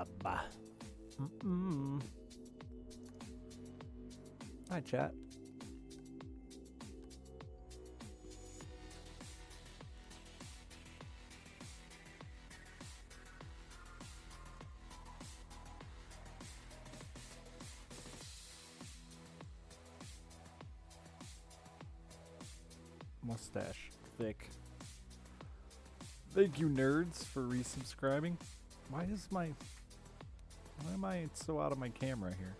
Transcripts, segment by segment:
ba ba. Hi, chat. Mustache thick. Thank you, nerds, for resubscribing. Why am I so out of my camera here?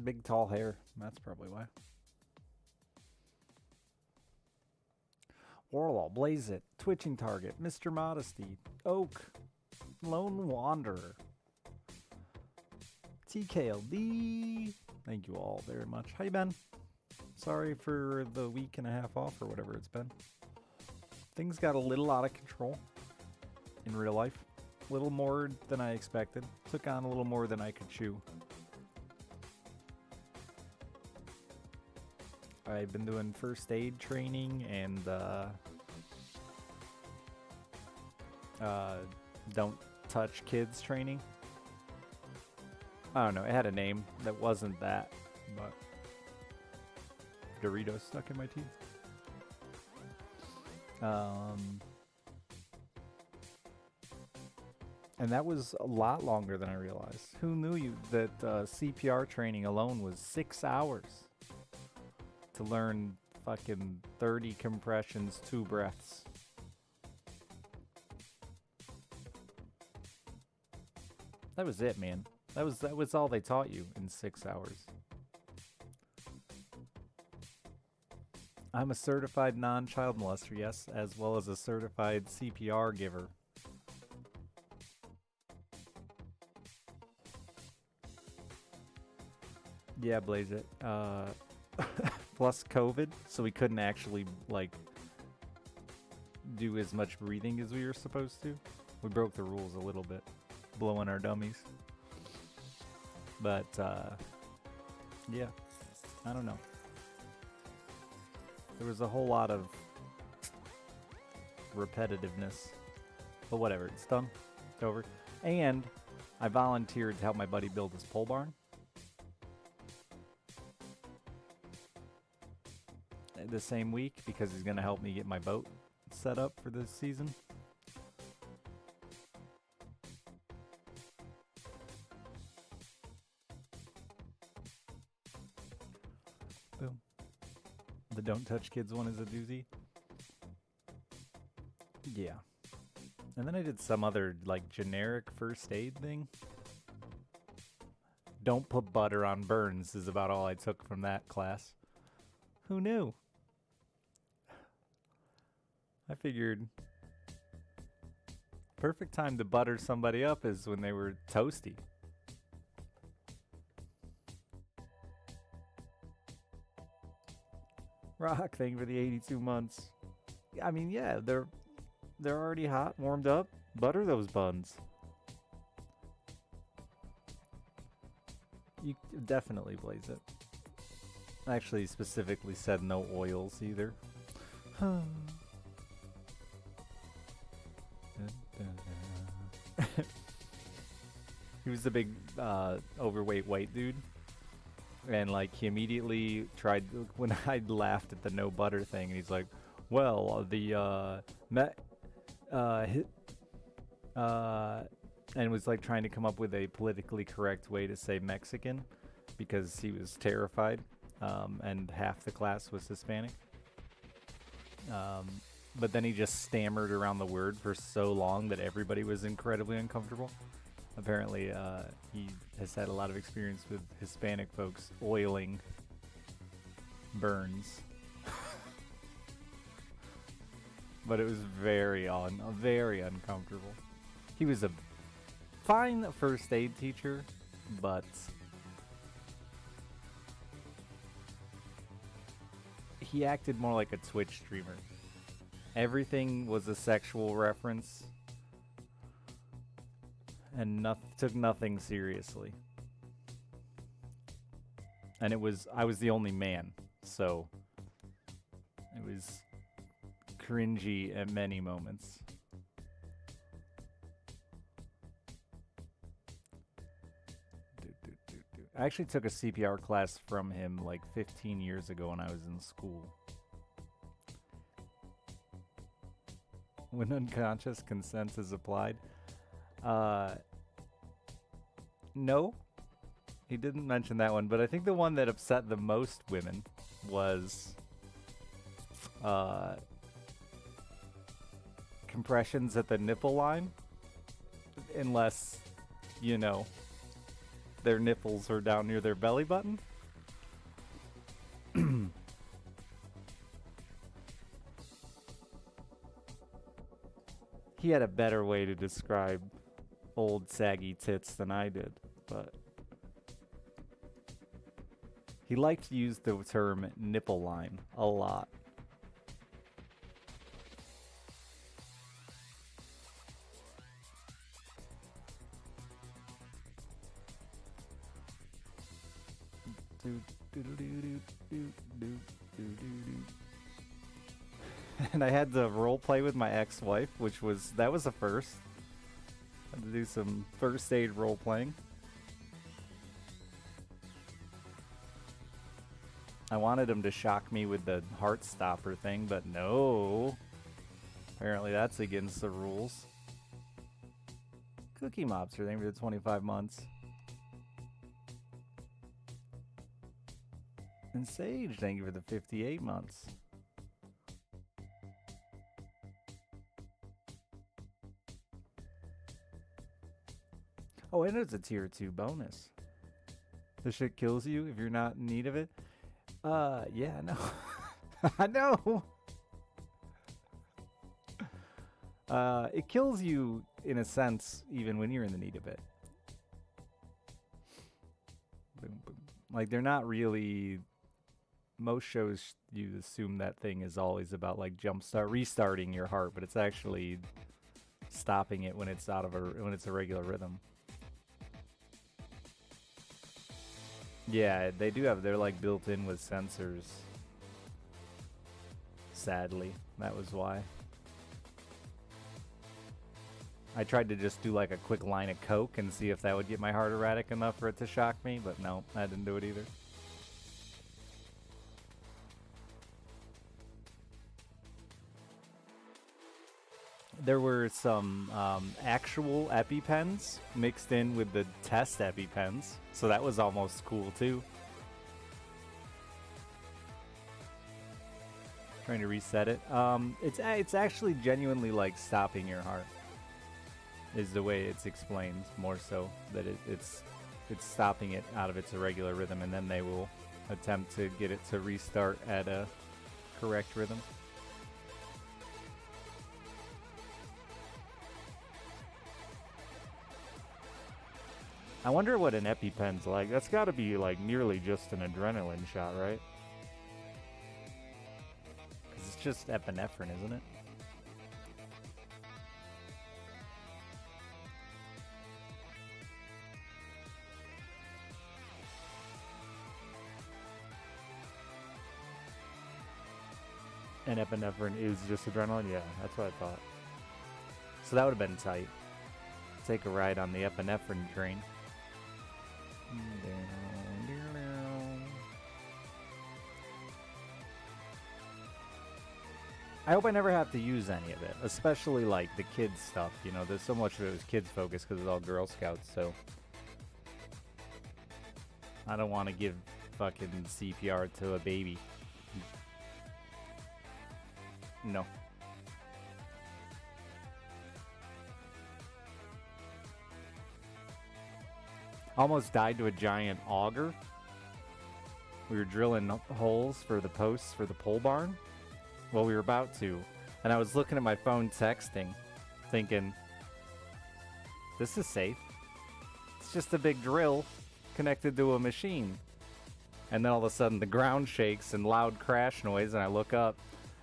Big tall hair. That's probably why. Warlaw, Blaze It, Twitching Target, Mr. Modesty, Oak, Lone Wanderer, TKLD. Thank you all very much. How you been? Sorry for the week and a half off or whatever it's been. Things got a little out of control in real life. A little more than I expected. Took on a little more than I could chew. I've been doing first aid training and don't touch kids training. I don't know, it had a name that wasn't that, but Doritos stuck in my teeth. And that was a lot longer than I realized. Who knew that CPR training alone was 6 hours? To learn fucking 30 compressions, 2 breaths. That was it, man. That was all they taught you in 6 hours. I'm a certified non-child molester, yes, as well as a certified CPR giver. Yeah, Blaze it. Plus COVID, so we couldn't actually, like, do as much breathing as we were supposed to. We broke the rules a little bit, blowing our dummies. But, yeah, I don't know. There was a whole lot of repetitiveness, but whatever, it's done, it's over. And I volunteered to help my buddy build his pole barn. The same week because he's gonna help me get my boat set up for this season. Boom. The don't touch kids one is a doozy. Yeah. And then I did some other like generic first aid thing. Don't put butter on burns is about all I took from that class. Who knew? I figured perfect time to butter somebody up is when they were toasty. Rock, thank you for the 82 months. I mean, yeah, they're already hot, warmed up. Butter those buns. You definitely blaze it. I actually specifically said no oils either. He was the big overweight white dude, and like he immediately tried when I laughed at the no butter thing, and he's like, well, and was like trying to come up with a politically correct way to say Mexican because he was terrified, and half the class was Hispanic. But then he just stammered around the word for so long that everybody was incredibly uncomfortable. Apparently, he has had a lot of experience with Hispanic folks oiling burns. But it was very uncomfortable. He was a fine first aid teacher, but he acted more like a Twitch streamer. Everything was a sexual reference. and took nothing seriously. And I was the only man, so it was cringy at many moments. I actually took a CPR class from him like 15 years ago when I was in school. When unconscious consent is applied. No, he didn't mention that one, but I think the one that upset the most women was compressions at the nipple line, unless, you know, their nipples are down near their belly button. He had a better way to describe old saggy tits than I did, but he liked to use the term nipple line a lot. And I had to role play with my ex-wife, that was a first. I had to do some first aid role playing. I wanted him to shock me with the heart stopper thing, but no. Apparently that's against the rules. Cookie Mobster, thank you for the 25 months. And Sage, thank you for the 58 months. Oh, and it's a tier 2 bonus. The shit kills you if you're not in need of it. Yeah, I know. I know. It kills you in a sense, even when you're in the need of it. Boom, boom. Like, they're not really. Most shows, you assume that thing is always about like restarting your heart, but it's actually stopping it when it's when it's a regular rhythm. Yeah, they do they're like built in with sensors. Sadly, that was why. I tried to just do like a quick line of coke and see if that would get my heart erratic enough for it to shock me, but no, that didn't do it either. There were some actual EpiPens mixed in with the test EpiPens, so that was almost cool too. Trying to reset it. It's actually genuinely like stopping your heart, is the way it's explained, more so that it's stopping it out of its irregular rhythm, and then they will attempt to get it to restart at a correct rhythm. I wonder what an EpiPen's like. That's got to be like nearly just an adrenaline shot, right? Because it's just epinephrine, isn't it? And epinephrine is just adrenaline? Yeah, that's what I thought. So that would have been tight. Take a ride on the epinephrine train. I hope I never have to use any of it, especially like the kids stuff. You know, there's so much of it was kids focused because it's all Girl Scouts, so I don't want to give fucking CPR to a baby. No. Almost died to a giant auger. We were drilling holes for the posts for the pole barn. Well, we were about to. And I was looking at my phone texting, thinking, this is safe. It's just a big drill connected to a machine. And then all of a sudden the ground shakes and loud crash noise, and I look up,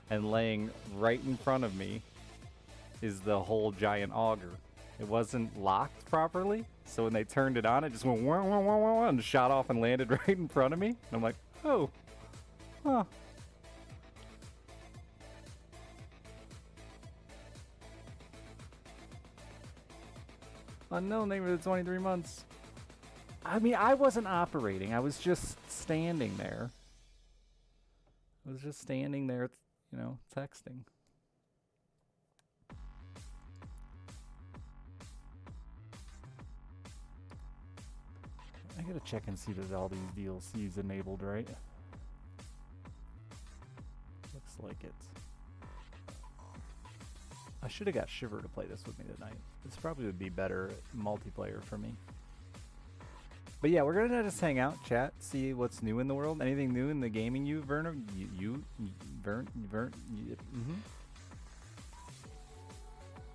and laying right in front of me is the whole giant auger. It wasn't locked properly, so when they turned it on, it just went wah, wah, wah, wah, wah, and shot off and landed right in front of me. And I'm like, oh, huh. Unknown name for the 23 months. I mean, I wasn't operating. I was just standing there. I was just standing there, you know, texting. I gotta check and see that all these DLCs enabled, right? Looks like it. I should have got Shiver to play this with me tonight. This probably would be better multiplayer for me. But yeah, we're gonna just hang out, chat, see what's new in the world. Anything new in the gaming Werner?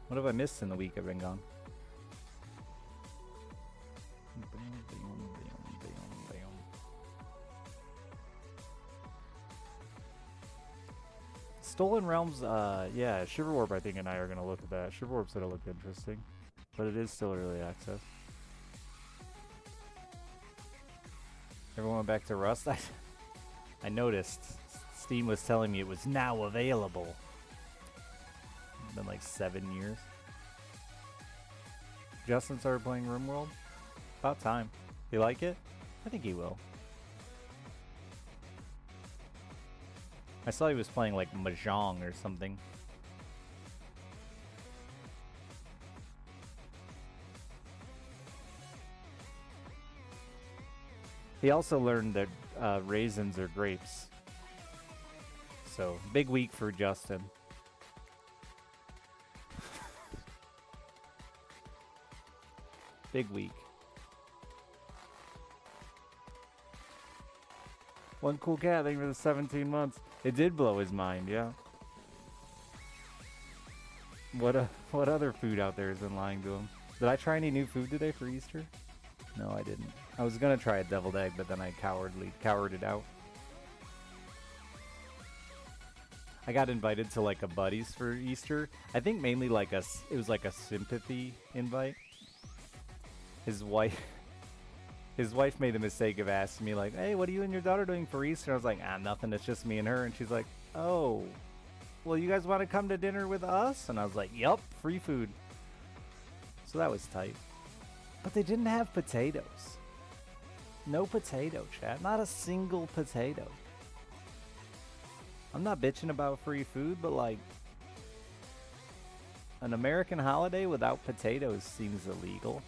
What have I missed in the week I've been gone? Stolen Realms, yeah, Shiverwarp I think and I are gonna look at that. Shiverwarp said it looked interesting, but it is still early access. Everyone went back to Rust? I noticed Steam was telling me it was now available. It's been like 7 years. Justin started playing RimWorld? About time. You like it? I think he will. I saw he was playing like Mahjong or something. He also learned that raisins are grapes. So, big week for Justin. Big week. One cool cat, thank you for the 17 months. It did blow his mind, yeah. What other food out there has been lying to him? Did I try any new food today for Easter? No, I didn't. I was gonna try a deviled egg, but then I cowered it out. I got invited to like a buddies for Easter. I think mainly like it was like a sympathy invite. His wife made the mistake of asking me like, "Hey, what are you and your daughter doing for Easter?" I was like, nothing. It's just me and her." And she's like, "Oh, well, you guys want to come to dinner with us?" And I was like, "Yup, free food." So that was tight. But they didn't have potatoes. No potato, chat. Not a single potato. I'm not bitching about free food, but like an American holiday without potatoes seems illegal.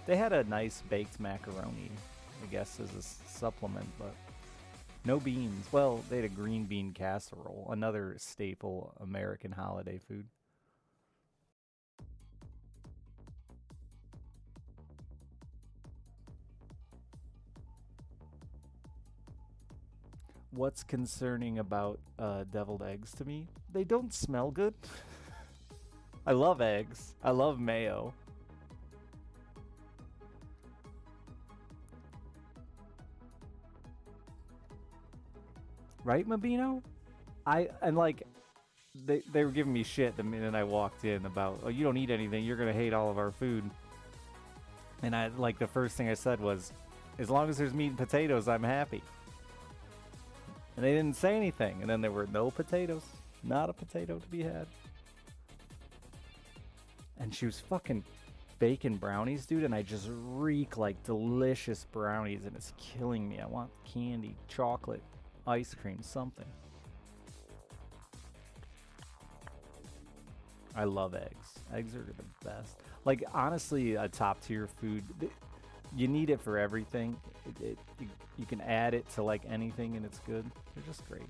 They had a nice baked macaroni, I guess, as a supplement, but no beans. Well, they had a green bean casserole, another staple American holiday food. What's concerning about deviled eggs to me? They don't smell good. I love eggs. I love mayo. Right, Mabino? They were giving me shit the minute I walked in about, "Oh, you don't eat anything, you're gonna hate all of our food." And the first thing I said was, "As long as there's meat and potatoes, I'm happy." And they didn't say anything, and then there were no potatoes. Not a potato to be had. And she was fucking baking brownies, dude, and I just reek like delicious brownies, and it's killing me. I want candy, chocolate, ice cream, something. I love eggs. Eggs are the best. Like, honestly, a top tier food. You need it for everything. You can add it to like anything and it's good. They're just great.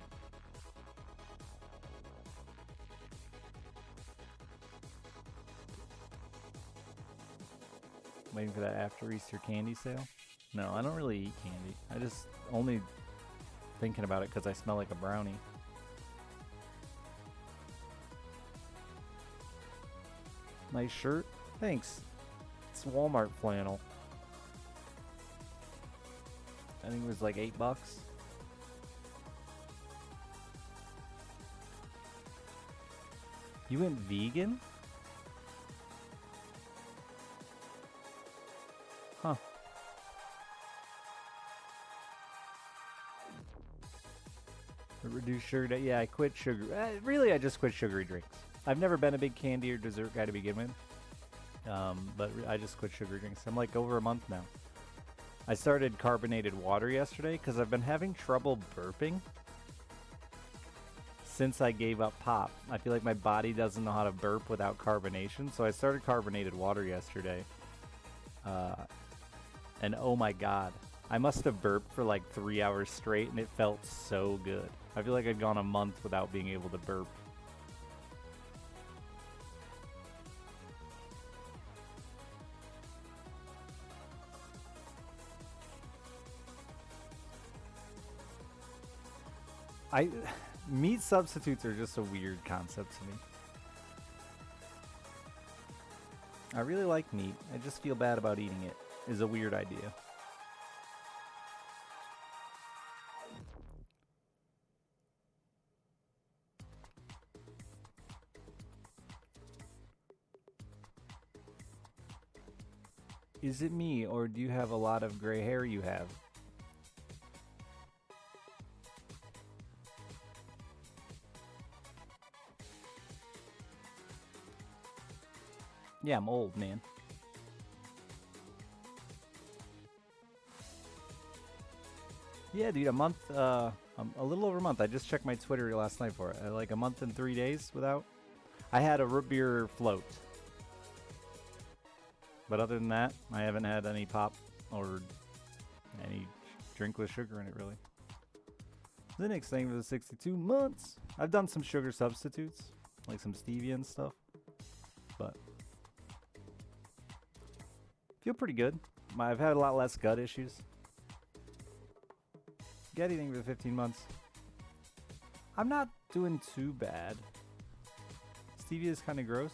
Waiting for that after Easter candy sale? No, I don't really eat candy. I just only thinking about it because I smell like a brownie. Nice shirt. Thanks. It's Walmart flannel. I think it was like $8. You went vegan? Huh. Reduce sugar. Yeah, I quit sugar. Really, I just quit sugary drinks. I've never been a big candy or dessert guy to begin with. But I just quit sugar drinks. I'm like over a month now. I started carbonated water yesterday because I've been having trouble burping since I gave up pop. I feel like my body doesn't know how to burp without carbonation, so I started carbonated water yesterday. And oh my god, I must have burped for like 3 hours straight and it felt so good. I feel like I'd gone a month without being able to burp. Meat substitutes are just a weird concept to me. I really like meat. I just feel bad about eating it. Is a weird idea. Is it me, or do you have a lot of gray hair you have? Yeah, I'm old, man. Yeah, dude, a month, a little over a month. I just checked my Twitter last night for it. Like a month and 3 days without. I had a root beer float. But other than that, I haven't had any pop or any drink with sugar in it, really. The next thing for the 62 months. I've done some sugar substitutes, like some stevia and stuff. But feel pretty good. I've had a lot less gut issues. Get anything for the 15 months. I'm not doing too bad. Stevia is kind of gross.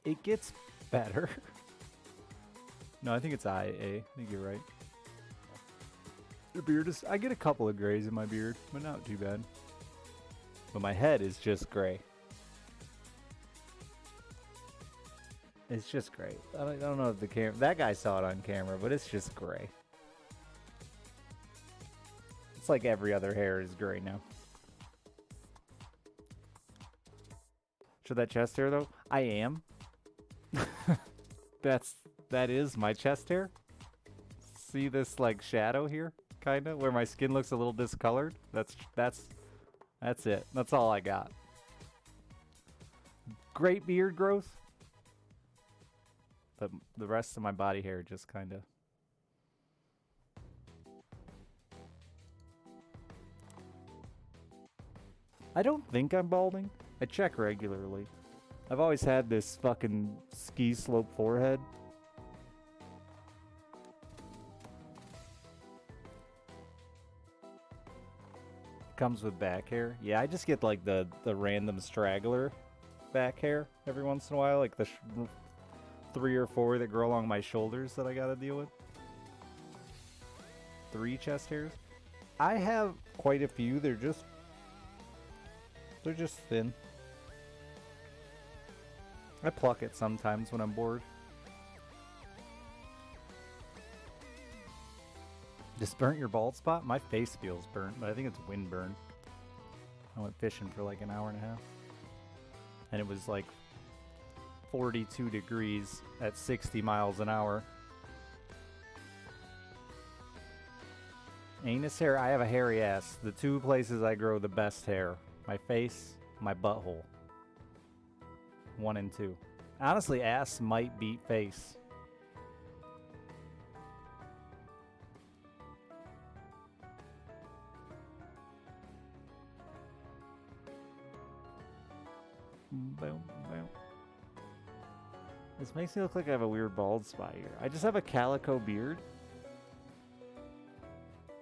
It gets better. No, I think it's IA. I think you're right. The beard is... I get a couple of grays in my beard, but not too bad. But my head is just gray. It's just gray. I don't know if the camera... That guy saw it on camera, but it's just gray. It's like every other hair is gray now. Show that chest hair, though? I am. That is my chest hair. See this like shadow here, kind of, where my skin looks a little discolored. That's it. That's all I got. Great beard growth, but the rest of my body hair just kind of. I don't think I'm balding. I check regularly. I've always had this fucking ski slope forehead. Comes with back hair. Yeah, I just get like the random straggler back hair every once in a while, like the 3 or 4 that grow along my shoulders that I gotta deal with. 3 chest hairs. I have quite a few. They're just thin. I pluck it sometimes when I'm bored. Just burnt your bald spot? My face feels burnt, but I think it's wind burn. I went fishing for like an hour and a half. And it was like 42 degrees at 60 miles an hour. Anus hair? I have a hairy ass. The 2 places I grow the best hair. My face, my butthole. 1 and 2. Honestly, ass might beat face. Boom, boom. This makes me look like I have a weird bald spot here. I just have a calico beard.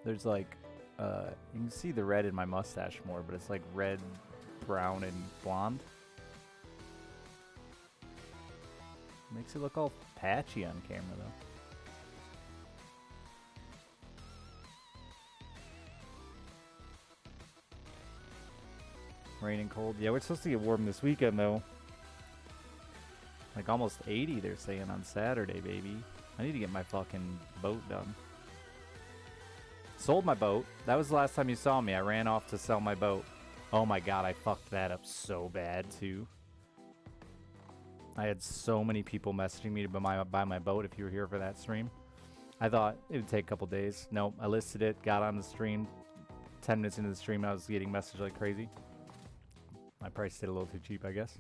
There's like, you can see the red in my mustache more, but it's like red, brown, and blonde. Makes it look all patchy on camera, though. Rain and cold. Yeah, we're supposed to get warm this weekend, though. Like almost 80, they're saying on Saturday, baby. I need to get my fucking boat done. Sold my boat. That was the last time you saw me. I ran off to sell my boat. Oh my god, I fucked that up so bad too. I had so many people messaging me to buy my boat if you were here for that stream. I thought it would take a couple days. Nope, I listed it, got on the stream. 10 minutes into the stream, I was getting messaged like crazy. My price stayed a little too cheap, I guess.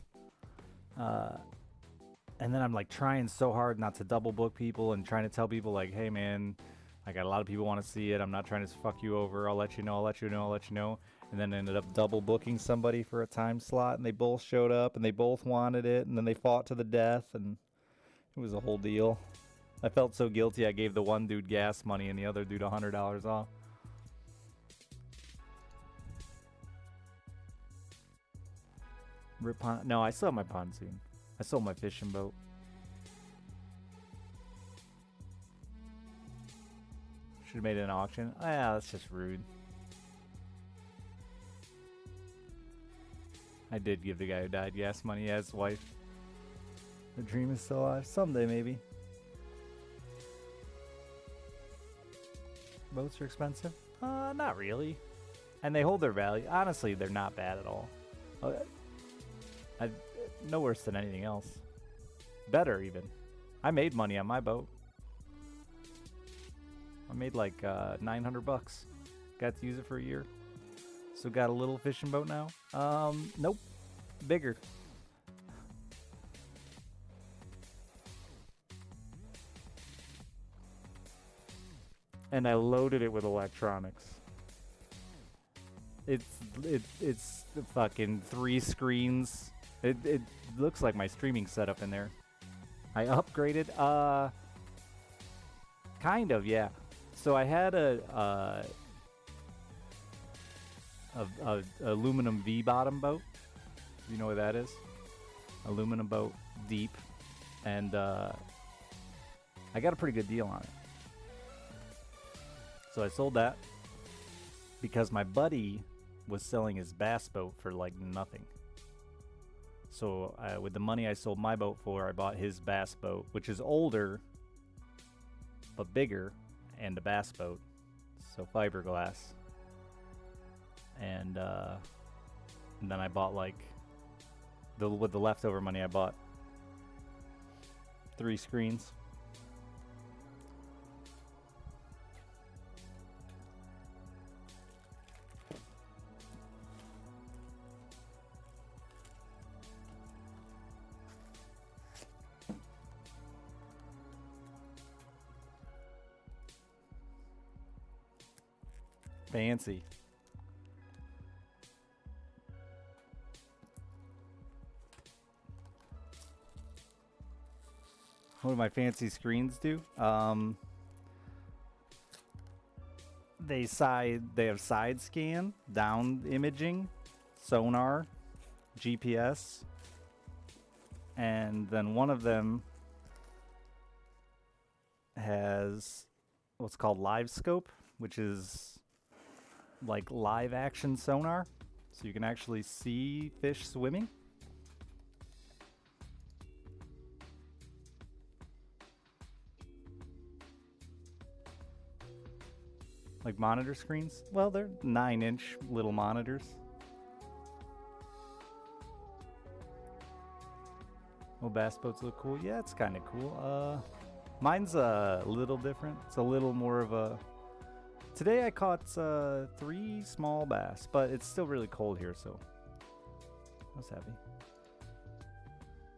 And then I'm like trying so hard not to double book people and trying to tell people like, hey man, I got a lot of people want to see it. I'm not trying to fuck you over. I'll let you know, I'll let you know, I'll let you know. And then I ended up double booking somebody for a time slot and they both showed up and they both wanted it and then they fought to the death and it was a whole deal. I felt so guilty I gave the one dude gas money and the other dude $100 off. No, I still have my pontoon. I sold my fishing boat. Should have made it an auction. Oh, yeah, that's just rude. I did give the guy who died gas money as his wife. The dream is still alive. Someday, maybe. Boats are expensive? Not really. And they hold their value. Honestly, they're not bad at all. No worse than anything else. Better, even. I made money on my boat. I made like 900 bucks. Got to use it for a year. So got a little fishing boat now. Nope. Bigger. And I loaded it with electronics. It's fucking 3 screens. It looks like my streaming setup in there. I upgraded. Kind of, yeah. So I had a aluminum V bottom boat. You know what that is? Aluminum boat, deep, and I got a pretty good deal on it. So I sold that because my buddy was selling his bass boat for like nothing. So with the money I sold my boat for, I bought his bass boat, which is older but bigger, and a bass boat, so fiberglass. And then I bought like with the leftover money, I bought 3 screens. Fancy. What do my fancy screens do? They have side scan, down imaging, sonar, GPS, and then one of them has what's called live scope, which is like live action sonar, so you can actually see fish swimming. Like monitor screens. Well, they're 9-inch little monitors. Oh, bass boats look cool. Yeah, it's kind of cool. Mine's a little different. It's a little more of a... Today I caught 3 small bass, but it's still really cold here, so I was happy.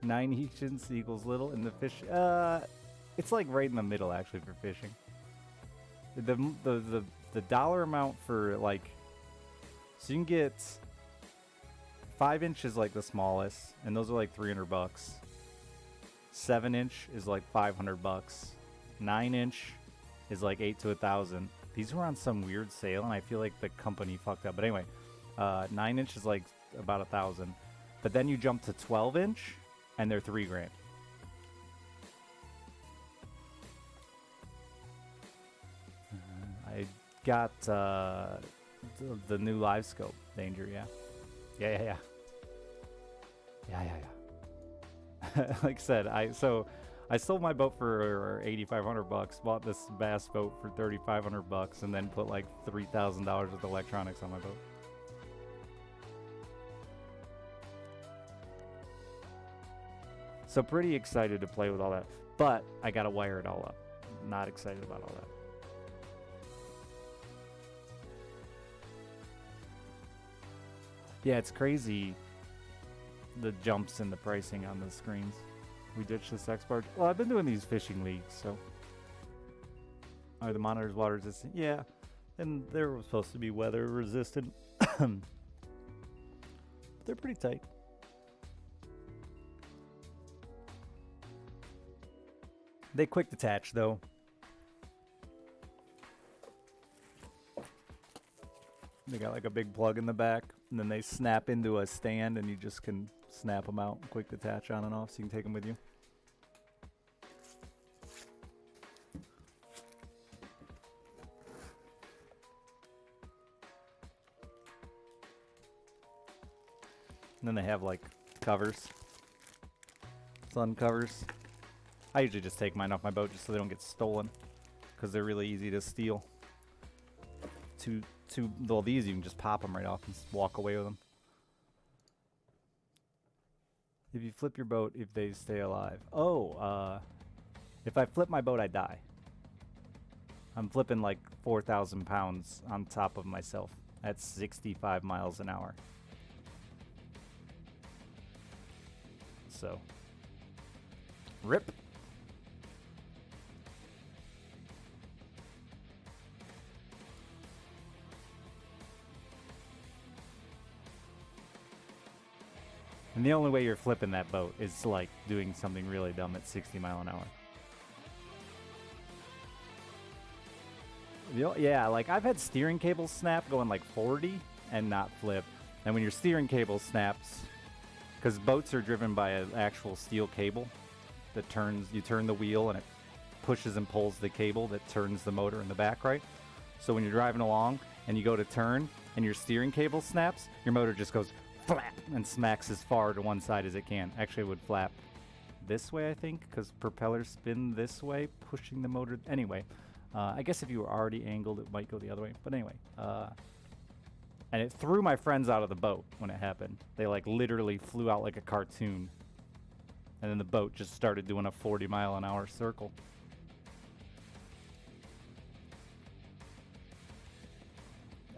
9 inches equals little, and the fish... it's like right in the middle, actually, for fishing. The dollar amount for, like... So you can get 5 inches like the smallest, and those are like 300 bucks. 7-inch is like 500 bucks. 9-inch is like 8 to 1,000. These were on some weird sale, and I feel like the company fucked up. But anyway, 9-inch is like about 1,000. But then you jump to 12-inch, and they're $3,000. I got the new live scope danger. Yeah. Like I said, I sold my boat for 8,500 bucks, bought this bass boat for 3,500 bucks, and then put like $3,000 worth of electronics on my boat. So pretty excited to play with all that, but I gotta wire it all up. Not excited about all that. Yeah, it's crazy, the jumps in the pricing on the screens. We ditched this X-Barge. Well, I've been doing these fishing leagues, so. Are the monitors water resistant? Yeah, and they're supposed to be weather resistant. They're pretty tight. They quick detach though. They got like a big plug in the back, and then they snap into a stand, and you just can snap them out and quick detach on and off, so you can take them with you. And then they have like covers, sun covers. I usually just take mine off my boat just so they don't get stolen, because they're really easy to steal. Well, these you can just pop them right off and walk away with them. If you flip your boat, if they stay alive. Oh, if I flip my boat, I die. I'm flipping like 4,000 pounds on top of myself at 65 miles an hour. So, rip. And the only way you're flipping that boat is like doing something really dumb at 60 mile an hour. Yeah, like I've had steering cables snap going like 40 and not flip. And when your steering cable snaps, because boats are driven by an actual steel cable that turns, you turn the wheel and it pushes and pulls the cable that turns the motor in the back, right? So when you're driving along and you go to turn and your steering cable snaps, your motor just goes flap and smacks as far to one side as it can. Actually, it would flap this way, I think, because propellers spin this way, pushing the motor. Anyway, I guess if you were already angled, it might go the other way. But anyway, and it threw my friends out of the boat when it happened. They like literally flew out like a cartoon. And then the boat just started doing a 40 mile an hour circle.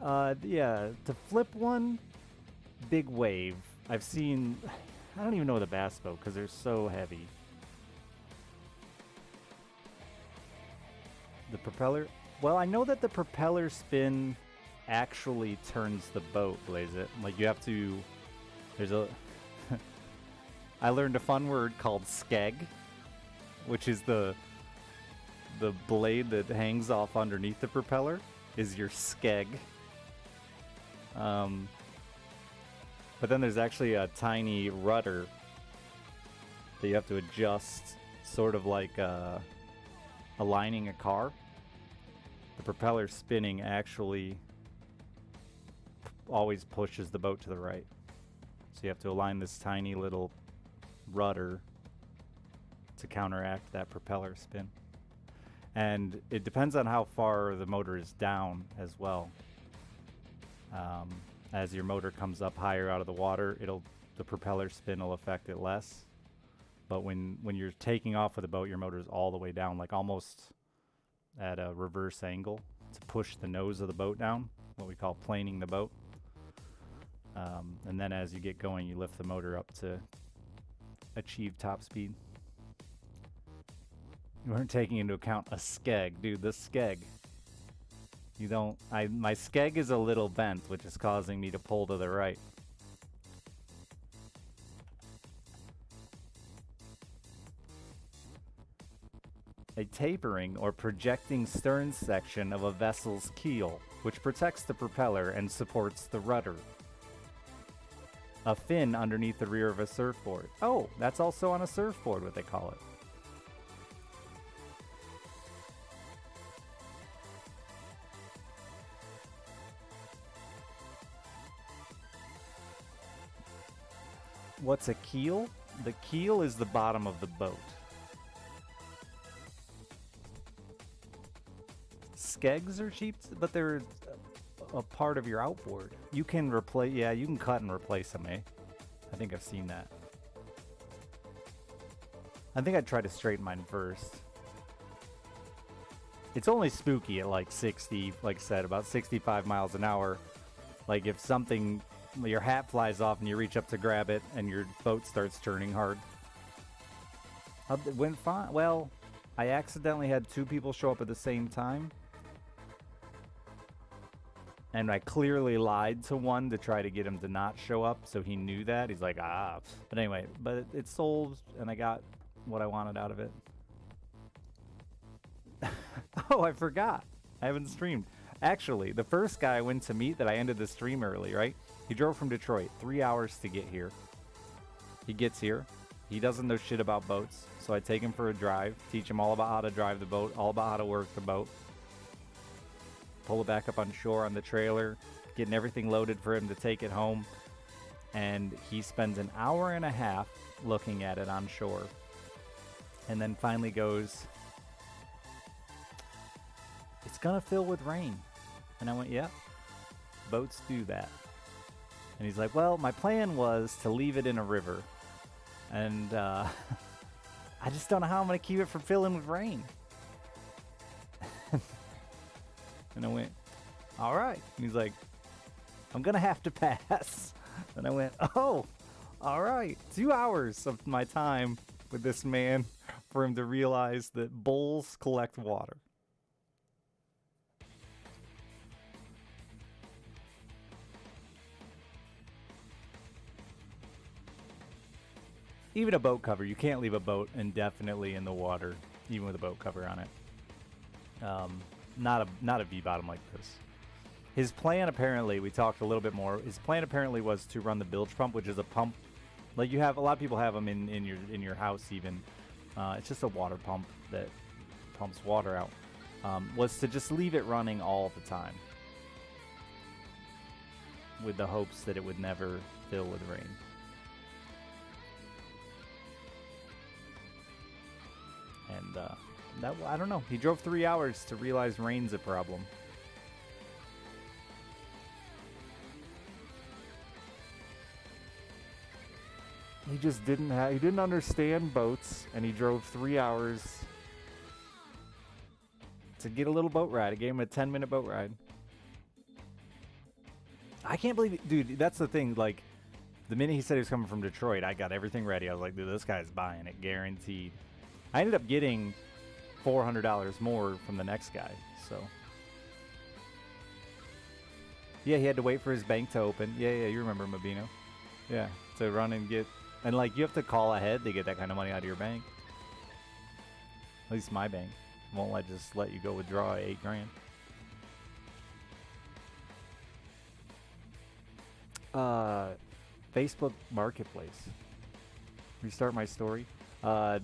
Yeah, to flip one, big wave. I've seen, I don't even know the bass boat because they're so heavy. The propeller, well, I know that the propeller spin actually turns the boat, Blaze It. Like you have to, there's a, I learned a fun word called skeg, which is the blade that hangs off underneath the propeller is your skeg. But then there's actually a tiny rudder that you have to adjust, sort of like aligning a car. The propeller spinning actually always pushes the boat to the right. So you have to align this tiny little rudder to counteract that propeller spin. And it depends on how far the motor is down as well. As your motor comes up higher out of the water, the propeller spin will affect it less. But when you're taking off with the boat, your motor's all the way down, like almost at a reverse angle to push the nose of the boat down, what we call planing the boat. And then as you get going, you lift the motor up to achieve top speed. You weren't taking into account a skeg, dude. The skeg. You don't. My skeg is a little bent, which is causing me to pull to the right. A tapering or projecting stern section of a vessel's keel, which protects the propeller and supports the rudder. A fin underneath the rear of a surfboard. Oh, that's also on a surfboard, what they call it. What's a keel? The keel is the bottom of the boat. Skegs are cheap, but they're a part of your outboard. You can replace, yeah, you can cut and replace them, eh? I think I've seen that. I think I'd try to straighten mine first. It's only spooky at like 60, like I said, about 65 miles an hour. Like if something, your hat flies off and you reach up to grab it and your boat starts turning hard. It went fine. Well, I accidentally had 2 people show up at the same time. And I clearly lied to one to try to get him to not show up, so he knew that. He's like, ah. But anyway, but it sold, and I got what I wanted out of it. Oh, I forgot. I haven't streamed. Actually, the first guy I went to meet that I ended the stream early, right? He drove from Detroit, 3 hours to get here. He gets here. He doesn't know shit about boats, so I take him for a drive, teach him all about how to drive the boat, all about how to work the boat. Pull it back up on shore on the trailer, getting everything loaded for him to take it home. And he spends an hour and a half looking at it on shore. And then finally goes, it's gonna fill with rain. And I went, yeah, boats do that. And he's like, well, my plan was to leave it in a river. And I just don't know how I'm gonna keep it from filling with rain. And I went, all right. And he's like, I'm gonna have to pass. And I went, oh, all right. 2 hours of my time with this man for him to realize that bulls collect water. Even a boat cover, you can't leave a boat indefinitely in the water, even with a boat cover on it. Not a V-bottom like this. His plan apparently, we talked a little bit more. His plan apparently was to run the bilge pump, which is a pump, like you have a lot of people have them in your house even. It's just a water pump that pumps water out. Was to just leave it running all the time, with the hopes that it would never fill with rain. And that, I don't know. He drove 3 hours to realize rain's a problem. He just he didn't understand boats, and he drove 3 hours to get a little boat ride. I gave him a 10-minute boat ride. I can't believe it. Dude, that's the thing. Like, the minute he said he was coming from Detroit, I got everything ready. I was like, dude, this guy's buying it, guaranteed. I ended up getting $400 more from the next guy, so. Yeah, he had to wait for his bank to open. Yeah, you remember Mabino. Yeah, to run and get, and like you have to call ahead to get that kind of money out of your bank. At least my bank won't just let you go withdraw $8 grand. Facebook Marketplace. Restart my story.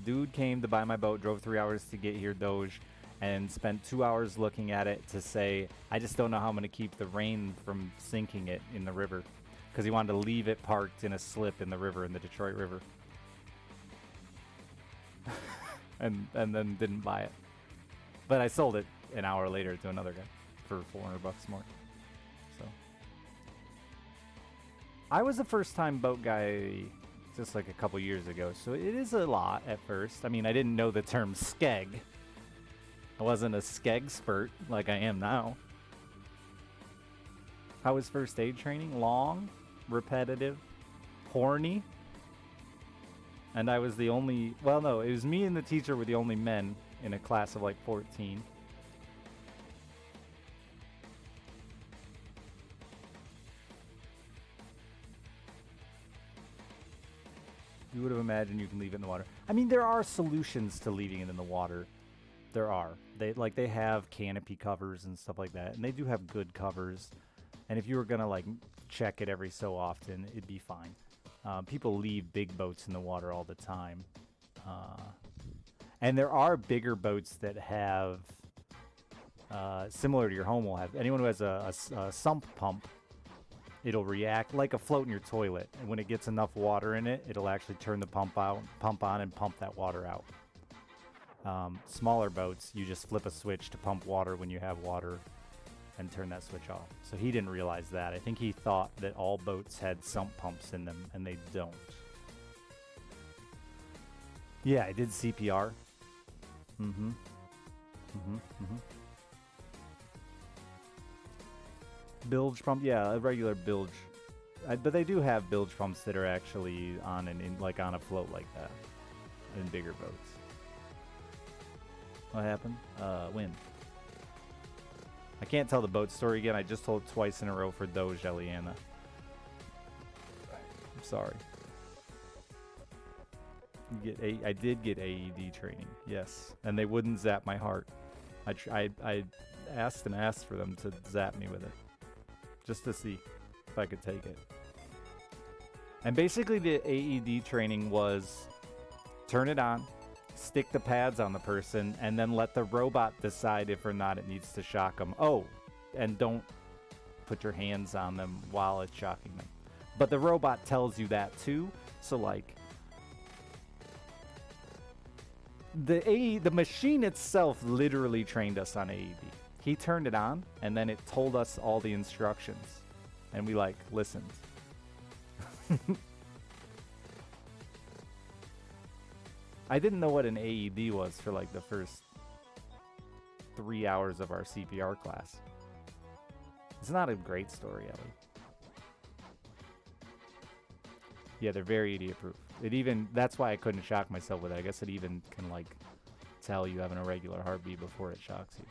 Dude came to buy my boat, drove 3 hours to get here, Doge, and spent 2 hours looking at it to say, I just don't know how I'm going to keep the rain from sinking it in the river. Because he wanted to leave it parked in a slip in the river, in the Detroit River. and then didn't buy it. But I sold it an hour later to another guy for $400 more. So I was a first-time boat guy just like a couple years ago, so it is a lot at first. I mean, I didn't know the term skeg. I wasn't a skeg spurt like I am now. How was first aid training? Long, repetitive, horny. And I was the only, well, no, it was me and the teacher were the only men in a class of like 14. You would have imagined you can leave it in the water. I mean, there are solutions to leaving it in the water. There are. They have canopy covers and stuff like that, and they do have good covers. And if you were gonna like check it every so often, it'd be fine. People leave big boats in the water all the time, and there are bigger boats that have similar to your home will have. Anyone who has a sump pump, it'll react like a float in your toilet, and when it gets enough water in it, it'll actually turn the pump on and pump that water out. Smaller boats, you just flip a switch to pump water when you have water and turn that switch off. So he didn't realize that. I think he thought that all boats had sump pumps in them, and they don't. Yeah, I did CPR. Mm-hmm. Mm-hmm. Mm-hmm. Bilge pump, yeah, a regular bilge. But they do have bilge pumps that are actually on like on a float like that in bigger boats. What happened? Wind. I can't tell the boat story again. I just told it twice in a row for Doge, Eliana. I'm sorry. I did get AED training, yes, and they wouldn't zap my heart. I asked and asked for them to zap me with it, just to see if I could take it. And basically, the AED training was turn it on, stick the pads on the person, and then let the robot decide if or not it needs to shock them. Oh, and don't put your hands on them while it's shocking them. But the robot tells you that too, so like the machine itself literally trained us on AED. He turned it on, and then it told us all the instructions, and we like listened. I didn't know what an AED was for like the first 3 hours of our CPR class. It's not a great story, Ellie. Yeah, they're very idiot proof. That's why I couldn't shock myself with it. I guess it even can like tell you have an irregular heartbeat before it shocks you.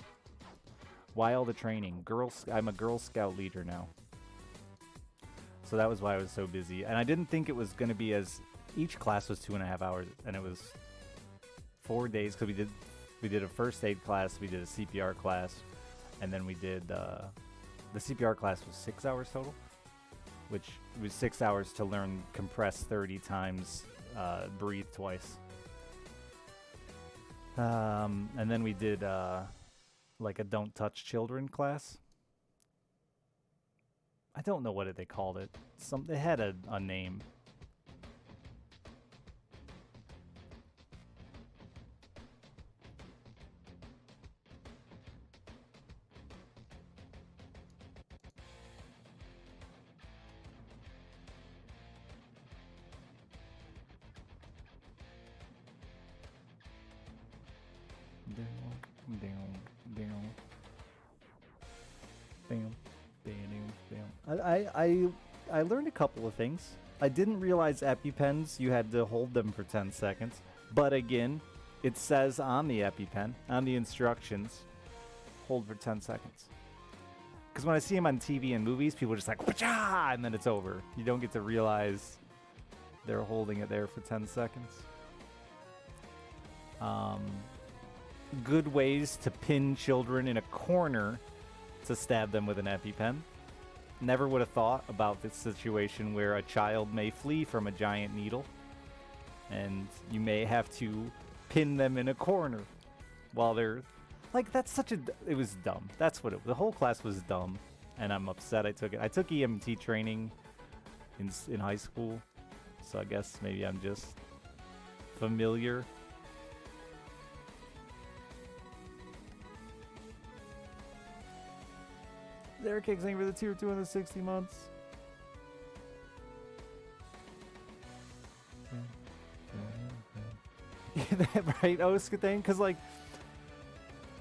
Why all the training? I'm a Girl Scout leader now. So that was why I was so busy. And I didn't think it was going to be each class was 2.5 hours, and it was 4 days, because we did a first aid class, we did a CPR class, and then we did the CPR class was 6 hours total, which was 6 hours to learn compress 30 times, breathe twice. And then we did like a don't touch children class. I don't know what they called it. They had a name. I learned a couple of things. I didn't realize EpiPens, you had to hold them for 10 seconds. But again, it says on the EpiPen, on the instructions, hold for 10 seconds. Because when I see them on TV and movies, people are just like, "Wah-cha!" and then it's over. You don't get to realize they're holding it there for 10 seconds. Good ways to pin children in a corner to stab them with an EpiPen. Never would have thought about this situation where a child may flee from a giant needle, and you may have to pin them in a corner while they're like, it was dumb. That's what the whole class was dumb, and I'm upset I took it. I took EMT training in high school, so I guess maybe I'm just familiar. Derek Kixing for the tier 260 months. Right, Oscar thing? Because, like,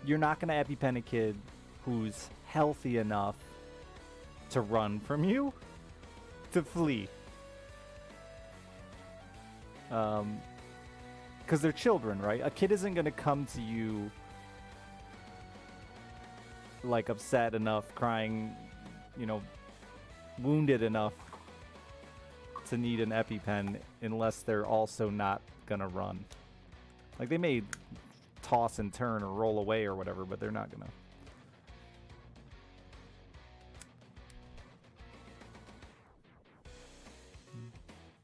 you're not going to EpiPen a kid who's healthy enough to run from you, to flee. Because they're children, right? A kid isn't going to come to you like upset enough, crying, wounded enough to need an EpiPen unless they're also not gonna run. Like, they may toss and turn or roll away or whatever, but they're not gonna.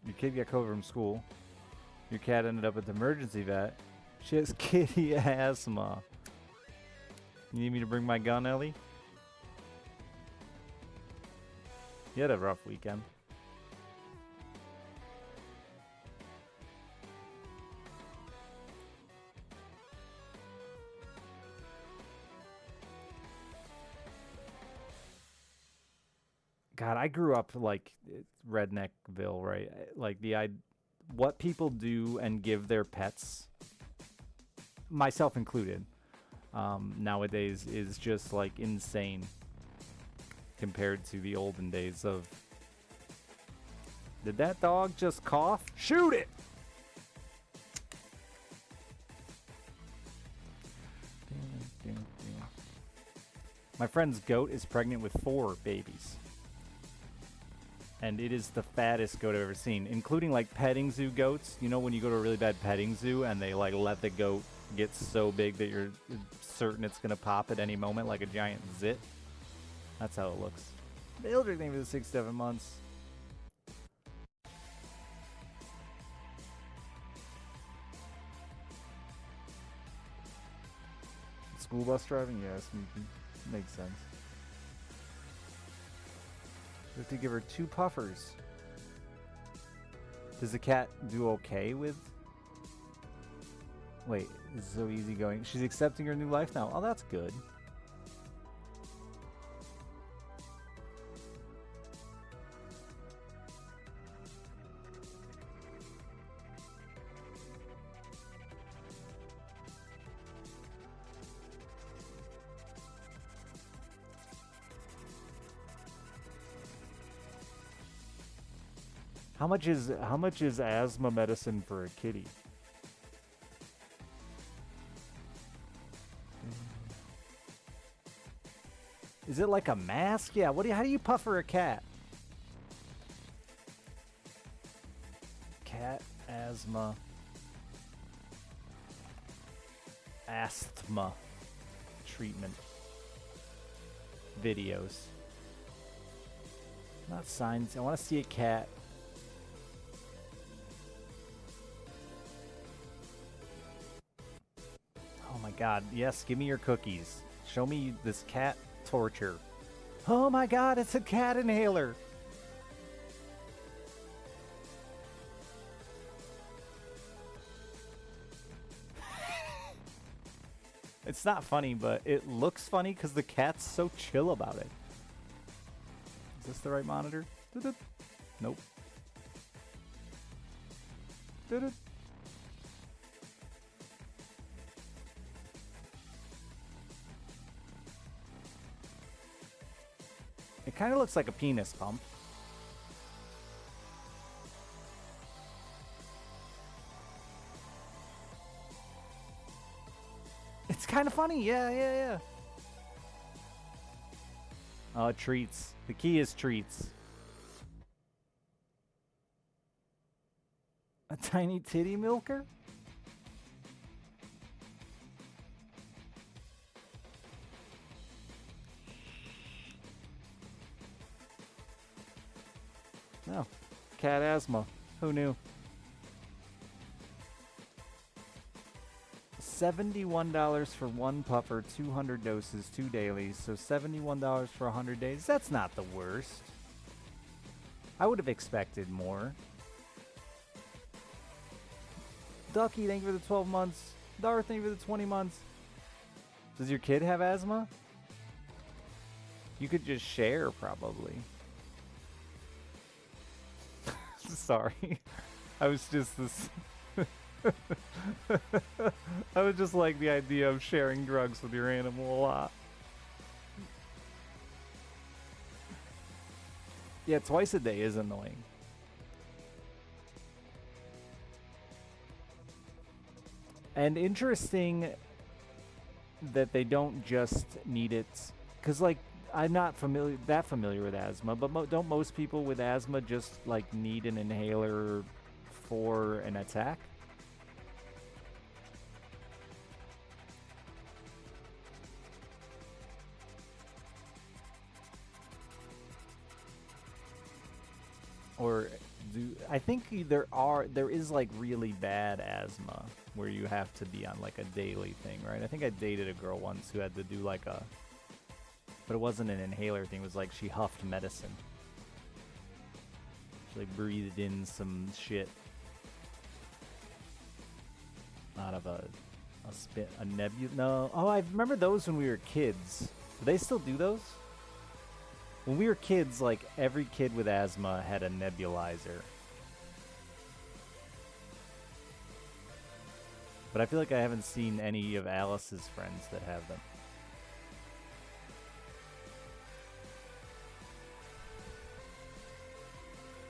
Your kid got COVID from school. Your cat ended up at the emergency vet. She has kitty asthma. You need me to bring my gun, Ellie? You had a rough weekend. God, I grew up like redneckville, right? Like what people do and give their pets, myself included, nowadays is just like insane compared to the olden days of. Did that dog just cough? Shoot it! My friend's goat is pregnant with 4 babies. And it is the fattest goat I've ever seen, including like petting zoo goats. You know when you go to a really bad petting zoo and they like let the goat get so big that you're certain it's going to pop at any moment like a giant zit? That's how it looks. The Eldrick thing for the 6-7 months. School bus driving? Yes, makes sense. We have to give her 2 puffers. Does the cat do okay with... Wait, it's so easygoing. She's accepting her new life now. Oh, that's good. How much is asthma medicine for a kitty? Is it like a mask? Yeah. How do you puffer a cat? Cat asthma treatment videos. Not signs. I want to see a cat. Oh my god, yes, give me your cookies. Show me this cat torture. Oh my god, it's a cat inhaler. It's not funny, but it looks funny because the cat's so chill about it. Is this the right monitor? Nope. It kind of looks like a penis pump. It's kind of funny. Yeah. Oh, treats. The key is treats. A tiny titty milker? No. Cat asthma. Who knew? $71 for 1 puffer, 200 doses, 2 dailies. So $71 for 100 days. That's not the worst. I would have expected more. Ducky, thank you for the 12 months. Darth, thank you for the 20 months. Does your kid have asthma? You could just share, probably. Sorry. I was just this... I would just like the idea of sharing drugs with your animal a lot. Yeah, twice a day is annoying. And interesting that they don't just need it, because like I'm not that familiar with asthma, but don't most people with asthma just like need an inhaler for an attack? Or I think there is like really bad asthma where you have to be on like a daily thing, right? I think I dated a girl once who had to do like but it wasn't an inhaler thing. It was like she huffed medicine. She like breathed in some shit out of a nebula. No, oh, I remember those when we were kids. Do they still do those? When we were kids, like, every kid with asthma had a nebulizer. But I feel like I haven't seen any of Alice's friends that have them.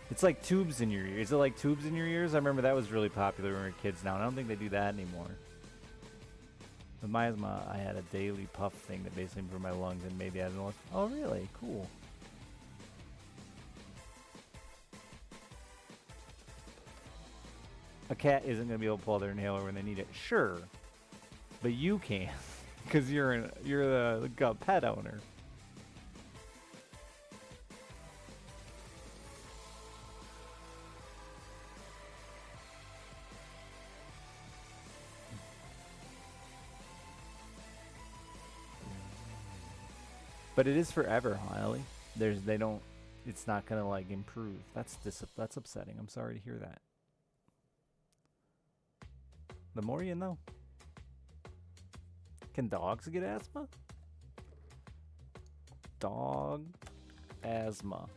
It's like tubes in your ears. Is it like tubes in your ears? I remember that was really popular when we were kids now, and I don't think they do that anymore. With my asthma, I had a daily puff thing that basically improved my lungs and made the asthma. Oh, really? Cool. A cat isn't going to be able to pull their inhaler when they need it. Sure. But you can. Because you're the pet owner. But it is forever, Ellie. It's not going to like improve. That's upsetting. I'm sorry to hear that. The more you know. Can dogs get asthma? Dog asthma.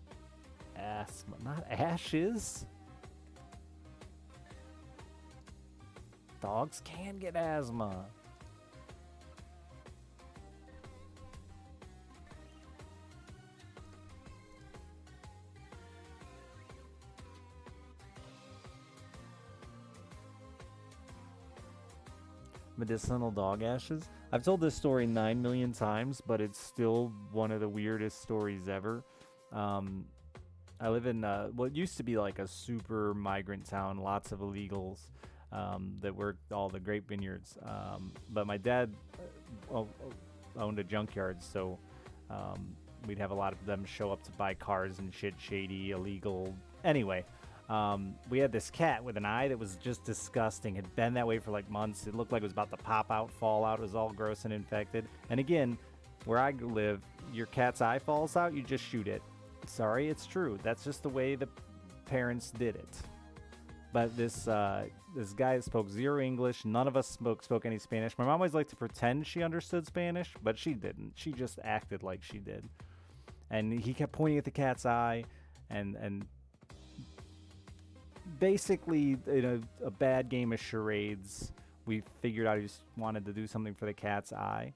Asthma. Not ashes. Dogs can get asthma. Medicinal dog ashes. I've told this story 9 million times, but it's still one of the weirdest stories ever. I live in what used to be like a super migrant town, lots of illegals that worked all the grape vineyards. But my dad owned a junkyard, so we'd have a lot of them show up to buy cars and shit, shady, illegal. Anyway. We had this cat with an eye that was just disgusting. Had been that way for like months. It looked like it was about to pop out, fall out. It was all gross and infected. And again, where I live, your cat's eye falls out, you just shoot it. Sorry, it's true. That's just the way the parents did it. But this guy spoke zero English. None of us spoke any Spanish. My mom always liked to pretend she understood Spanish, but she didn't. She just acted like she did. And he kept pointing at the cat's eye and basically, in a bad game of charades, we figured out he just wanted to do something for the cat's eye.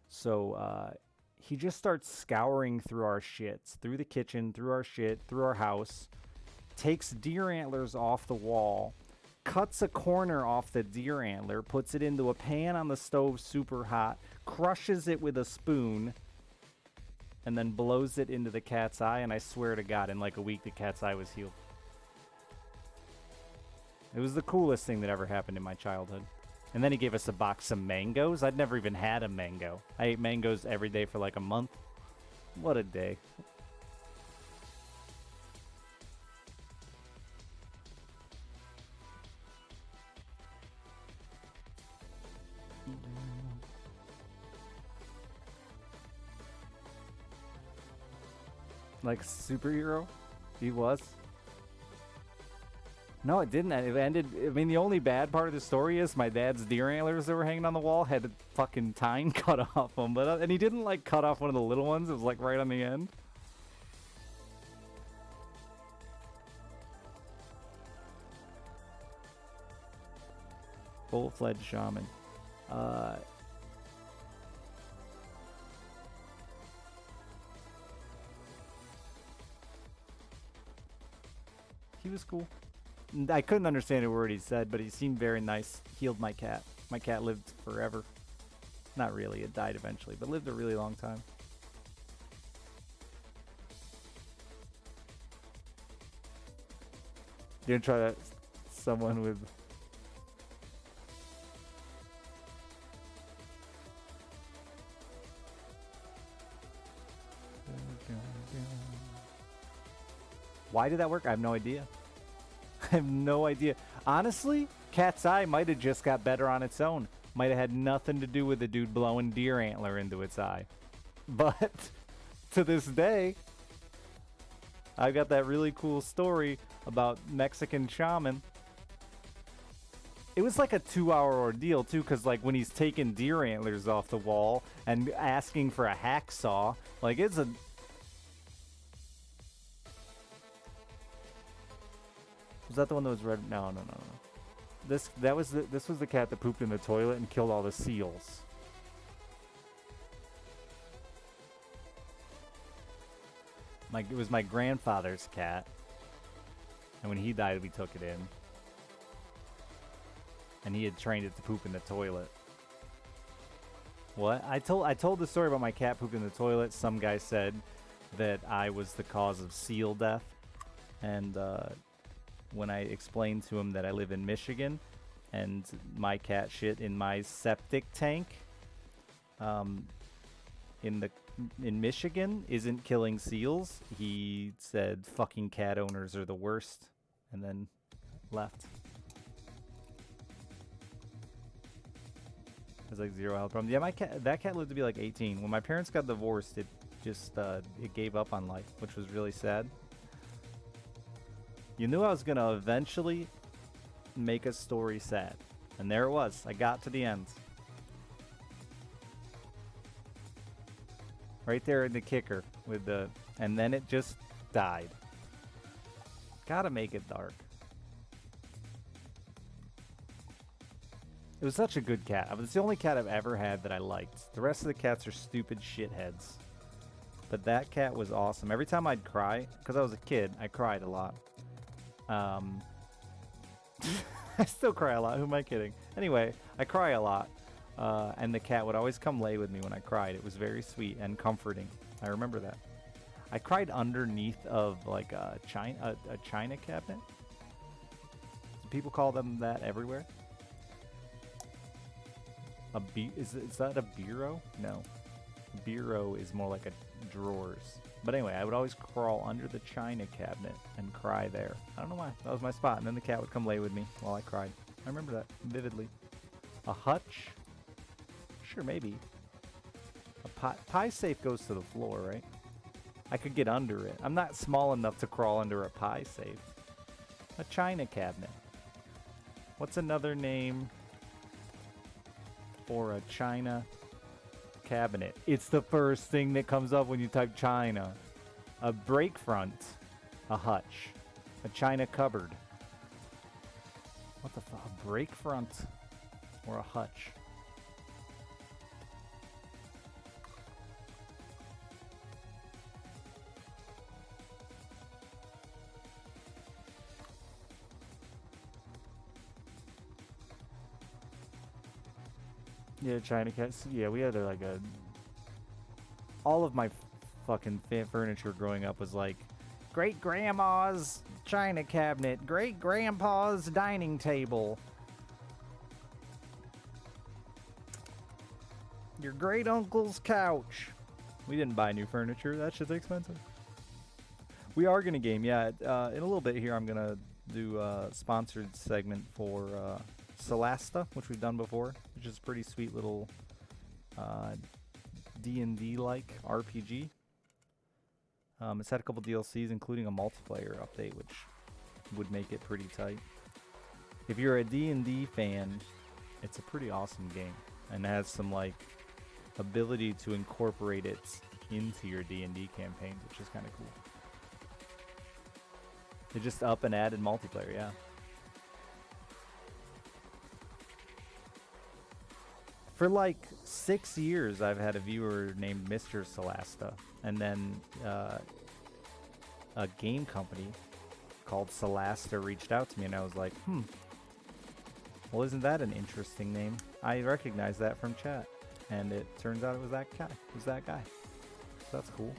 So he just starts scouring through our shits, through the kitchen, through our shit, through our house, takes deer antlers off the wall, cuts a corner off the deer antler, puts it into a pan on the stove super hot, crushes it with a spoon, and then blows it into the cat's eye. And I swear to God, in like a week, the cat's eye was healed. It was the coolest thing that ever happened in my childhood. And then he gave us a box of mangoes. I'd never even had a mango. I ate mangoes every day for like a month. What a day. Like a superhero? He was. No, it didn't. It ended. I mean, the only bad part of the story is my dad's deer antlers that were hanging on the wall had a fucking tine cut off them. But and he didn't like cut off one of the little ones. It was like right on the end. Full-fledged shaman. He was cool. I couldn't understand a word he said, but he seemed very nice. Healed my cat. My cat lived forever. Not really, it died eventually, but lived a really long time. You're gonna try that someone with... Why did that work? I have no idea. I have no idea. Honestly, cat's eye might have just got better on its own. Might have had nothing to do with the dude blowing deer antler into its eye. But to this day, I've got that really cool story about Mexican shaman. It was like a 2-hour ordeal too, because like when he's taking deer antlers off the wall and asking for a hacksaw, like it's a... Was that the one that was red? No, no, no, no. This was the cat that pooped in the toilet and killed all the seals. It was my grandfather's cat, and when he died, we took it in, and he had trained it to poop in the toilet. What? I told the story about my cat pooping in the toilet. Some guy said that I was the cause of seal death, and when I explained to him that I live in Michigan, and my cat shit in my septic tank, in Michigan isn't killing seals, he said fucking cat owners are the worst, and then left. There's like zero health problems. Yeah, that cat lived to be like 18. When my parents got divorced, it just it gave up on life, which was really sad. You knew I was gonna eventually make a story sad, and there it was. I got to the end. Right there in the kicker with the, and then it just died. Gotta make it dark. It was such a good cat. It's the only cat I've ever had that I liked. The rest of the cats are stupid shitheads. But that cat was awesome. Every time I'd cry, because I was a kid, I cried a lot. I still cry a lot. Who am I kidding? Anyway, I cry a lot. And the cat would always come lay with me when I cried. It was very sweet and comforting. I remember that. I cried underneath of like a china cabinet. Do people call them that everywhere? Is that a bureau? No. A bureau is more like a drawers. But anyway, I would always crawl under the china cabinet and cry there. I don't know why. That was my spot. And then the cat would come lay with me while I cried. I remember that vividly. A hutch? Sure, maybe. A pie safe goes to the floor, right? I could get under it. I'm not small enough to crawl under a pie safe. A china cabinet. What's another name for a china cabinet? It's the first thing that comes up when you type china. A break front. A hutch. A china cupboard. What the fuck? A break front or a hutch? Yeah, China cats. Yeah, we had like a. All of my fucking furniture growing up was like, great grandma's china cabinet, great grandpa's dining table, your great uncle's couch. We didn't buy new furniture. That shit's expensive. We are gonna game, yeah. In a little bit here, I'm gonna do a sponsored segment for Solasta, which we've done before, which is a pretty sweet little D&D-like RPG. It's had a couple DLCs, including a multiplayer update, which would make it pretty tight. If you're a D&D fan, it's a pretty awesome game, and has some like ability to incorporate it into your D&D campaigns, which is kind of cool. They just up and added multiplayer, yeah. For like 6 years, I've had a viewer named Mr. Solasta, and then a game company called Solasta reached out to me, and I was like, well, isn't that an interesting name? I recognize that from chat, and it turns out it was that guy. It was that guy. So that's cool.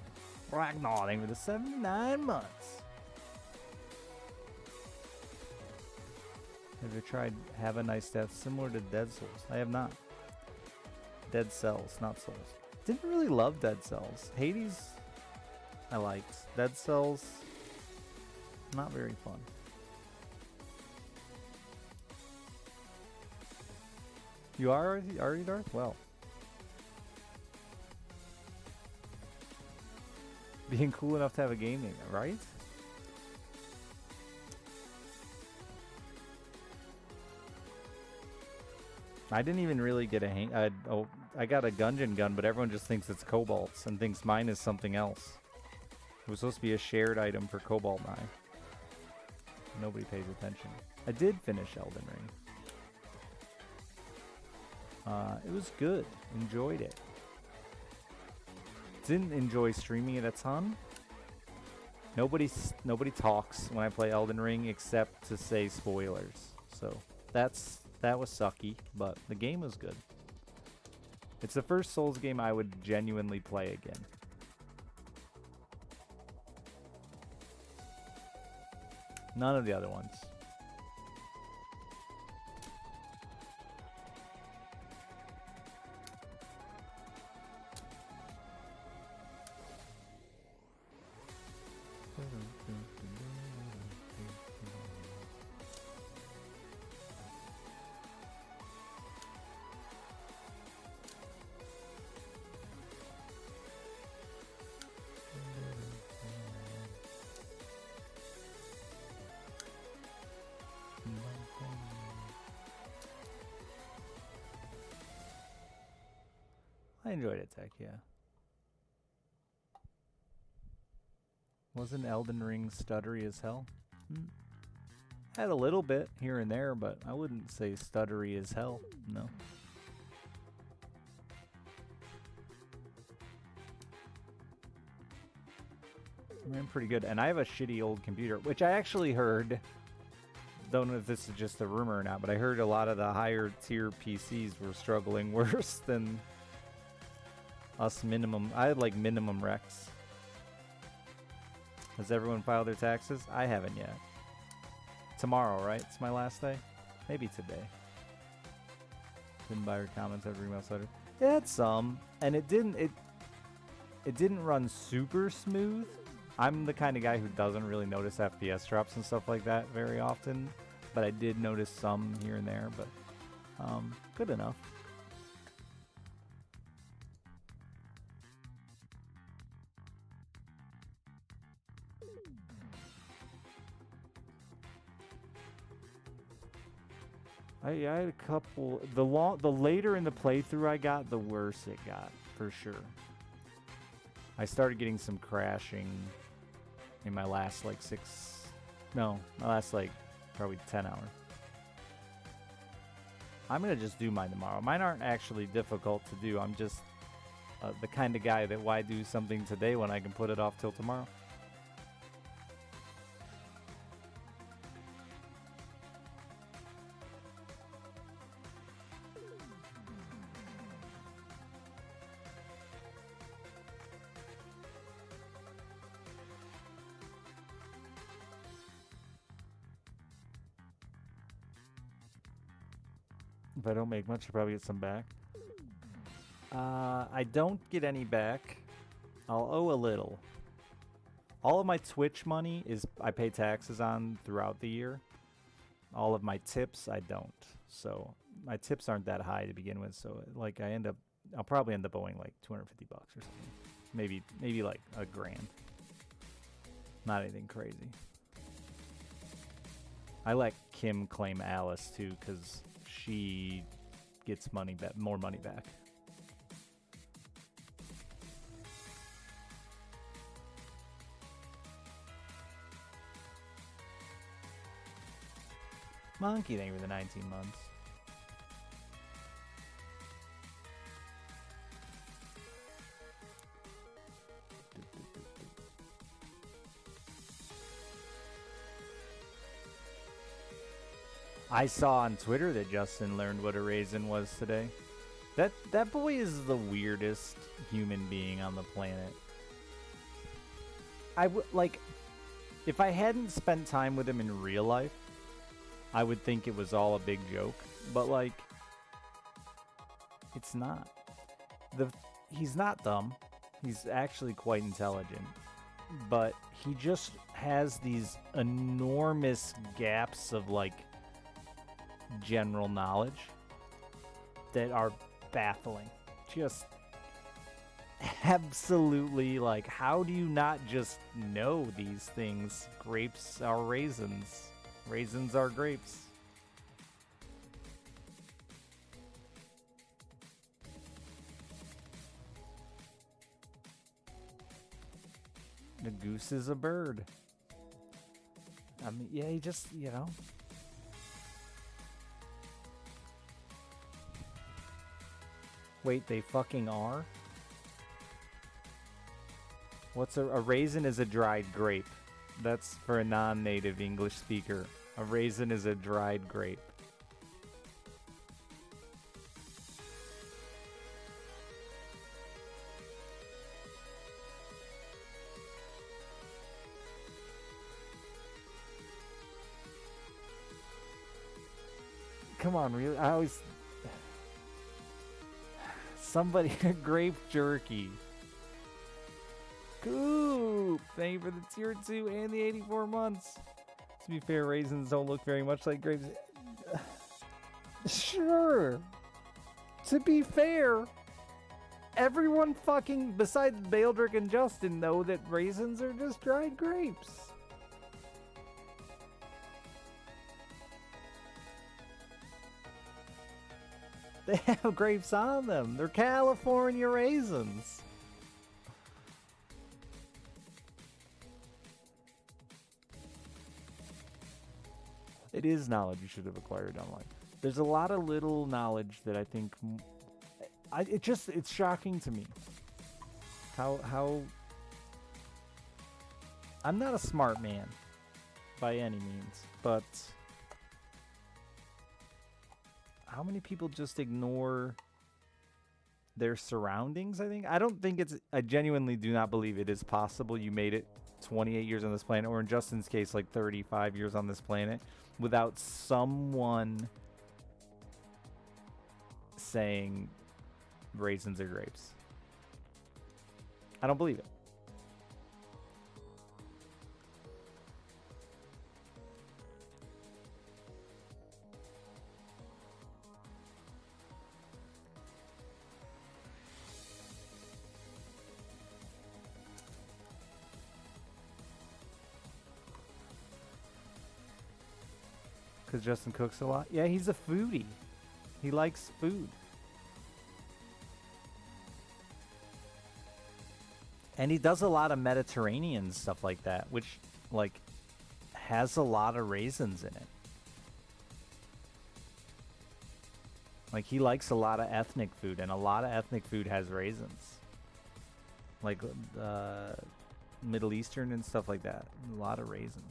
Ragnar, for the 79 months. Have you tried Have a Nice Death similar to Dead Souls? I have not. Dead Cells, not Souls. Didn't really love Dead Cells. Hades, I liked. Dead Cells, not very fun. You are you, Darth? Well. Being cool enough to have a game name, right? I didn't even really get a hang. I got a Gungeon gun, but everyone just thinks it's Cobalt's and thinks mine is something else. It was supposed to be a shared item for Cobalt and I. Nobody pays attention. I did finish Elden Ring. It was good. Enjoyed it. Didn't enjoy streaming it a ton. Nobody talks when I play Elden Ring except to say spoilers. So that was sucky, but the game was good. It's the first Souls game I would genuinely play again. None of the other ones. I enjoyed it, Tech, yeah. Wasn't Elden Ring stuttery as hell? Had a little bit here and there, but I wouldn't say stuttery as hell, no. Ran pretty good, and I have a shitty old computer, which I actually heard, don't know if this is just a rumor or not, but I heard a lot of the higher tier PCs were struggling worse than us minimum. I had like minimum recs. Has everyone filed their taxes? I haven't yet. Tomorrow, right? It's my last day? Maybe today. Didn't buy your comments every email started. It had some, and it didn't run super smooth. I'm the kind of guy who doesn't really notice FPS drops and stuff like that very often, but I did notice some here and there, but good enough. I had a couple. The later in the playthrough I got, the worse it got, for sure. I started getting some crashing in my last like probably 10 hours. I'm gonna just do mine tomorrow. Mine aren't actually difficult to do. I'm just the kind of guy that why do something today when I can put it off till tomorrow. If I don't make much, I'll probably get some back. I don't get any back. I'll owe a little. All of my Twitch money is I pay taxes on throughout the year. All of my tips, I don't. So my tips aren't that high to begin with. So like I'll probably end up owing like $250 or something. Maybe like $1,000. Not anything crazy. I let Kim claim Alice too, because she gets more money back. Monkey, thank you for the 19 months. I saw on Twitter that Justin learned what a raisin was today. That boy is the weirdest human being on the planet. If I hadn't spent time with him in real life, I would think it was all a big joke. But like, it's not. He's not dumb. He's actually quite intelligent. But he just has these enormous gaps of like general knowledge that are baffling. Just absolutely, like, how do you not just know these things? Grapes are raisins. Raisins are grapes. A goose is a bird. I mean, yeah, he just, you know. Wait, they fucking are? What's a raisin is a dried grape. That's for a non-native English speaker. A raisin is a dried grape. Come on, really? I always... Somebody... grape jerky. Coop! Thank you for the tier 2 and the 84 months. To be fair, raisins don't look very much like grapes. Sure. To be fair, everyone fucking, besides Baldric and Justin, know that raisins are just dried grapes. They have grapes on them. They're California raisins. It is knowledge you should have acquired online. There's a lot of little knowledge that I think... it's shocking to me. How... I'm not a smart man, by any means, but... How many people just ignore their surroundings, I think? I don't think it's... I genuinely do not believe it is possible you made it 28 years on this planet, or in Justin's case, like 35 years on this planet, without someone saying raisins are grapes. I don't believe it. Because Justin cooks a lot? Yeah, he's a foodie. He likes food. And he does a lot of Mediterranean stuff like that, which, like, has a lot of raisins in it. Like, he likes a lot of ethnic food, and a lot of ethnic food has raisins. Like, Middle Eastern and stuff like that. A lot of raisins.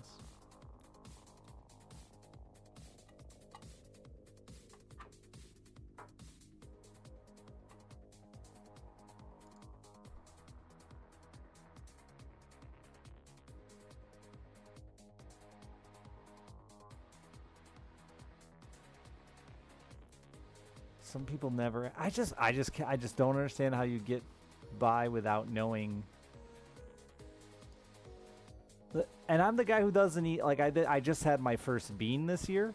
Some people never. I just don't understand how you get by without knowing. And I'm the guy who doesn't eat. Like I just had my first bean this year.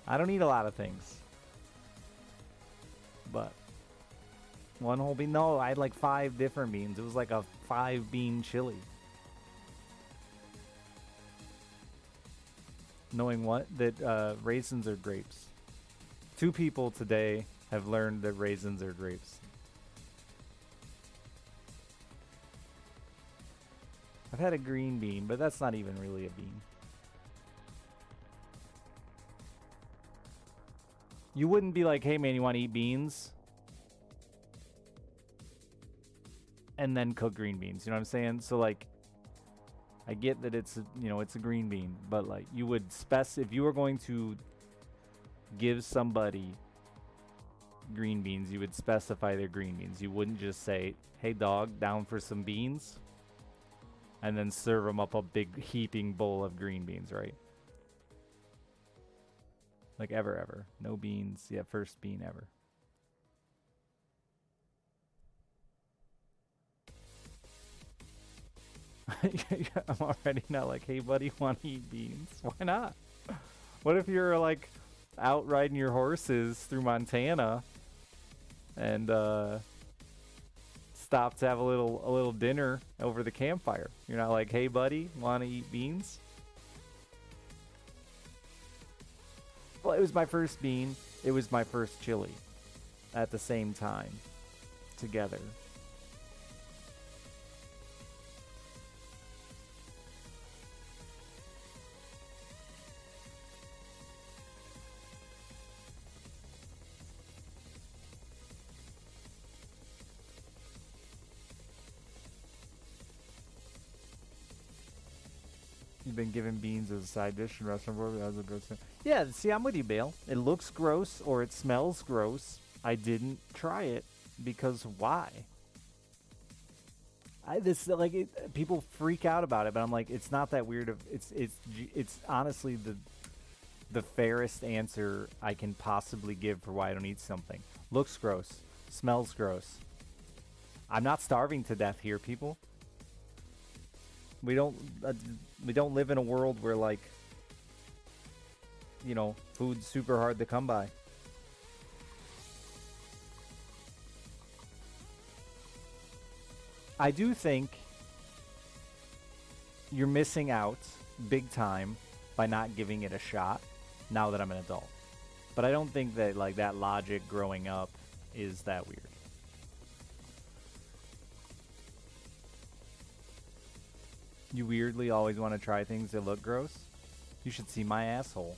I don't eat a lot of things, but one whole bean. No, I had like 5 different beans. It was like a 5-bean chili. Knowing what? That raisins are grapes. 2 people today have learned that raisins are grapes. I've had a green bean, but that's not even really a bean. You wouldn't be like, hey man, you want to eat beans? And then cook green beans. You know what I'm saying? So like, I get that it's a green bean, but like you would if you were going to give somebody green beans, you would specify their green beans. You wouldn't just say, "Hey dog, down for some beans?" and then serve them up a big heaping bowl of green beans, right? Like ever. No beans. Yeah, first bean ever. I'm already not like, hey buddy, want to eat beans? Why not? What if you're like out riding your horses through Montana and stop to have a little dinner over the campfire? You're not like, hey buddy, want to eat beans? Well, it was my first bean. It was my first chili at the same time together. been given beans as a side dish in restaurant before. That was a gross thing. Yeah, see, I'm with you, Bale. It looks gross or it smells gross. I didn't try it because why? People freak out about it, but I'm like, it's not that weird. It's honestly the fairest answer I can possibly give for why I don't eat something. Looks gross, smells gross. I'm not starving to death here, people. We don't live in a world where, like, you know, food's super hard to come by. I do think you're missing out big time by not giving it a shot now that I'm an adult. But I don't think that, like, that logic growing up is that weird. You weirdly always want to try things that look gross? You should see my asshole.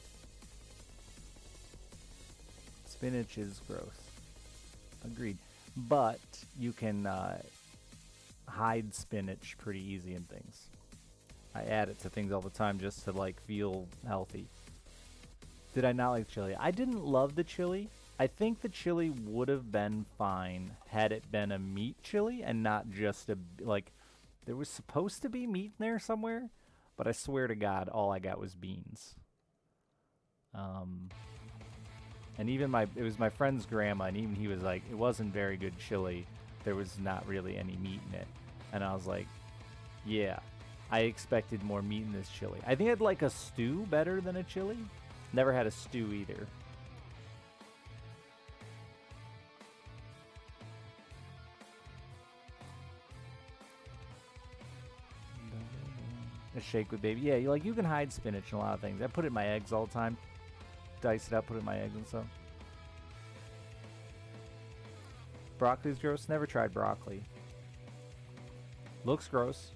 Spinach is gross. Agreed. But you can hide spinach pretty easy in things. I add it to things all the time just to, like, feel healthy. Did I not like chili? I didn't love the chili. I think the chili would have been fine had it been a meat chili and not just a, like, there was supposed to be meat in there somewhere, but I swear to God, all I got was beans. And even it was my friend's grandma, and even he was like, it wasn't very good chili. There was not really any meat in it. And I was like, yeah, I expected more meat in this chili. I think I'd like a stew better than a chili. Never had a stew either. A shake with baby. Yeah, you can hide spinach in a lot of things. I put it in my eggs all the time. Dice it up, put it in my eggs and stuff. Broccoli's gross. Never tried broccoli. Looks gross.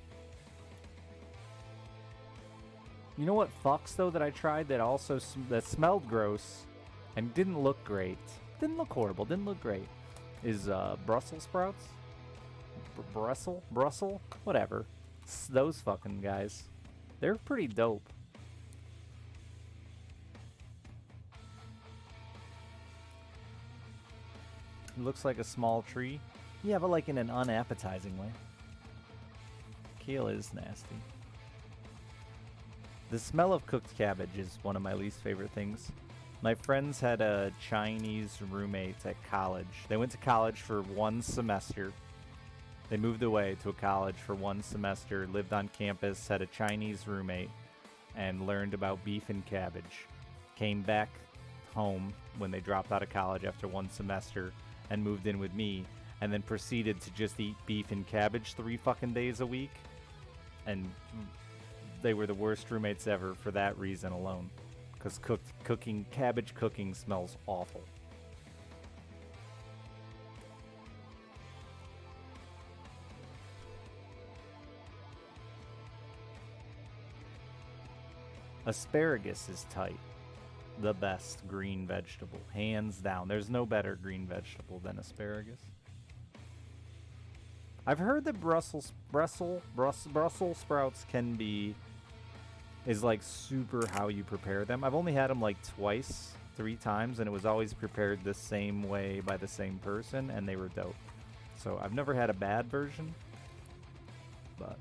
You know what fucks though that I tried that also that smelled gross and didn't look great. Didn't look horrible. Didn't look great. Is Brussels sprouts? Brussels? Whatever. Those fucking guys. They're pretty dope. It looks like a small tree. Yeah, but like in an unappetizing way. Kale is nasty. The smell of cooked cabbage is one of my least favorite things. My friends had a Chinese roommate at college. They went to college for one semester. They moved away to a college for one semester, lived on campus, had a Chinese roommate, and learned about beef and cabbage. Came back home when they dropped out of college after one semester and moved in with me, and then proceeded to just eat beef and cabbage 3 fucking days a week. And they were the worst roommates ever for that reason alone. Because cabbage cooking smells awful. Asparagus is tight. The best green vegetable, hands down. There's no better green vegetable than asparagus. I've heard that Brussels sprouts is like super how you prepare them. I've only had them like 3 times, and it was always prepared the same way by the same person, and they were dope. So I've never had a bad version, but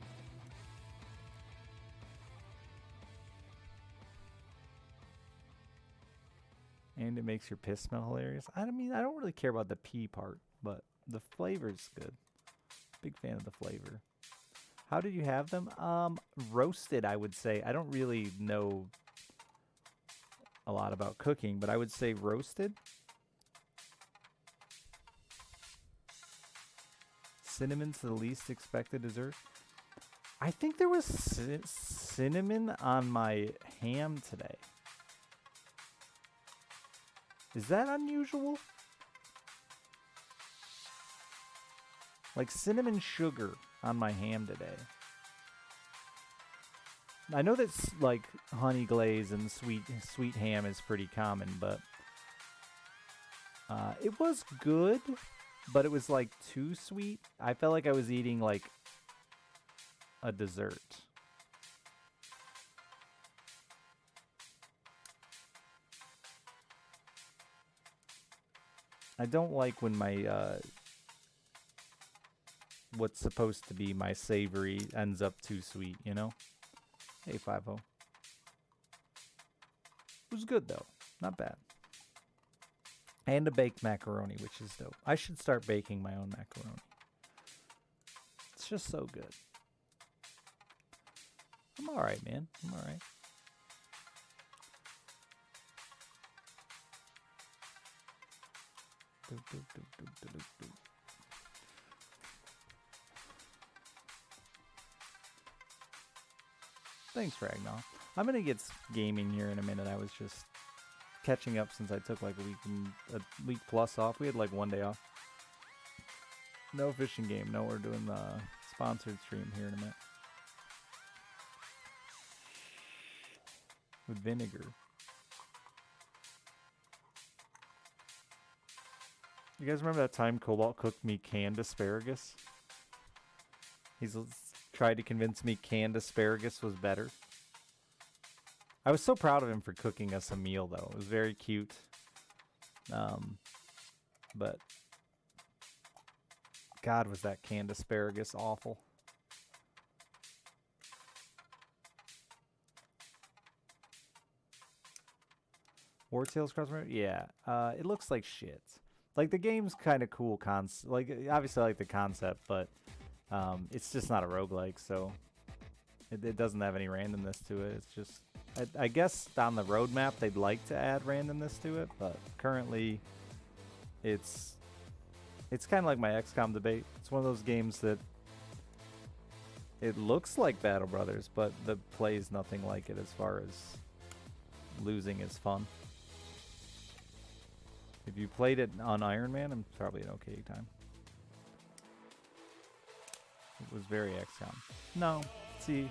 and it makes your piss smell hilarious. I mean, I don't really care about the pee part, but the flavor's good. Big fan of the flavor. How did you have them? Roasted, I would say. I don't really know a lot about cooking, but I would say roasted. Cinnamon's the least expected dessert. I think there was cinnamon on my ham today. Is that unusual? Like cinnamon sugar on my ham today. I know that's like honey glaze and sweet ham is pretty common, but it was good, but it was like too sweet. I felt like I was eating like a dessert. I don't like when my what's supposed to be my savory ends up too sweet, you know? Hey, 5-0. It was good, though. Not bad. And a baked macaroni, which is dope. I should start baking my own macaroni. It's just so good. I'm alright, man. I'm alright. Thanks, Ragnar. I'm gonna get gaming here in a minute. I was just catching up since I took like a week plus off. We had like 1 day off. No fishing game. No, we're doing the sponsored stream here in a minute. With vinegar. You guys remember that time Cobalt cooked me canned asparagus? He's tried to convince me canned asparagus was better. I was so proud of him for cooking us a meal, though. It was very cute. But God, was that canned asparagus awful. War Tales Crossroad? Yeah. It looks like shit. Like, the game's kind of cool like, obviously I like the concept, but it's just not a roguelike, so it doesn't have any randomness to it. It's just, I guess on the roadmap they'd like to add randomness to it, but currently it's kind of like my XCOM debate. It's one of those games that it looks like Battle Brothers, but the play is nothing like it as far as losing is fun. If you played it on Iron Man, I'm probably an okay time. It was very XCOM. No, see,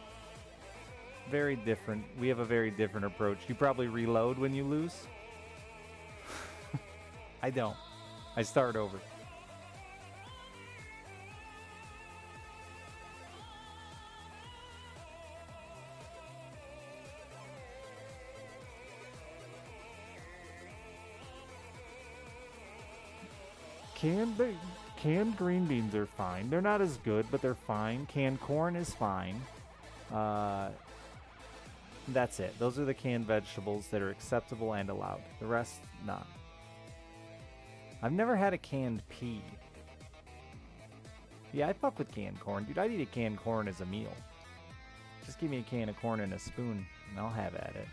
very different. We have a very different approach. You probably reload when you lose. I don't. I start over. Canned green beans are fine. They're not as good, but they're fine. Canned corn is fine. That's it. Those are the canned vegetables that are acceptable and allowed. The rest, not. I've never had a canned pea. Yeah, I fuck with canned corn. Dude, I'd eat a canned corn as a meal. Just give me a can of corn and a spoon, and I'll have at it.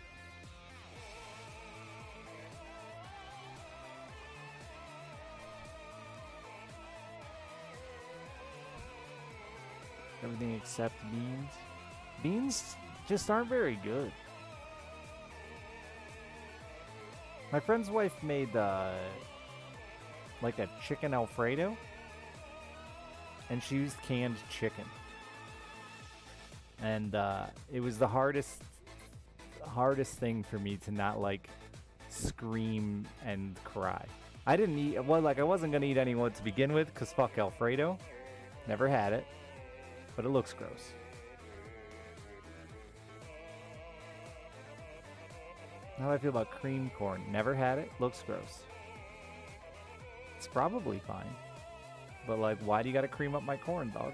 Everything except beans. Beans just aren't very good. My friend's wife made like a chicken Alfredo, and she used canned chicken, and it was the hardest thing for me to not like scream and cry. I didn't eat, well, like I wasn't gonna eat any of it to begin with, cause fuck Alfredo, never had it. But it looks gross. How do I feel about cream corn? Never had it. Looks gross. It's probably fine. But like, why do you gotta cream up my corn, dog?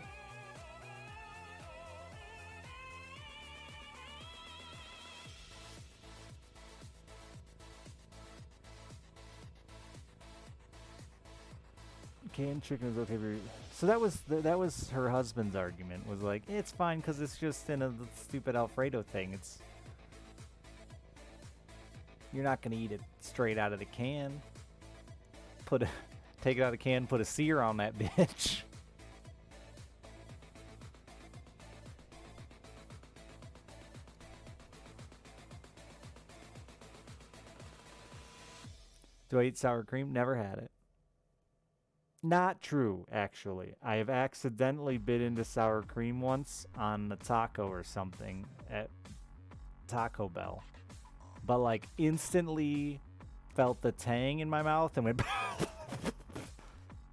Canned chicken is okay for you. So that was her husband's argument. Was like, it's fine because it's just in a stupid Alfredo thing. You're not gonna eat it straight out of the can. Take it out of the can, put a sear on that bitch. Do I eat sour cream? Never had it. Not true, actually. I have accidentally bit into sour cream once on a taco or something at Taco Bell. But like instantly felt the tang in my mouth and went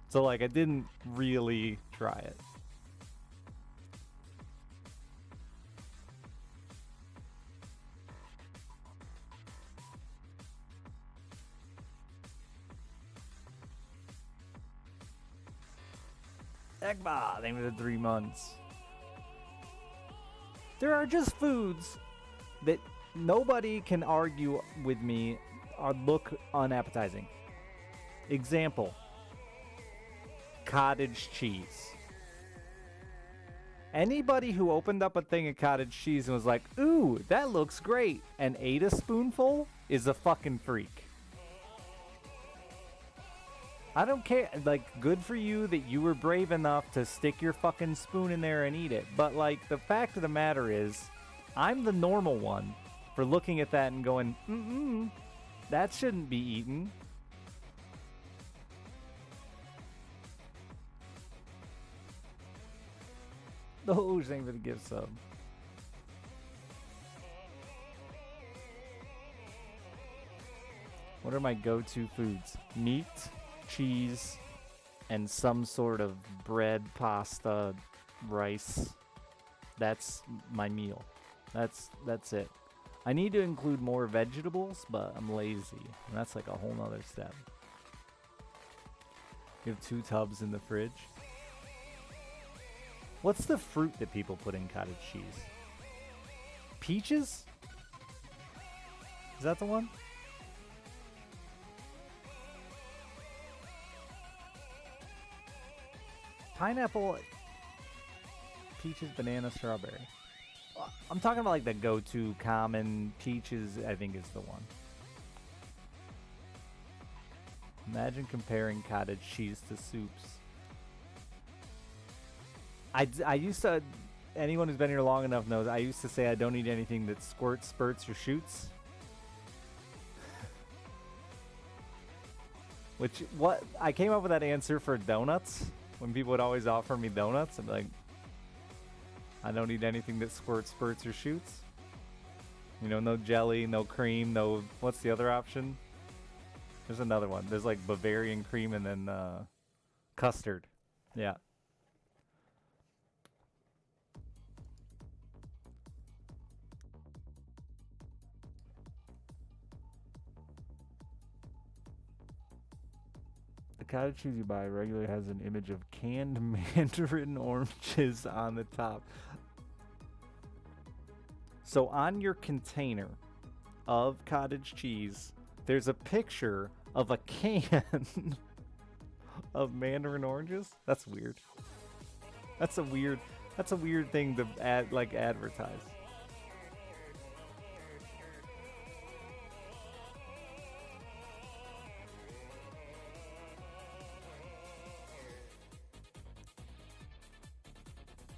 so like I didn't really try it. Egba, thank you for the 3 months. There are just foods that nobody can argue with me or look unappetizing. Example, cottage cheese. Anybody who opened up a thing of cottage cheese and was like, ooh, that looks great, and ate a spoonful is a fucking freak. I don't care. Like, good for you that you were brave enough to stick your fucking spoon in there and eat it. But, like, the fact of the matter is, I'm the normal one for looking at that and going, that shouldn't be eaten. Oh, thank for the gift sub. What are my go-to foods? Meat, cheese, and some sort of bread, pasta, rice. That's my meal. That's it. I need to include more vegetables, but I'm lazy. And that's like a whole nother step. You have 2 tubs in the fridge. What's the fruit that people put in cottage cheese? Peaches? Is that the one? Pineapple, peaches, banana, strawberry. I'm talking about like the go-to common peaches, I think is the one. Imagine comparing cottage cheese to soups. I used to, anyone who's been here long enough knows, I used to say I don't eat anything that squirts, spurts, or shoots. I came up with that answer for donuts. When people would always offer me donuts, I'd be like, I don't eat anything that squirts, spurts, or shoots. You know, no jelly, no cream, no, what's the other option? There's another one. There's like Bavarian cream and then custard. Yeah. The cottage cheese you buy regularly has an image of canned mandarin oranges on the top. So on your container of cottage cheese, there's a picture of a can of mandarin oranges. That's weird. That's a weird thing to advertise.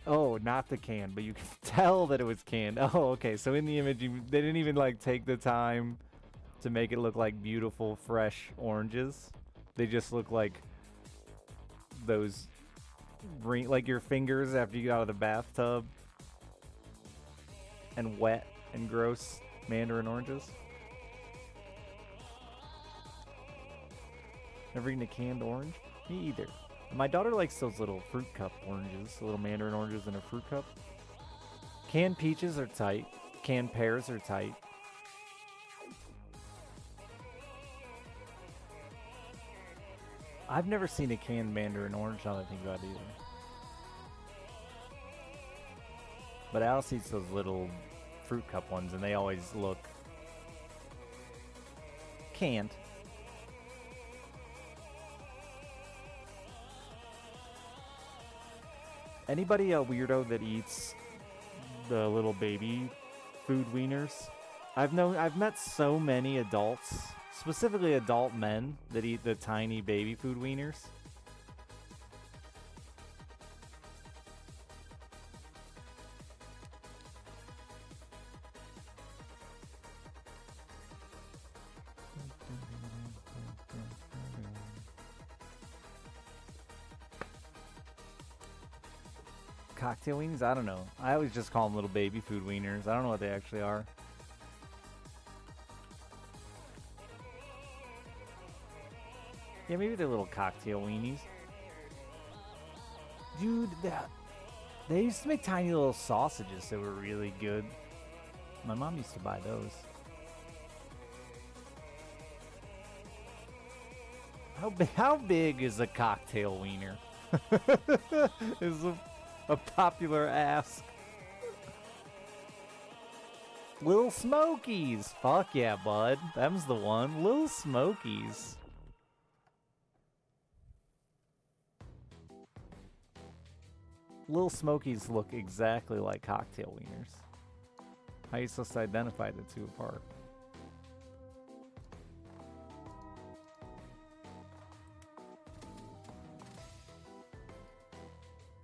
Oh, not the can, but you can tell that it was canned. Oh, okay. So in the image, they didn't even like take the time to make it look like beautiful, fresh oranges. They just look like those like your fingers after you get out of the bathtub and wet and gross mandarin oranges. Never eaten a canned orange? Me either. My daughter likes those little fruit cup oranges, little mandarin oranges in a fruit cup. Canned peaches are tight. Canned pears are tight. I've never seen a canned mandarin orange, now that I think about it either. But Alice eats those little fruit cup ones, and they always look canned. Anybody a weirdo that eats the little baby food wieners? I've met so many adults, specifically adult men, that eat the tiny baby food wieners. Cocktail wieners? I don't know. I always just call them little baby food wieners. I don't know what they actually are. Yeah, maybe they're little cocktail weenies. Dude, they used to make tiny little sausages that were really good. My mom used to buy those. How big is a cocktail wiener? is a popular ask. Lil Smokies. Fuck yeah, bud. Them's the one. Lil Smokies. Lil Smokies look exactly like cocktail wieners. How are you supposed to identify the two apart?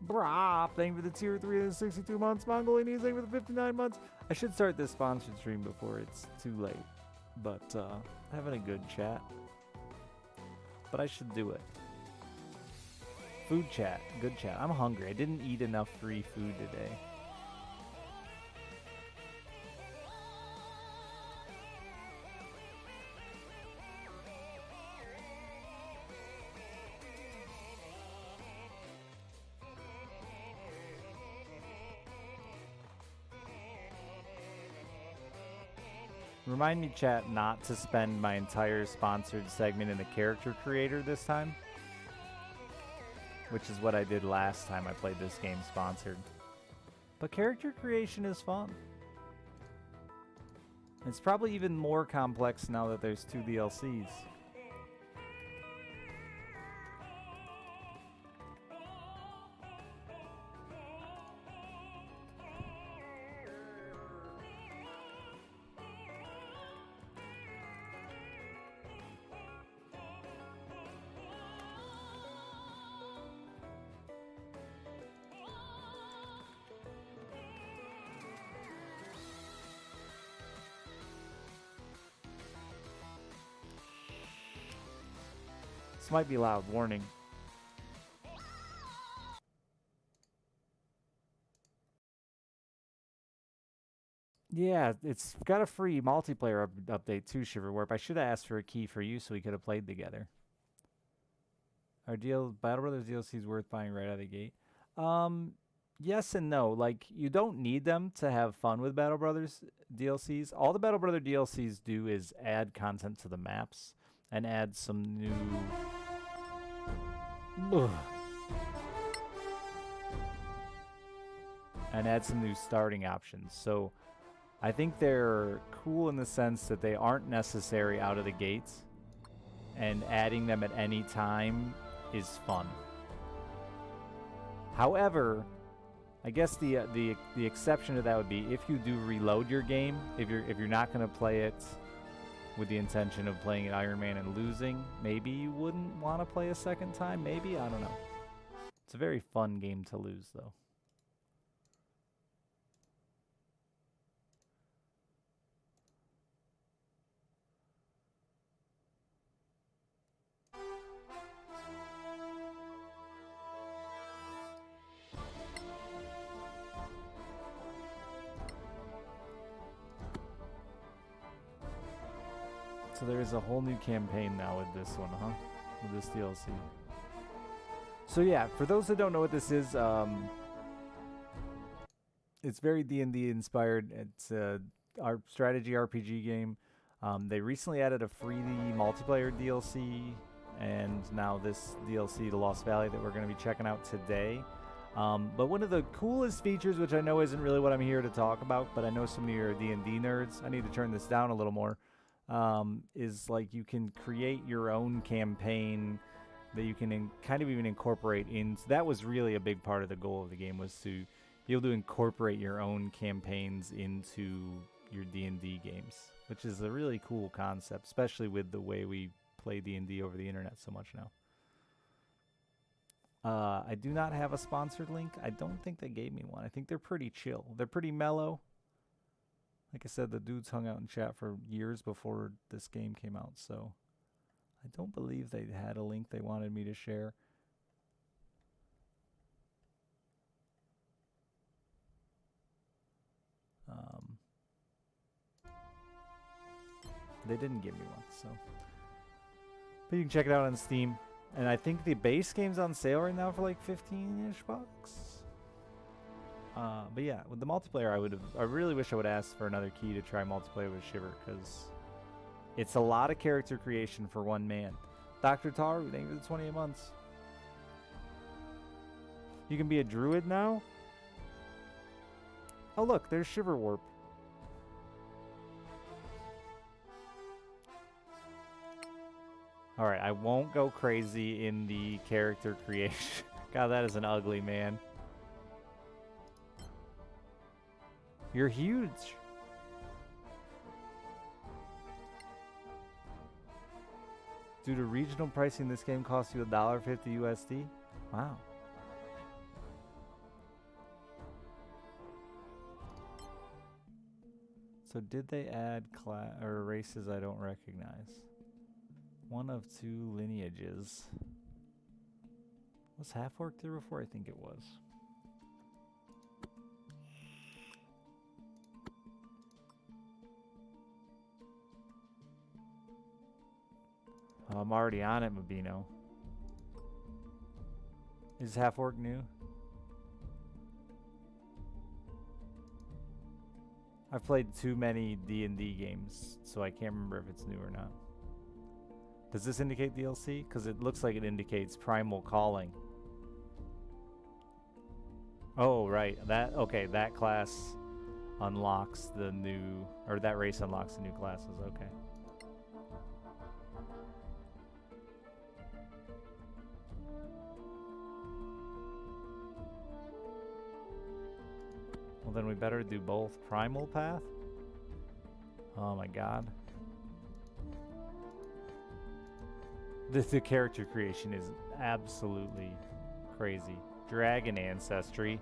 Brop, thank you for the tier 3 of the 62 months. Mongolian, thank you for the 59 months. I should start this sponsored stream before it's too late. But, having a good chat. But I should do it. Food chat, good chat. I'm hungry. I didn't eat enough free food today. Remind me, chat, not to spend my entire sponsored segment in the character creator this time. Which is what I did last time I played this game sponsored. But character creation is fun. It's probably even more complex now that there's 2 DLCs. This might be loud, warning. Yeah, it's got a free multiplayer update too, Shiverwarp. I should have asked for a key for you so we could have played together. Are Battle Brothers DLCs worth buying right out of the gate? Yes and no. Like, you don't need them to have fun with Battle Brothers DLCs. All the Battle Brother DLCs do is add content to the maps and add some new... and add some new starting options. So I think they're cool in the sense that they aren't necessary out of the gates, and adding them at any time is fun. However, I guess the exception to that would be if you do reload your game, if you're not going to play it with the intention of playing it Iron Man and losing, maybe you wouldn't want to play a second time. Maybe, I don't know. It's a very fun game to lose, though. So there is a whole new campaign now with this one, huh? With this DLC. So yeah, for those that don't know what this is, it's very D&D inspired. It's our strategy RPG game. They recently added a free multiplayer DLC, and now this DLC, the Lost Valley, that we're going to be checking out today. But one of the coolest features, which I know isn't really what I'm here to talk about, but I know some of you are D&D nerds. I need to turn this down a little more. Is like you can create your own campaign that you can kind of even incorporate into. That was really a big part of the goal of the game, was to be able to incorporate your own campaigns into your D&D games, which is a really cool concept, especially with the way we play D&D over the internet so much now. I do not have a sponsored link. I don't think they gave me one. I think they're pretty chill. They're pretty mellow. Like I said, the dudes hung out in chat for years before this game came out, so I don't believe they had a link they wanted me to share. They didn't give me one, so. But you can check it out on Steam. And I think the base game's on sale right now for like 15-ish bucks. But yeah, with the multiplayer, I really wish I would ask for another key to try multiplayer with Shiver, because it's a lot of character creation for one man. Dr. Taru, thank you for the 28 months. You can be a druid now? Oh look, there's Shiver Warp. Alright, I won't go crazy in the character creation. God, that is an ugly man. You're huge. Due to regional pricing, this game costs you $1.50 USD. Wow. So did they add or races I don't recognize? One of two lineages. Was Half-Orc there before? I think it was. Oh, I'm already on it, Mabino. Is Half-Orc new? I've played too many D&D games, so I can't remember if it's new or not. Does this indicate DLC? Because it looks like it indicates Primal Calling. Oh, right. Okay, that class unlocks the new, or that race unlocks the new classes. Okay. Well, then we better do both. Primal Path? Oh my god. The character creation is absolutely crazy. Dragon Ancestry.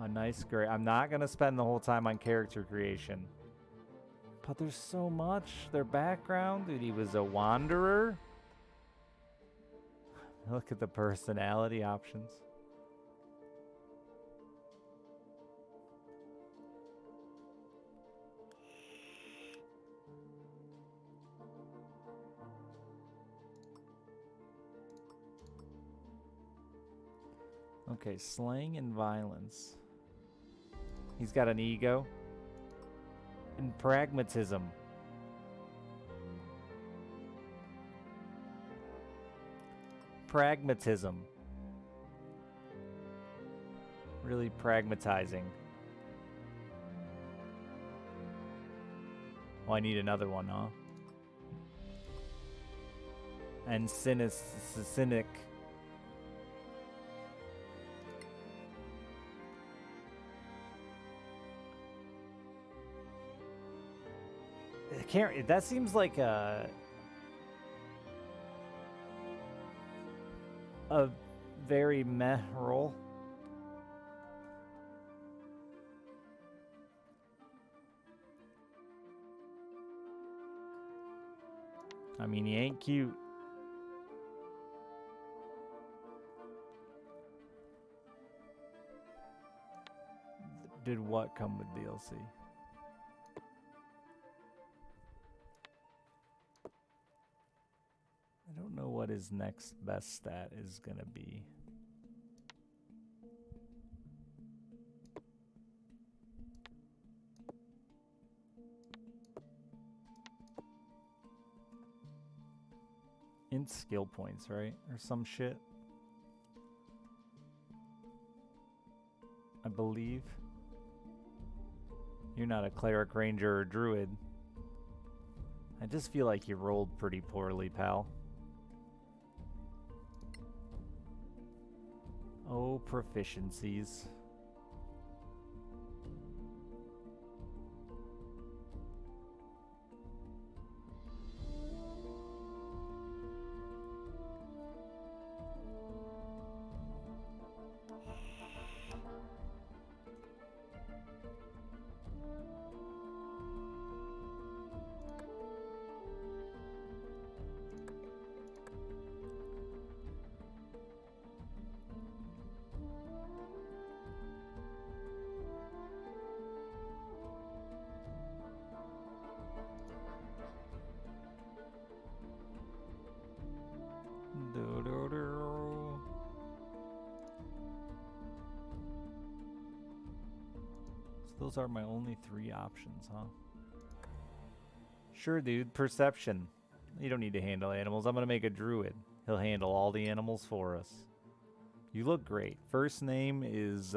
A nice gray. I'm not going to spend the whole time on character creation. But there's so much. Their background. Dude, he was a wanderer. Look at the personality options. Okay, slang and violence. He's got an ego. And pragmatism. Pragmatism. Really pragmatizing. Oh, I need another one, huh? And cynic. That seems like a very meh role. I mean, he ain't cute. Did what come with DLC? I don't know what his next best stat is gonna be. Int skill points, right? Or some shit. I believe. You're not a cleric, ranger, or druid. I just feel like you rolled pretty poorly, pal. Oh, proficiencies. Those are my only 3 options, huh? Sure, dude. Perception. You don't need to handle animals. I'm going to make a druid. He'll handle all the animals for us. You look great. First name is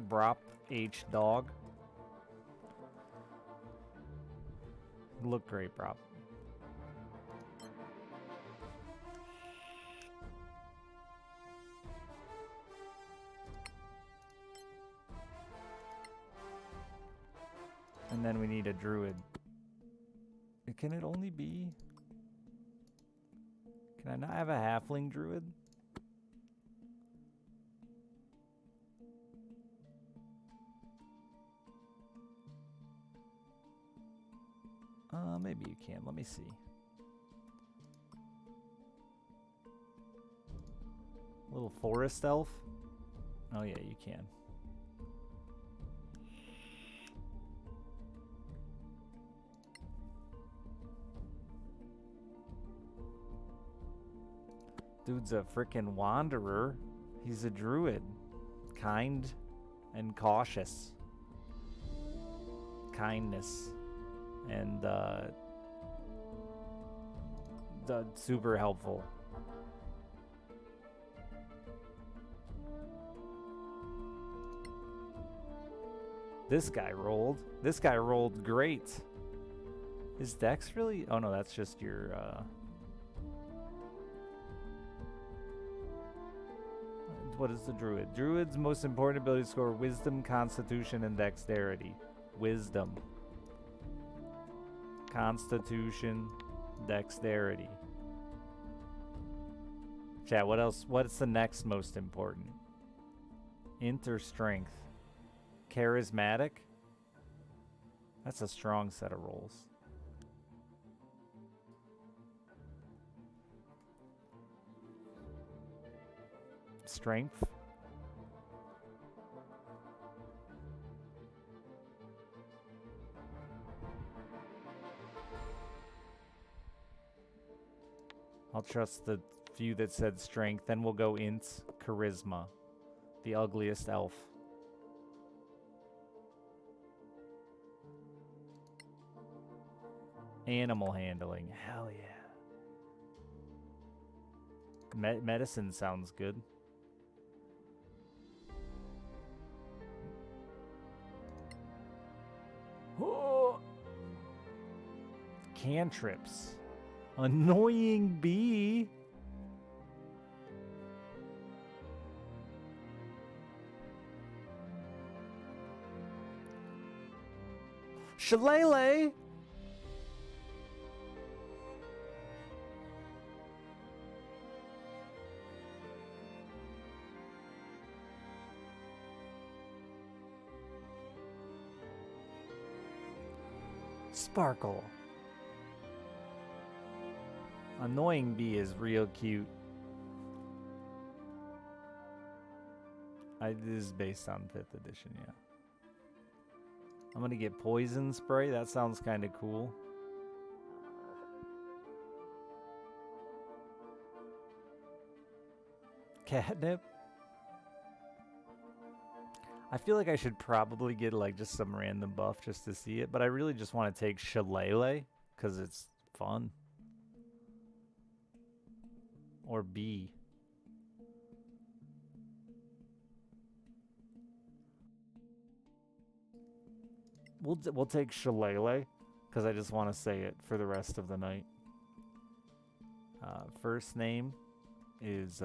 Brop H Dog. You look great, Brop. And then we need a druid. Can it only be... Can I not have a halfling druid? Maybe you can. Let me see. Little forest elf? Oh yeah, you can. Dude's a frickin' wanderer. He's a druid. Kind and cautious. Kindness. And, super helpful. This guy rolled. This guy rolled great. Is Dex really? Oh no, that's just your, What is the druid? Druid's most important ability to score wisdom, constitution, and dexterity. Wisdom. Constitution, dexterity. Chat, what else? What's the next most important? Int or strength? Charismatic? That's a strong set of rolls. Strength? I'll trust the few that said strength. Then we'll go int charisma. The ugliest elf. Animal handling. Hell yeah. Medicine sounds good. Oh! Cantrips. Annoying bee. Shillelagh. Sparkle. Annoying bee is real cute. This is based on 5th edition, yeah. I'm gonna get poison spray. That sounds kind of cool. Catnip. I feel like I should probably get like just some random buff just to see it, but I really just want to take Shillelagh because it's fun. Or B. We'll take Shillelagh because I just want to say it for the rest of the night. First name is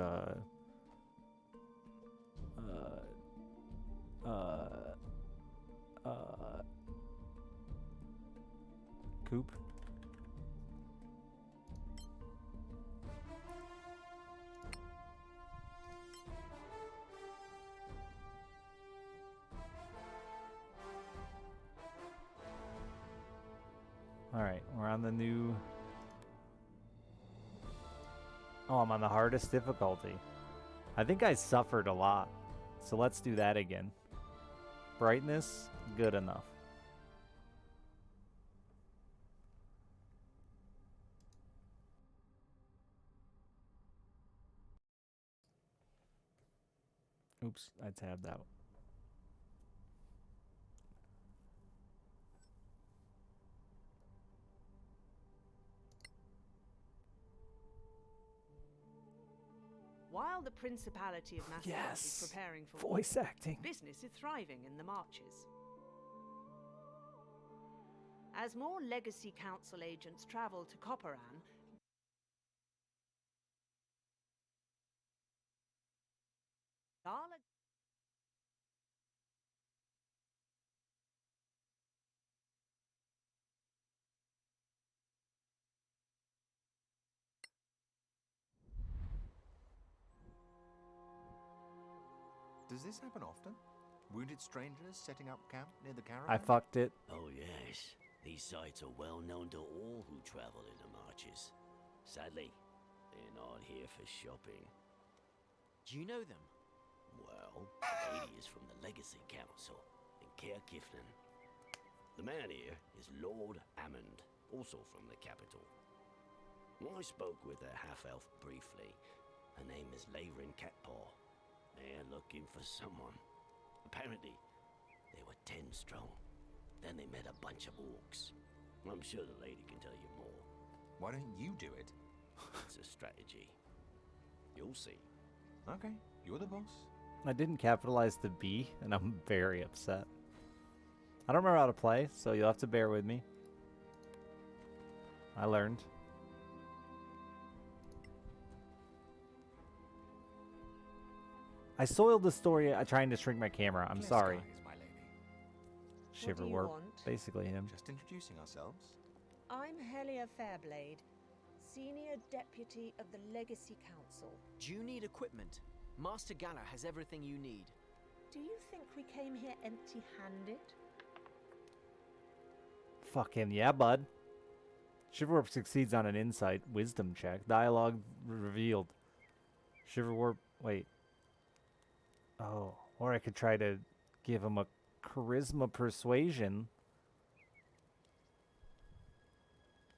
Coop. All right, we're on the new... Oh, I'm on the hardest difficulty. I think I suffered a lot, so let's do that again. Brightness, good enough. Oops, I tabbed out. the Principality of Master is preparing for voice acting. business is thriving in the marches. As more Legacy Council agents travel to Copperan, Gala Does this happen often? Wounded strangers setting up camp near the caravan? I fucked it. Oh yes, these sites are well known to all who travel in the marches. Sadly, they're not here for shopping. Do you know them? Well, the lady is from the Legacy Council in Caer Kiflin. The man here is Lord Ammond, also from the capital. I spoke with a half-elf briefly. Her name is Layrin Catpaw. They're looking for someone. Apparently, they were 10 strong. Then they met a bunch of orcs. I'm sure the lady can tell you more. Why don't you do it? It's a strategy. You'll see. Okay, you're the boss. I didn't capitalize the B, and I'm very upset. I don't remember how to play, so you'll have to bear with me. I learned. I soiled the story trying to shrink my camera. I'm Clear sorry. skies, my lady. Shiver do you warp. want? Basically him. Just introducing ourselves. I'm Helia Fairblade, Senior Deputy of the Legacy Council. Do you need equipment? Master Gala has everything you need. Do you think we came here empty-handed? Fuck him. Yeah, bud. Shiverwarp succeeds on an insight wisdom check. Dialogue revealed. Shiverwarp. Wait. Oh. Or I could try to give him a charisma persuasion.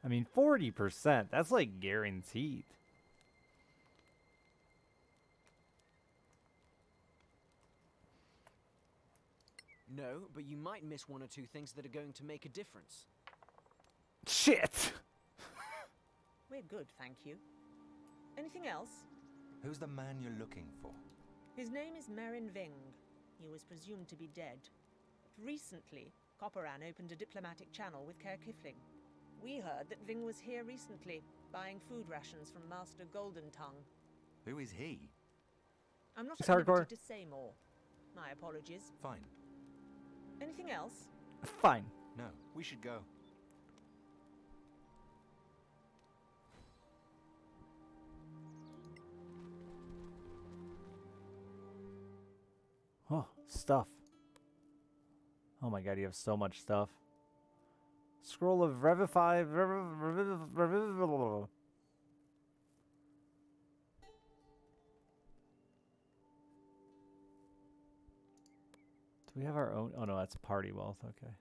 I mean, 40%. That's like guaranteed. No, but you might miss one or two things that are going to make a difference. Shit! We're good, thank you. Anything else? Who's the man you're looking for? His name is Marin Ving. He was presumed to be dead. But recently, Copperan opened a diplomatic channel with Caer Kifling. We heard that Ving was here recently, buying food rations from Master Golden Tongue. Who is he? I'm not It's at liberty hardcore. to say more. My apologies. Fine. Anything else? Fine. No, we should go. Oh, stuff. Oh my god, you have so much stuff. Scroll of Revivify. Do we have our own? Oh no, that's party wealth. Okay.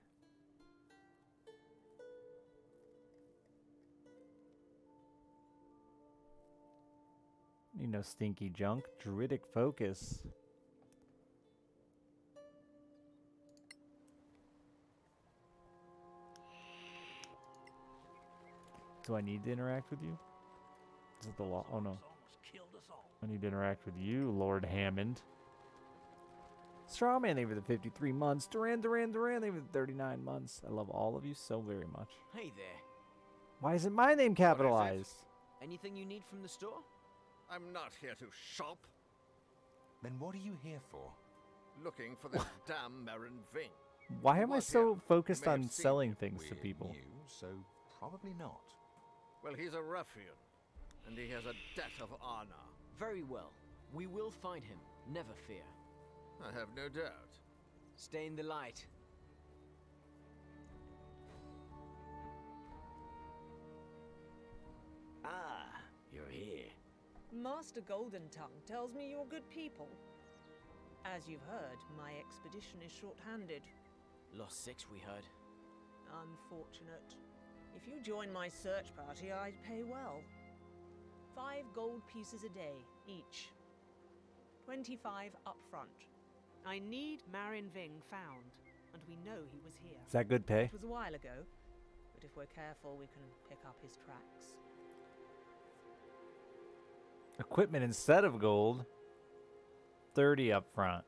Need no stinky junk. Druidic focus. Do I need to interact with you? Is it the law? Oh no. I need to interact with you, Lord Hammond. Strawman, thank you for the 53 months. Duran, thank you for the 39 months. I love all of you so very much. Hey there. Why isn't my name capitalized? Anything you need from the store? I'm not here to shop. Then what are you here for? Looking for this damn Marin Ving. Why am I Was so here. focused You may have on seen selling him. things to We're people? new, so probably not. Well, he's a ruffian, and he has a debt of honor. Very well. We will find him. Never fear. I have no doubt. Stay in the light. Ah, you're here. Master Golden Tongue tells me you're good people. As you've heard, my expedition is short-handed. Lost 6, we heard. Unfortunate. If you join my search party, I'd pay well. 5 gold pieces a day, each. 25 up front. I need Marin Ving found, and we know he was here. Is that good pay? It was a while ago, but if we're careful, we can pick up his tracks. Equipment instead of gold. 30 up front.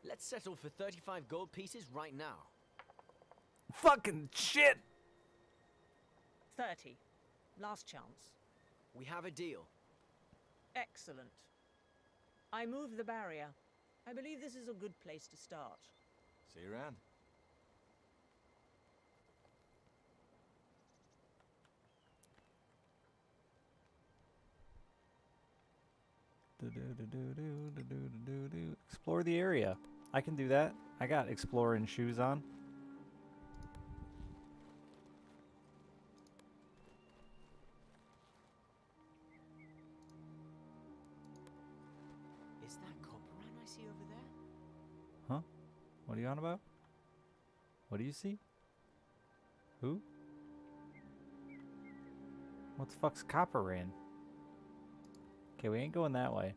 Let's settle for 35 gold pieces right now. Fucking shit! 30. Last chance. We have a deal. Excellent. I move the barrier. I believe this is a good place to start. See you around. Explore the area. I can do that. I got exploring shoes on. Is that Copperan I see over there? Huh? What are you on about? What do you see? Who? What the fuck's Copperan? Okay, we ain't going that way.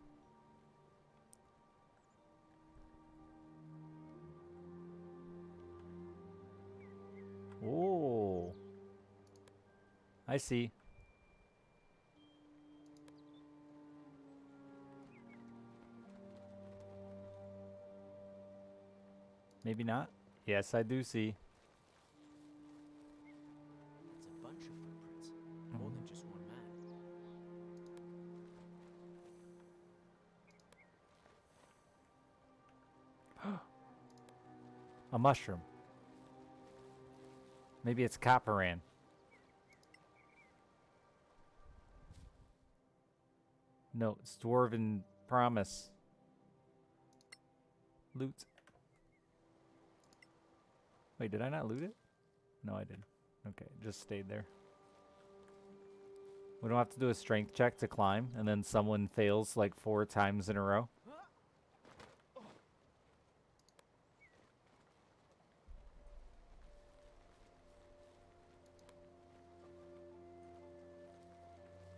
Oh. I see. Maybe not. Yes, I do see. It's a bunch of footprints. More than just one man. A mushroom. Maybe it's Copperan. No, it's Dwarven Promise. Loot. Wait, did I not loot it? No, I didn't. Okay, it just stayed there. We don't have to do a strength check to climb, and then someone fails like 4 times in a row.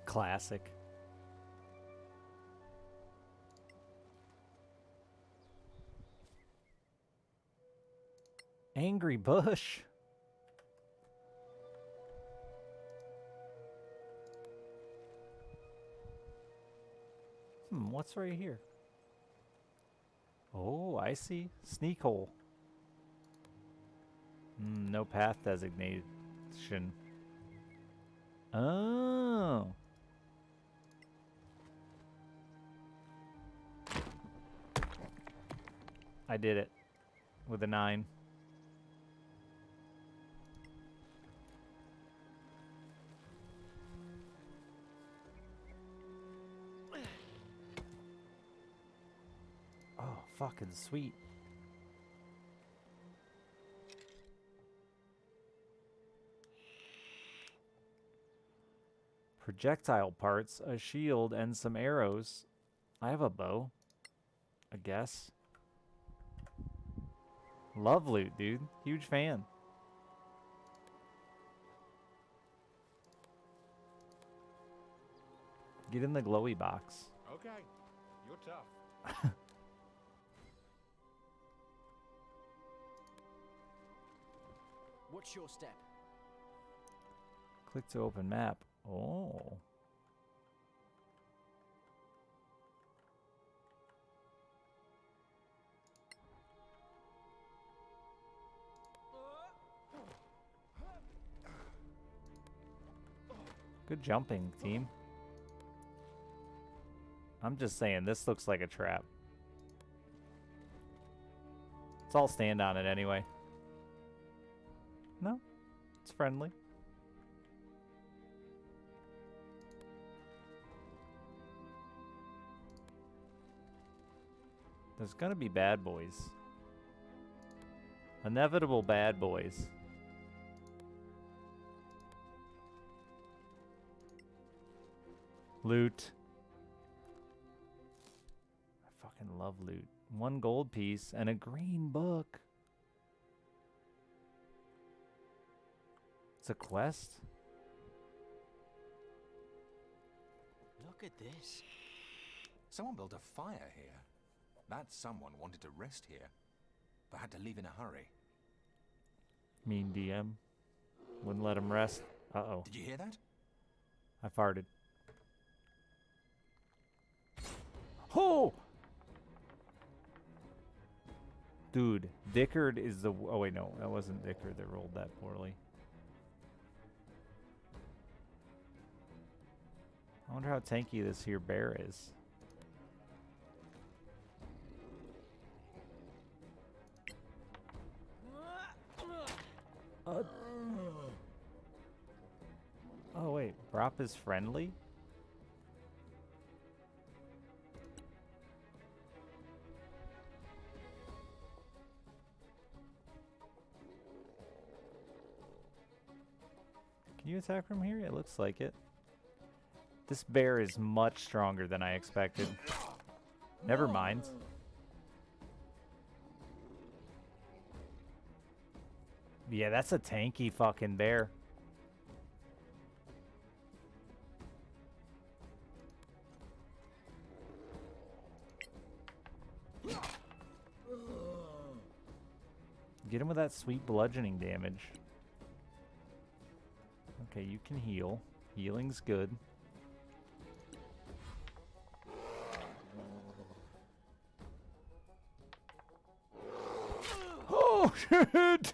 Classic. Angry bush. What's right here? Oh, I see. Sneak hole. No path designation. Oh. I did it with a 9. Oh, fucking sweet. Projectile parts, a shield, and some arrows. I have a bow, I guess. Love loot, dude. Huge fan. Get in the glowy box. Okay, you're tough. What's your step? Click to open map. Oh. Good jumping, team. I'm just saying, this looks like a trap. Let's all stand on it anyway. No, it's friendly. There's gonna be bad boys. Inevitable bad boys. Loot. I fucking love loot. 1 gold piece and a green book. It's a quest? Look at this. Someone built a fire here. That someone wanted to rest here, but had to leave in a hurry. Mean DM. Wouldn't let him rest. Uh-oh. Did you hear that? I farted. Oh! Dude, Dickard is the... Oh, wait, no. That wasn't Dickard that rolled that poorly. I wonder how tanky this here bear is. Oh, wait. Brop is friendly? Can you attack from here? It looks like it. This bear is much stronger than I expected. Never mind. Yeah, that's a tanky fucking bear. Get him with that sweet bludgeoning damage. Okay, you can heal. Healing's good. Oh, shit!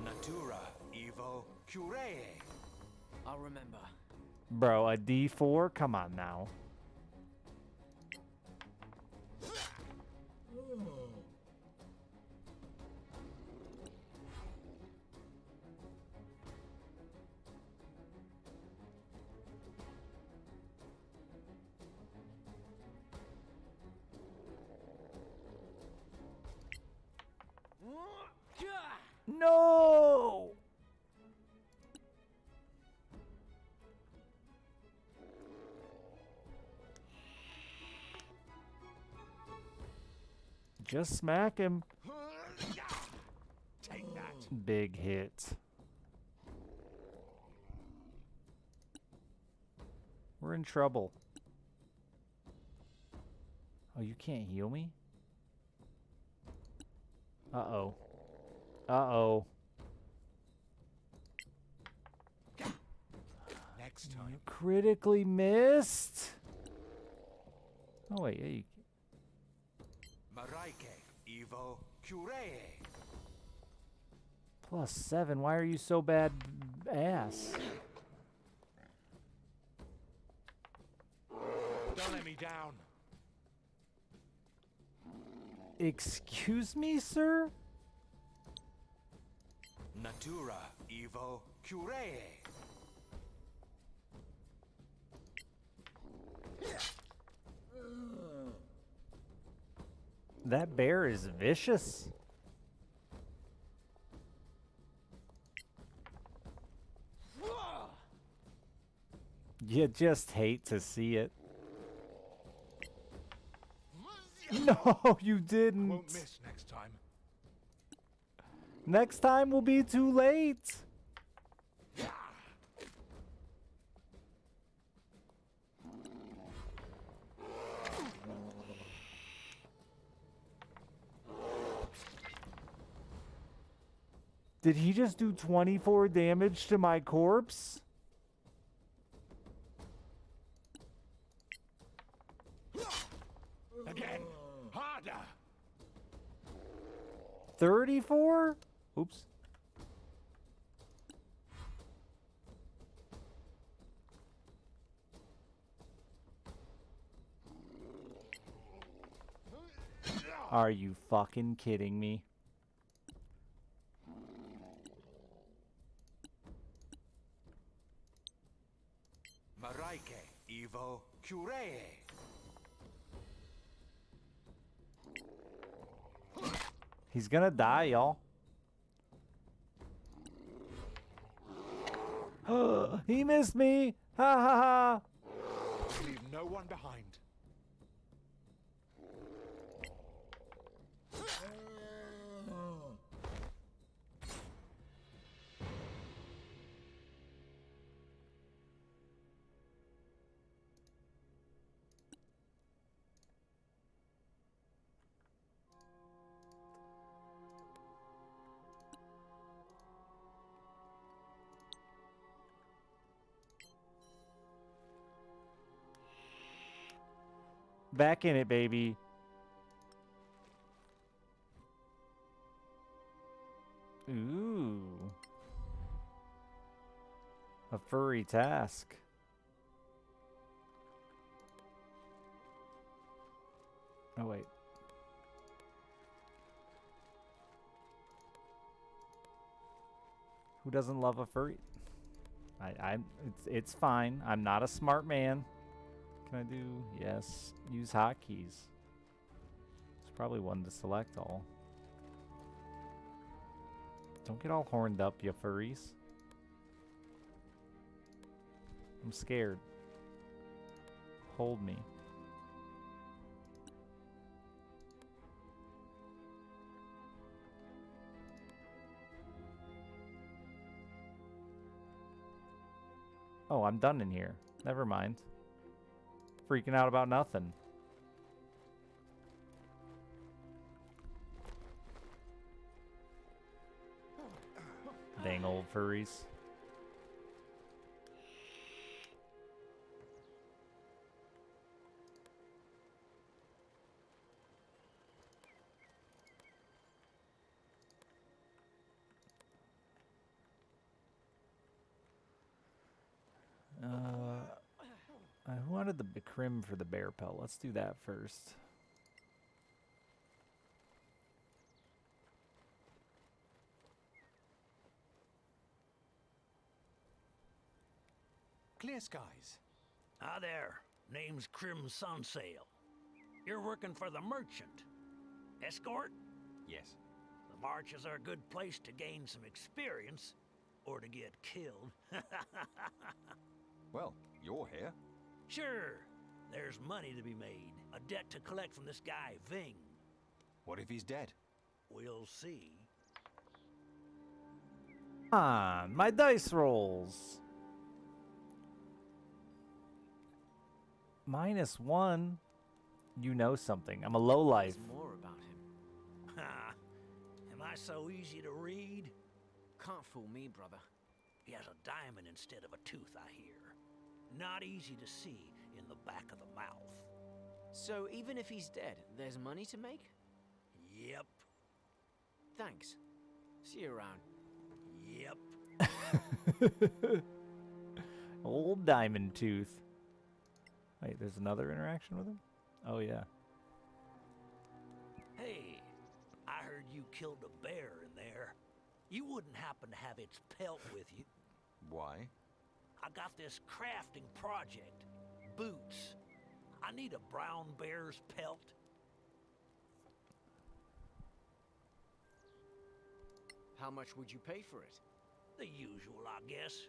Natura Evo Curee. I'll remember. Bro, a D4? Come on now. No! Just smack him. Take that. Big hit. We're in trouble. Oh, you can't heal me? Uh-oh. Uh-oh. Next time. You critically missed? Oh, wait. Yeah, you... Maraike Evo Curee. +7. Why are you so bad ass? Don't let me down. Excuse me, sir? Natura Evo Curee. That bear is vicious. You just hate to see it. No, you didn't. Won't miss next time. Next time will be too late. Did he just do 24 damage to my corpse? Again. Harder. 34? Oops. Are you fucking kidding me? Maraike Evo Curee. He's gonna die, y'all. He missed me! Ha ha ha! Leave no one behind. Back in it, baby. Ooh. A furry task. Oh, wait. Who doesn't love a furry? It's fine. I'm not a smart man. Can I do? Yes. Use hotkeys. There's probably one to select all. Don't get all horned up, you furries. I'm scared. Hold me. Oh, I'm done in here. Never mind. Freaking out about nothing. Dang old furries. Who wanted the crim for the bear pelt? Let's do that first. Clear skies. Hi there. Name's Crim Sunsail. You're working for the merchant. Escort? Yes. The marches are a good place to gain some experience, or to get killed. Well, you're here. Sure. There's money to be made. A debt to collect from this guy, Ving. What if he's dead? We'll see. Ah, my dice rolls. -1. You know something. I'm a lowlife. There's more about him. Ha! Am I so easy to read? Can't fool me, brother. He has a diamond instead of a tooth, I hear. Not easy to see in the back of the mouth. So even if he's dead, there's money to make? Yep. Thanks. See you around. Yep. Old diamond tooth. Wait, there's another interaction with him? Oh, yeah. Hey, I heard you killed a bear in there. You wouldn't happen to have its pelt with you? Why? I got this crafting project. Boots. I need a brown bear's pelt. How much would you pay for it? The usual, I guess.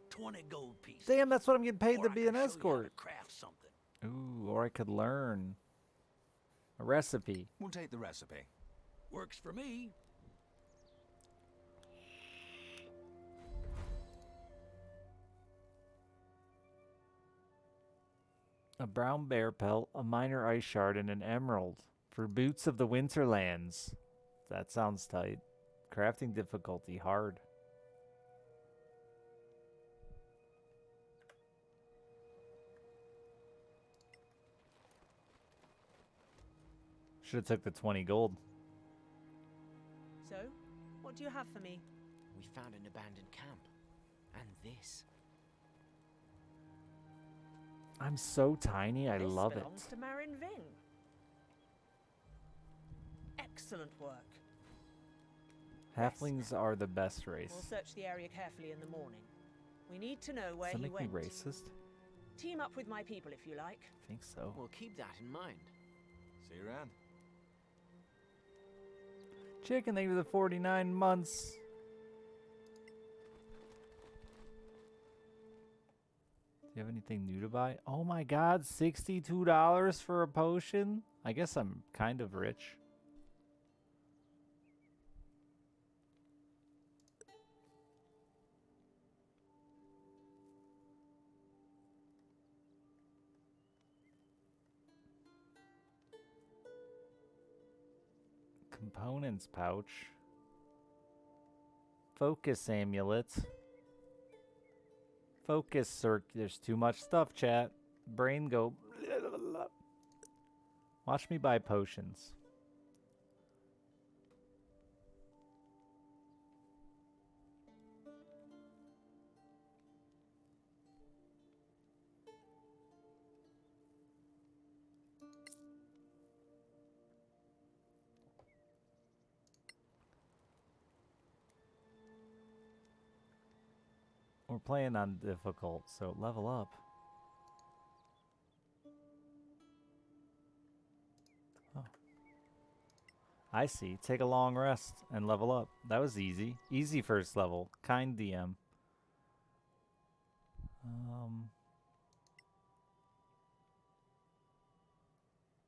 20 gold pieces. Damn, that's what I'm getting paid Or to I be can an show you how to escort. craft something. Ooh, or I could learn a recipe. We'll take the recipe. Works for me. A brown bear pelt, a minor ice shard, and an emerald for boots of the Winterlands. That sounds tight. Crafting difficulty hard. Should have took the 20 gold. So, what do you have for me? We found an abandoned camp. And this. I'm so tiny, I This love it. belongs to Marin Ving. Excellent work. Halflings are the best race. We'll search the area carefully in the morning. We need to know where Does that he make me went. racist? Team up with my people if you like. I think so. We'll keep that in mind. See you around. Chicken, thank you for the 49 months. Do you have anything new to buy? Oh my god, $62 for a potion? I guess I'm kind of rich. Components pouch. Focus amulet. Focus circ. There's too much stuff, chat. Brain go. Watch me buy potions. We're playing on difficult, so level up. Oh. I see. Take a long rest and level up. That was easy. Easy first level. Kind DM.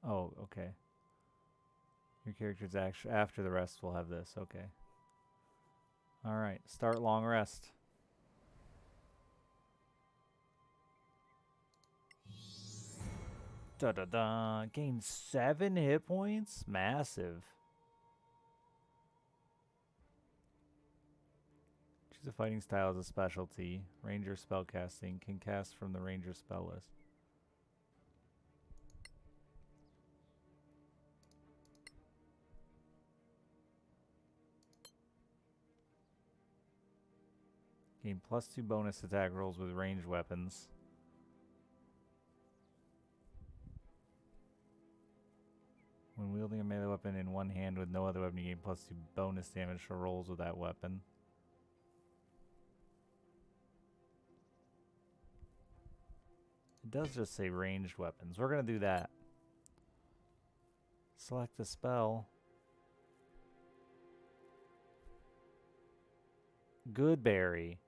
Oh, okay. Your character's actually after the rest will have this. Okay. All right. Start long rest. Da da da. Gain 7 hit points. Massive. Choose a fighting style as a specialty. Ranger spellcasting can cast from the ranger spell list. Gain +2 bonus attack rolls with ranged weapons. When wielding a melee weapon in one hand with no other weapon, you gain +2 bonus damage for rolls with that weapon. It does just say ranged weapons. We're going to do that. Select a spell. Goodberry.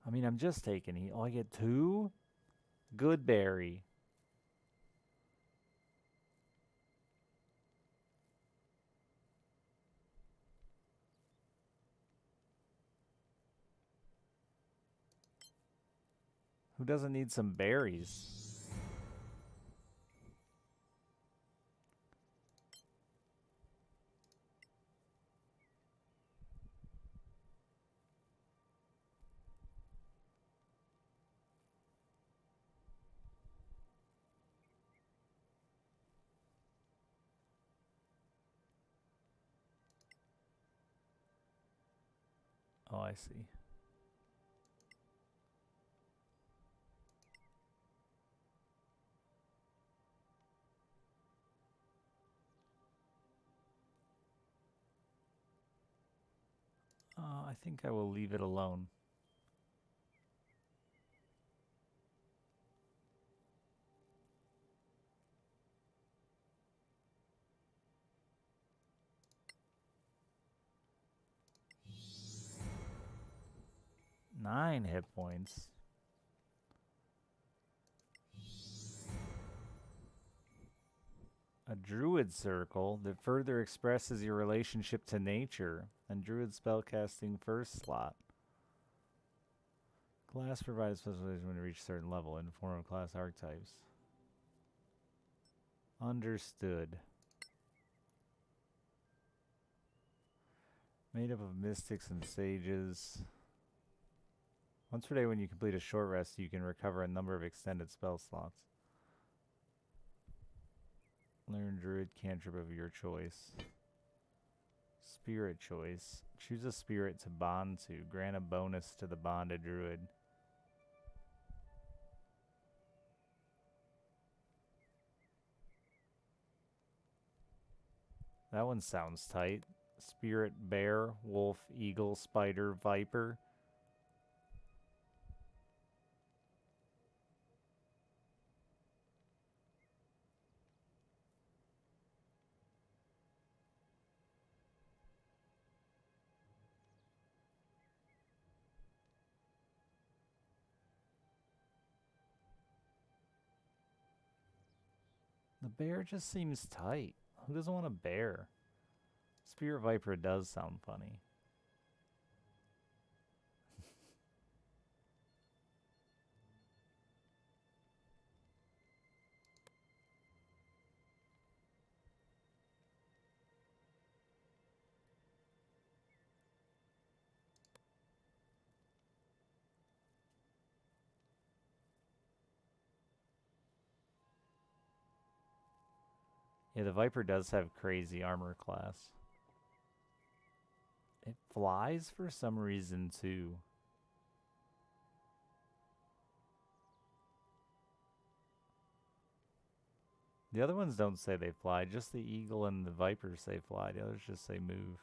I mean, I'm just taking heat. Oh, I get 2? Goodberry. Who doesn't need some berries? Oh, I see. I think I will leave it alone. Nine hit points. A druid circle that further expresses your relationship to nature, and druid spellcasting first slot. Class provides specialization when you reach a certain level in the form of class archetypes. Understood. Made up of mystics and sages. Once per day when you complete a short rest, you can recover a number of extended spell slots. Learn druid cantrip of your choice. Spirit choice. Choose a spirit to bond to. Grant a bonus to the bonded druid. That one sounds tight. Spirit, bear, wolf, eagle, spider, viper. The bear just seems tight. Who doesn't want a bear? Spirit viper does sound funny. Yeah, the Viper does have crazy armor class. It flies for some reason too. The other ones don't say they fly, just the Eagle and the Viper say fly. The others just say move.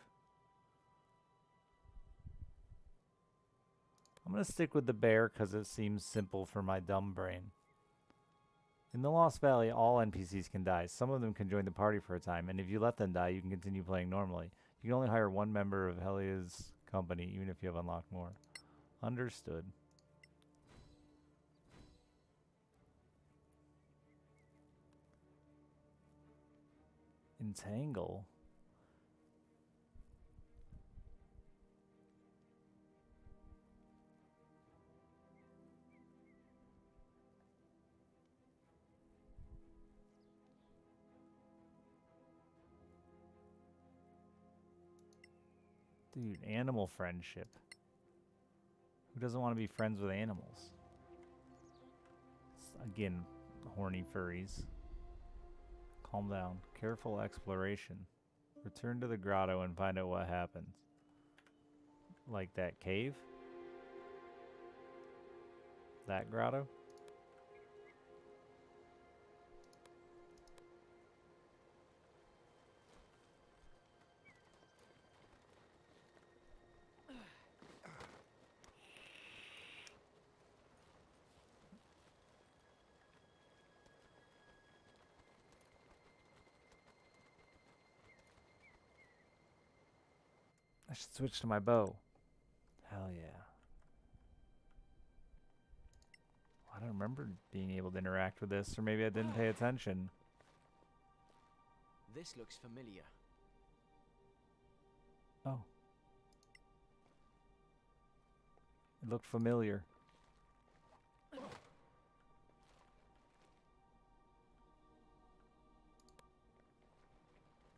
I'm going to stick with the bear because it seems simple for my dumb brain. In the Lost Valley, all NPCs can die. Some of them can join the party for a time, and if you let them die, you can continue playing normally. You can only hire one member of Helia's company, even if you have unlocked more. Understood. Entangle? Dude, animal friendship. Who doesn't want to be friends with animals? Again, horny furries. Calm down. Careful exploration. Return to the grotto and find out what happens. Like that cave? That grotto? I should switch to my bow. Hell yeah. I don't remember being able to interact with this, or maybe I didn't pay attention. This looks familiar. Oh. It looked familiar.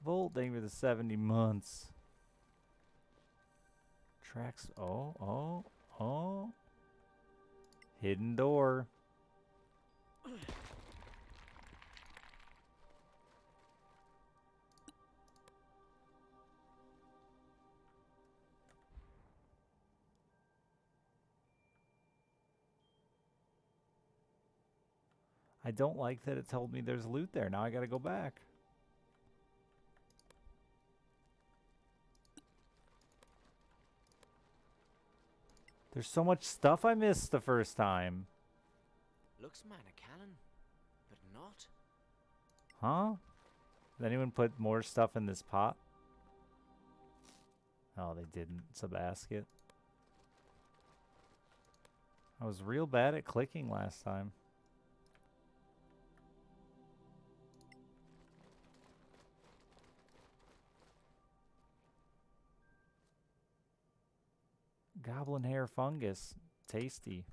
Volt, thank you for the 70 months. Tracks. Oh. Hidden door. I don't like that it told me there's loot there. Now I gotta go back. There's so much stuff I missed the first time. Looks Manor Callan, but not. Huh? Did anyone put more stuff in this pot? Oh, they didn't. It's a basket. I was real bad at clicking last time. Goblin hair fungus. Tasty.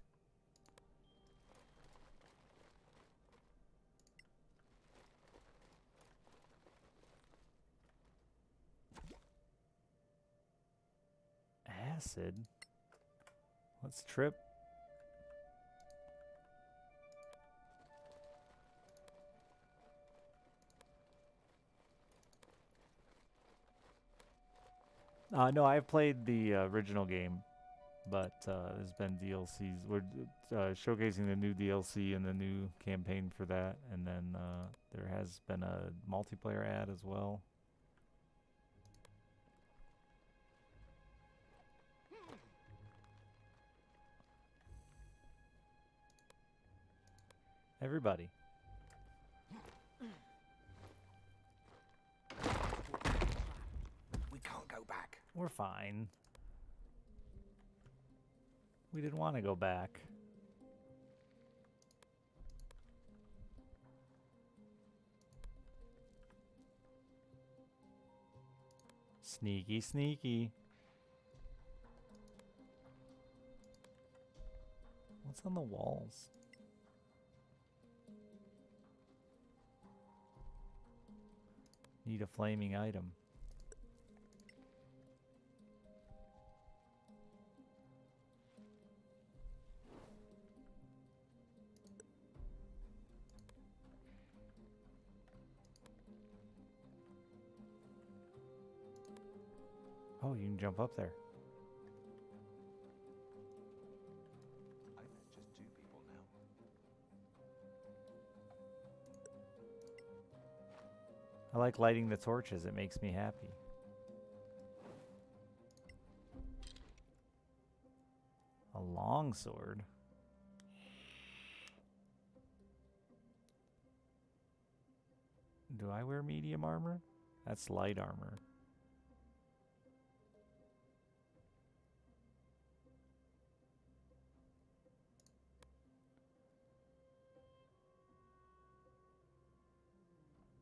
Acid? Let's trip. No, I've played the original game, but there's been DLCs. We're showcasing the new DLC and the new campaign for that, and then there has been a multiplayer ad as well. Everybody. We can't go back. We're fine. We didn't want to go back. Sneaky, sneaky. What's on the walls? Need a flaming item. Oh, you can jump up there. I think there's just 2 people now. I like lighting the torches. It makes me happy. A longsword. Do I wear medium armor? That's light armor.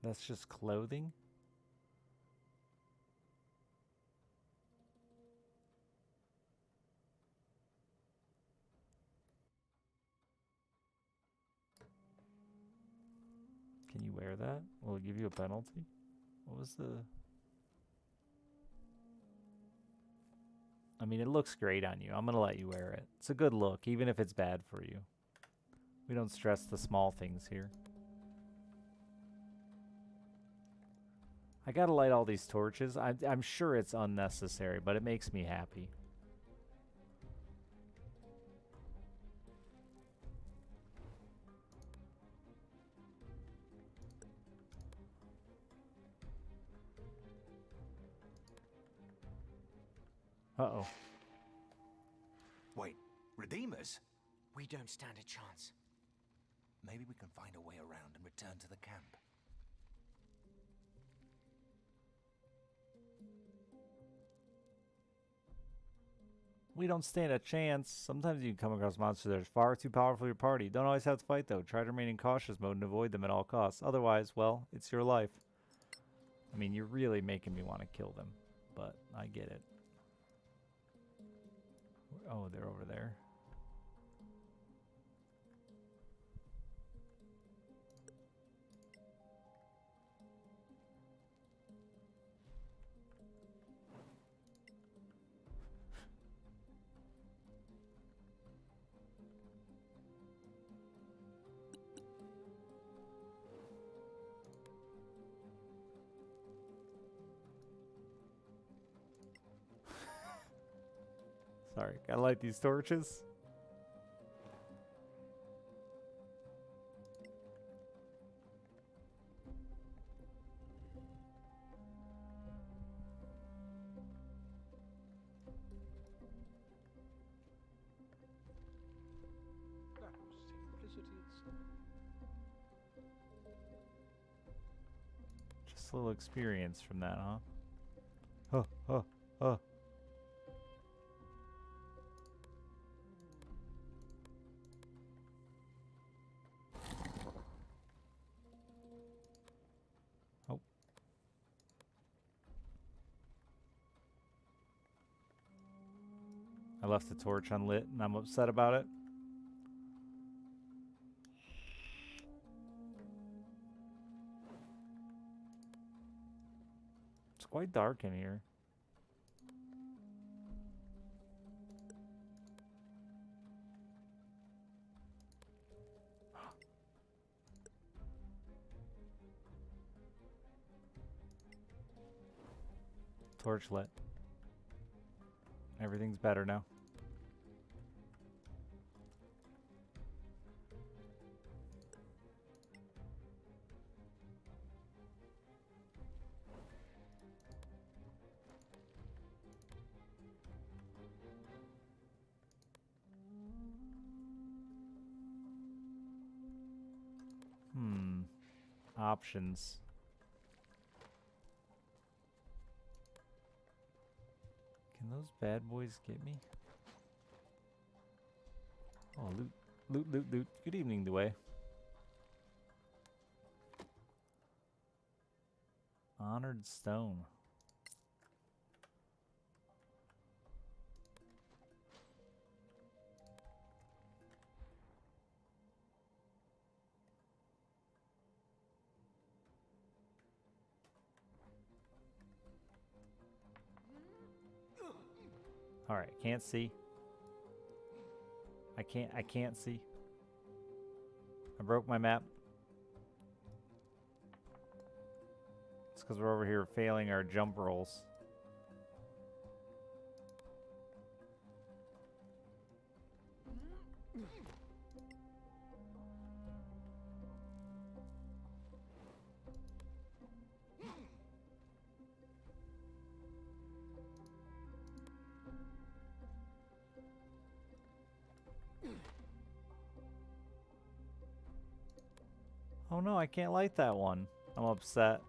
That's just clothing? Can you wear that? Will it give you a penalty? What was the... I mean, it looks great on you. I'm gonna let you wear it. It's a good look, even if it's bad for you. We don't stress the small things here. I gotta light all these torches. I'm sure it's unnecessary, but it makes me happy. Uh-oh. Wait, Redeemers? We don't stand a chance. Maybe we can find a way around and return to the camp. We don't stand a chance. Sometimes you can come across monsters that are far too powerful for your party. Don't always have to fight, though. Try to remain in cautious mode and avoid them at all costs. Otherwise, well, it's your life. I mean, you're really making me want to kill them, but I get it. Oh, they're over there. Sorry, gotta light these torches. That was simplicity itself. Just a little experience from that, huh? Huh, huh, huh. Oh. I left the torch unlit and I'm upset about it. It's quite dark in here. Torch lit. Everything's better now. Options. Can those bad boys get me? Oh, loot, loot, loot, loot. Good evening, Dway. Honored stone. All right, can't see. I can't see. I broke my map. It's because we're over here failing our jump rolls. Oh no, I can't light that one. I'm upset.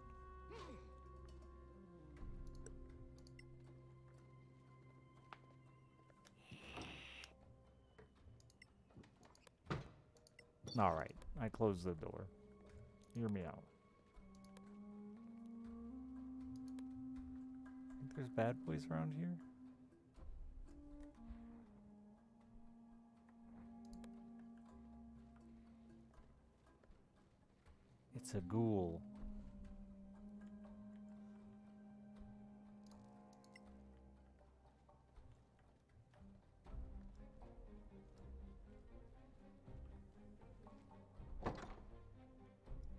Alright, I closed the door. Hear me out. Think there's bad boys around here? It's a ghoul.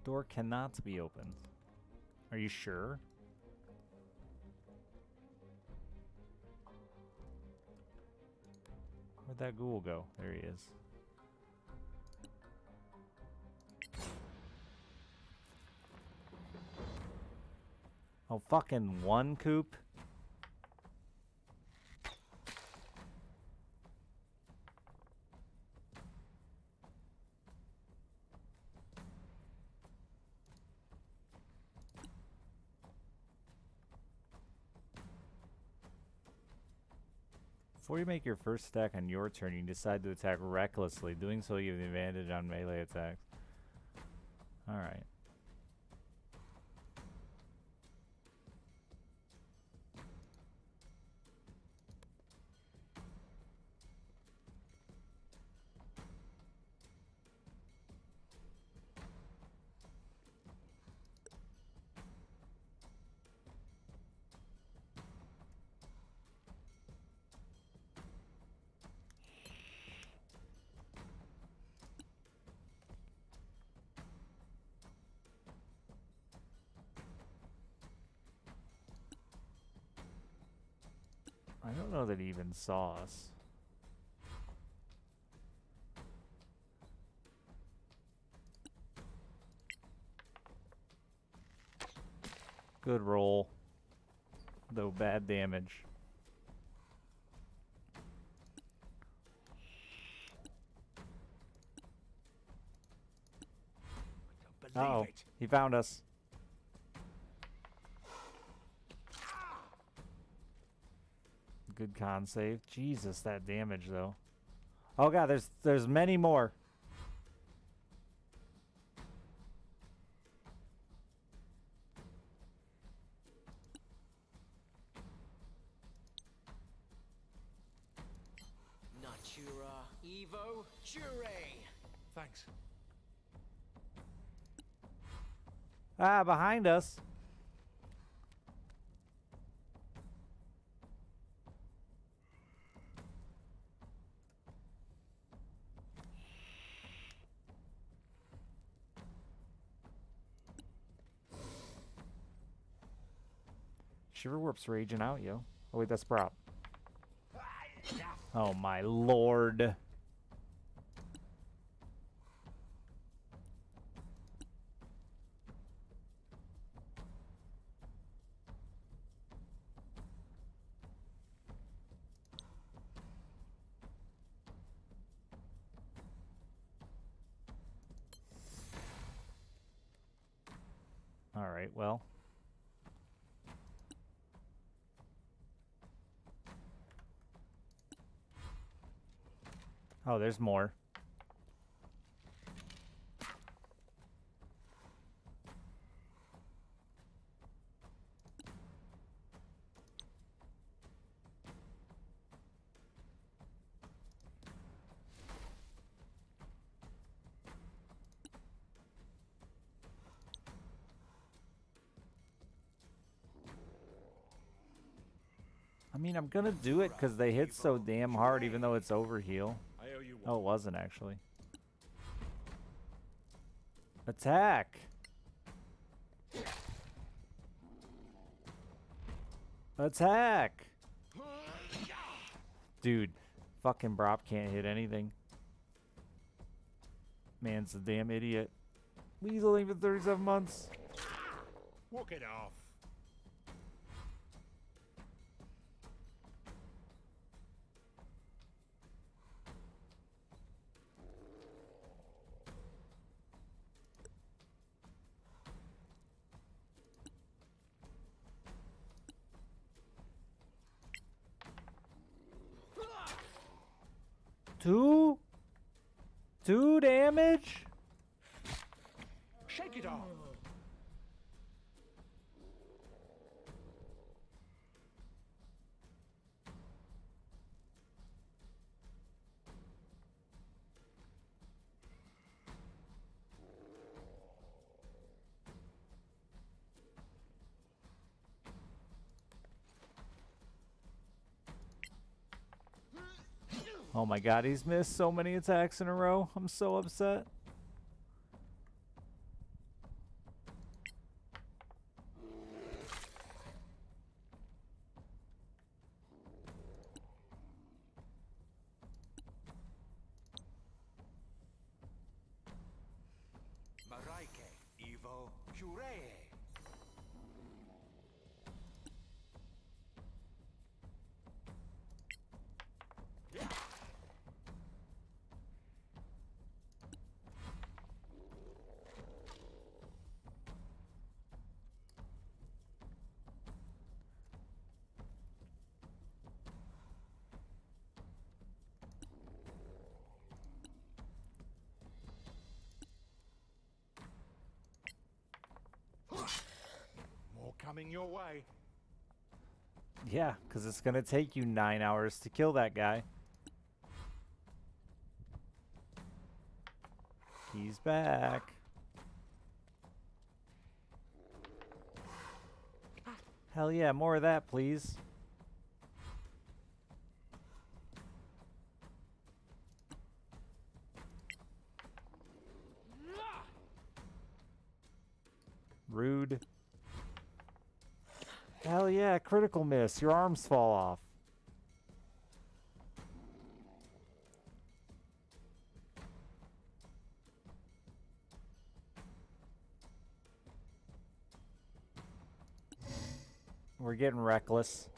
Door cannot be opened. Are you sure? Where'd that ghoul go? There he is. Oh, fucking one coop? Before you make your first stack on your turn, you decide to attack recklessly. Doing so, you have the advantage on melee attacks. Alright. I don't know that he even saw us. Good roll. Though bad damage. Uh-oh. He found us. Good con save. Jesus, that damage though. Oh god, there's many more. Natura Evo Jure. Thanks. Ah, behind us. Shiverwarp's raging out, yo. Oh wait, that's prop. Oh my lord. Alright, well. Oh, there's more. I mean, I'm gonna do it because they hit so damn hard, even though it's overheal. Oh, it wasn't actually. Attack! Attack! Dude, fucking Brop can't hit anything. Man's a damn idiot. Weaseling for 37 months. Walk it off. Two damage? Shake it off. Oh my god, he's missed so many attacks in a row. I'm so upset. Maraike, Evo, Juree. More coming your way. Yeah, because it's going to take you 9 hours to kill that guy. He's back. Hell yeah, more of that, please. Rude. Hell yeah, critical miss. Your arms fall off. We're getting reckless.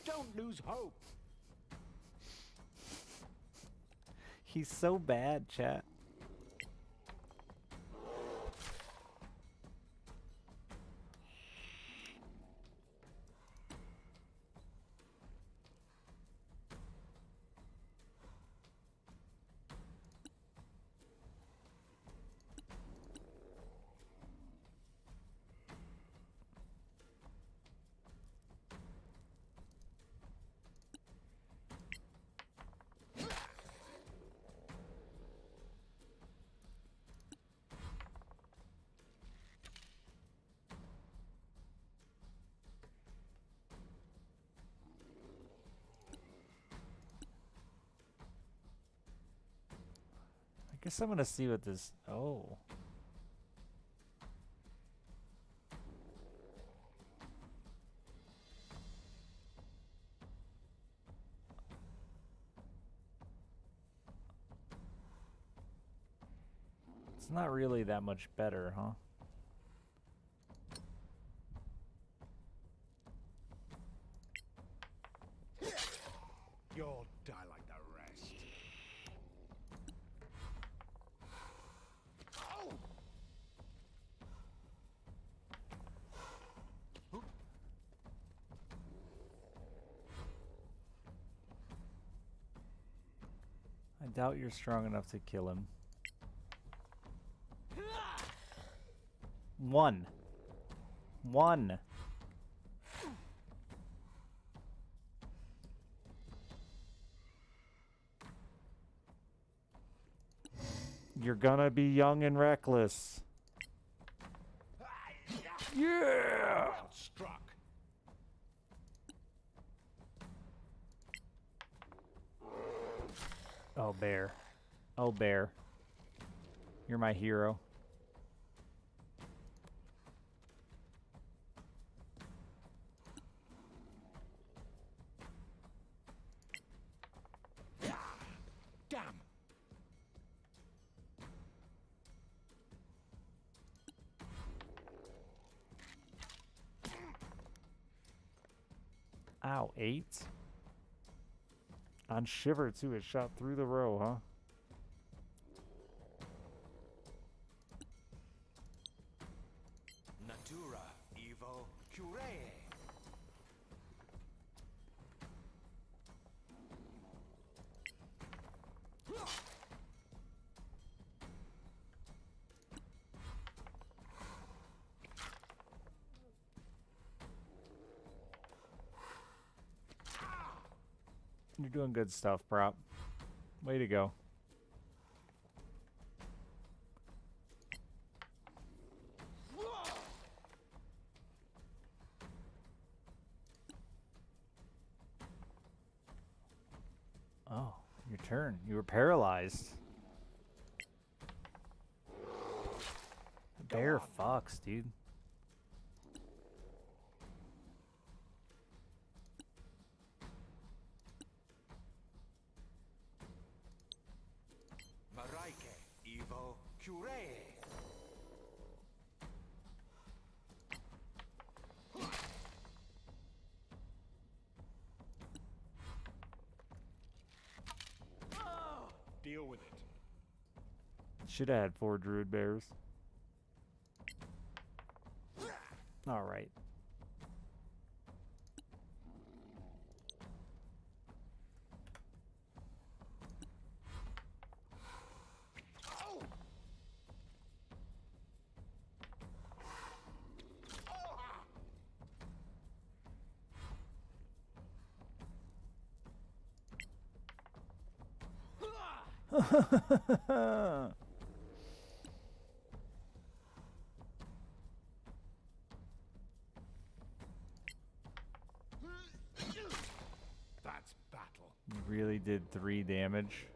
Don't lose hope. He's so bad, chat. I guess I'm gonna see what this. Oh. It's not really that much better, huh? You'll die like the rest. I doubt you're strong enough to kill him. One. You're gonna be young and reckless. Yeah! Well struck. Oh, bear. Oh, bear. You're my hero. Ow, 8? On Shiver, too. It shot through the row, huh? Natura Evo Curae. You're doing good stuff, Prop. Way to go. Oh, your turn. You were paralyzed. The bear fucks, dude. Maraike Evo Curae. Deal with it. Should have had 4 druid bears. All right. That's battle. You really did 3 damage.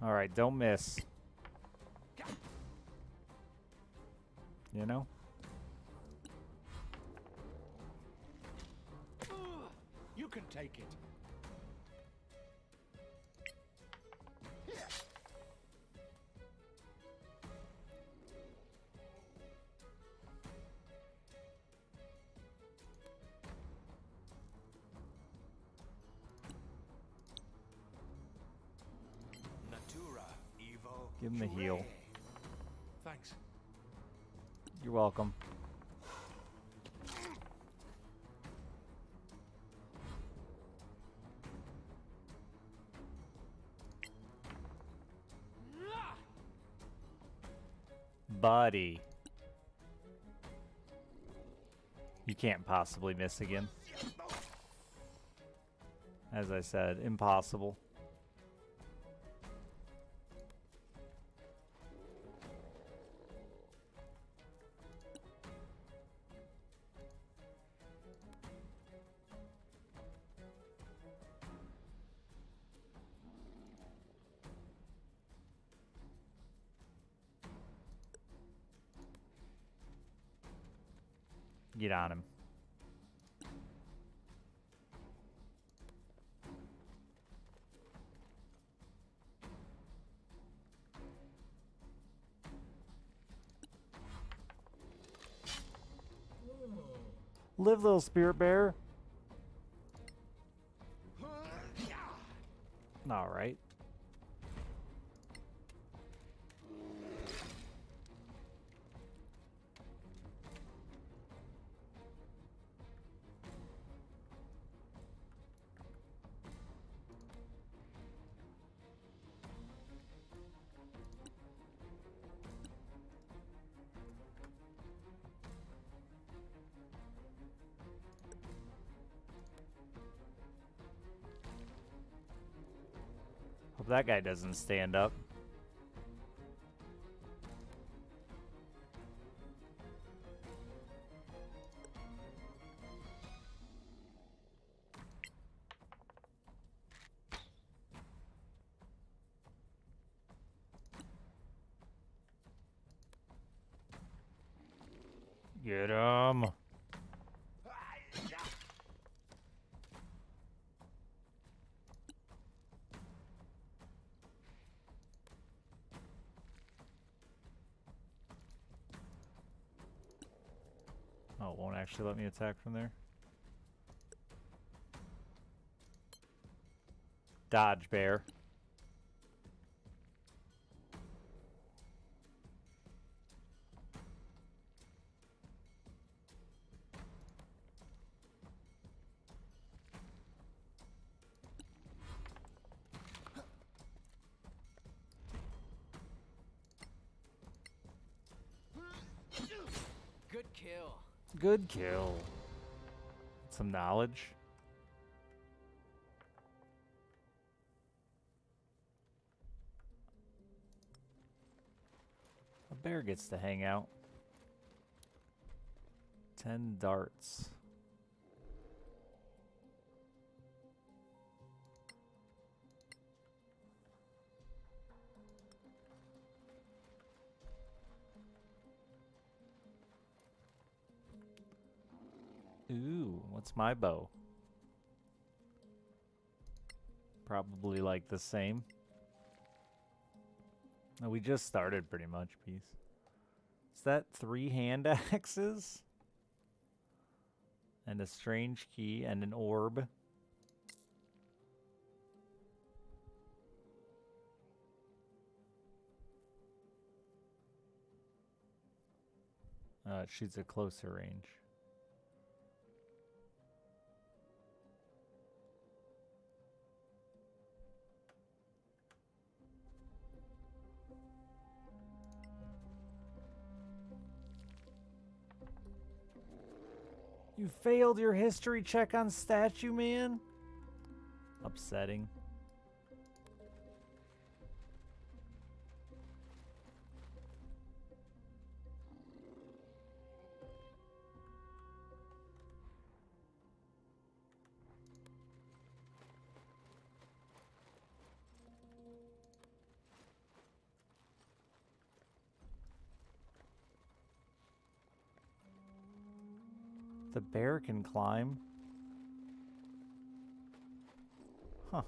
All right, don't miss. You know? You can take it. Natura Evo. Give him the heal. Thanks. You're welcome. Buddy. You can't possibly miss again. As I said, impossible. Get on him. Live, little spirit bear. All right. Hope that guy doesn't stand up. Get him. Oh, it won't actually let me attack from there. Dodge, bear. Good kill. Good kill. Some knowledge. A bear gets to hang out. 10 darts. Ooh, what's my bow? Probably like the same. No, we just started pretty much, Peace. Is that 3 hand axes? And a strange key and an orb. It shoots at closer range. You failed your history check on statue, man? Upsetting. The bear can climb. Huh.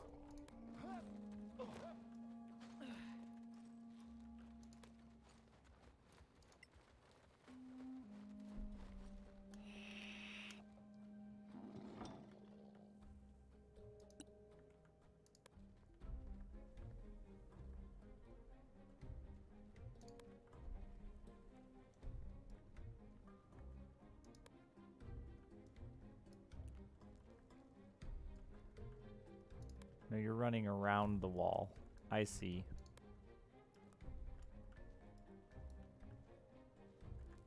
No, you're running around the wall. I see.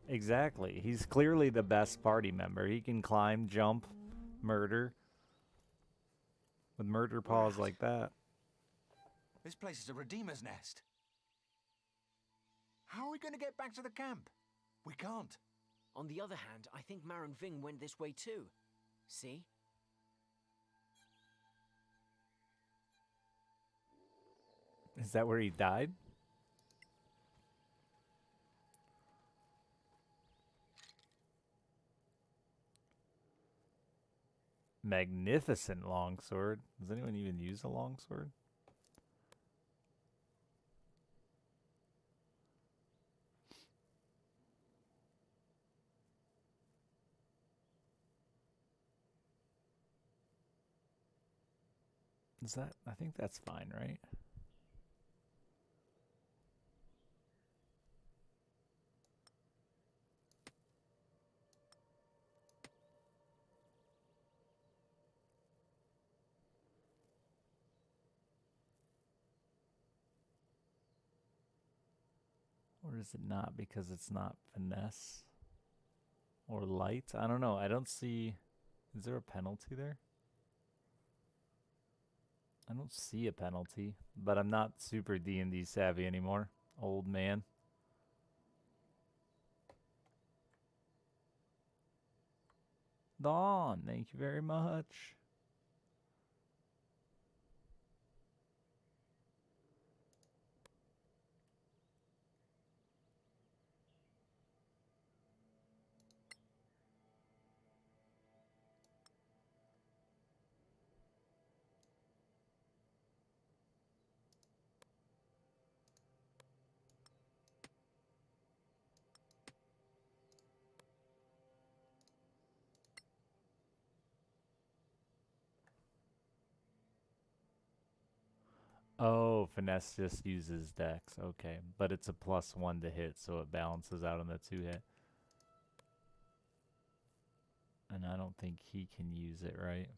Exactly. He's clearly the best party member. He can climb, jump, murder. With murder paws like that. This place is a Redeemer's nest. How are we going to get back to the camp? We can't. On the other hand, I think Marin Ving went this way too. See? Is that where he died? Magnificent longsword. Does anyone even use a longsword? Is that? I think that's fine, right? Or is it not because it's not finesse? Or light? I don't know. I don't see... Is there a penalty there? I don't see a penalty, but I'm not super D&D savvy anymore. Old man. Dawn, thank you very much. Oh, finesse just uses dex. Okay, but it's a +1 to hit, so it balances out on the 2 hit. And I don't think he can use it, right?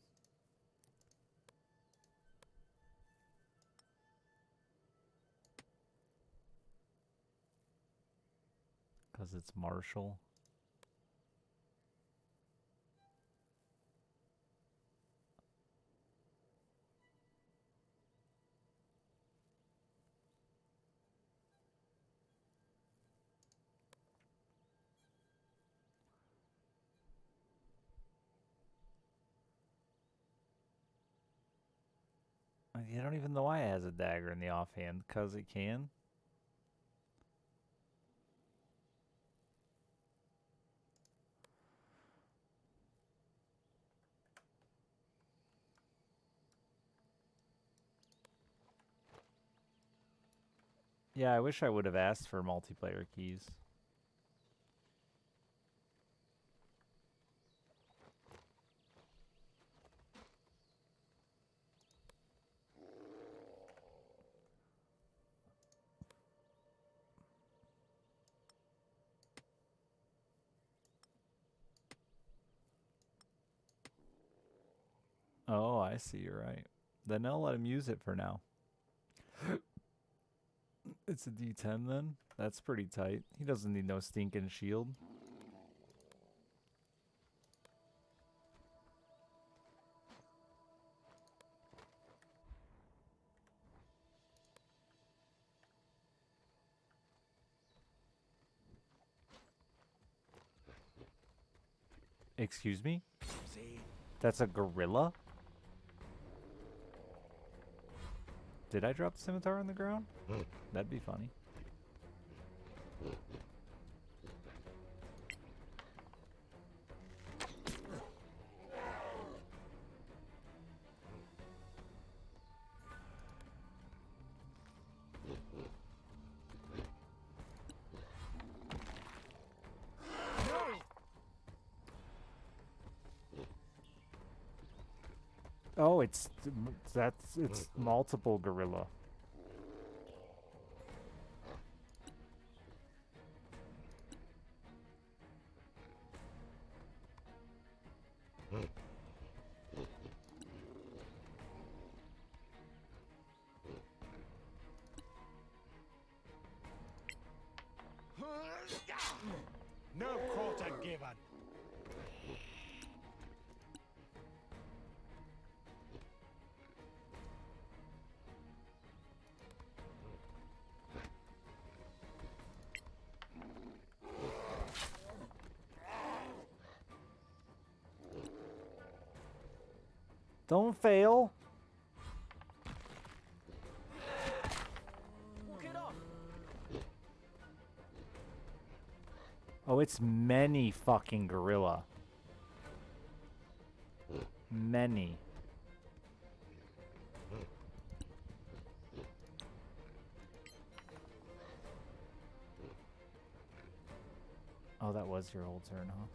Because it's martial. I don't even know why it has a dagger in the offhand. Because it can? Yeah, I wish I would have asked for multiplayer keys. Oh, I see. You're right. Then I'll let him use it for now. It's a D10 then? That's pretty tight. He doesn't need no stinking shield. Excuse me? That's a gorilla? Did I drop the scimitar on the ground? That'd be funny. Oh, it's multiple gorilla. No quarter given. Don't fail. Walk it off. Oh, it's many fucking gorilla. Many. Oh, that was your whole turn, huh?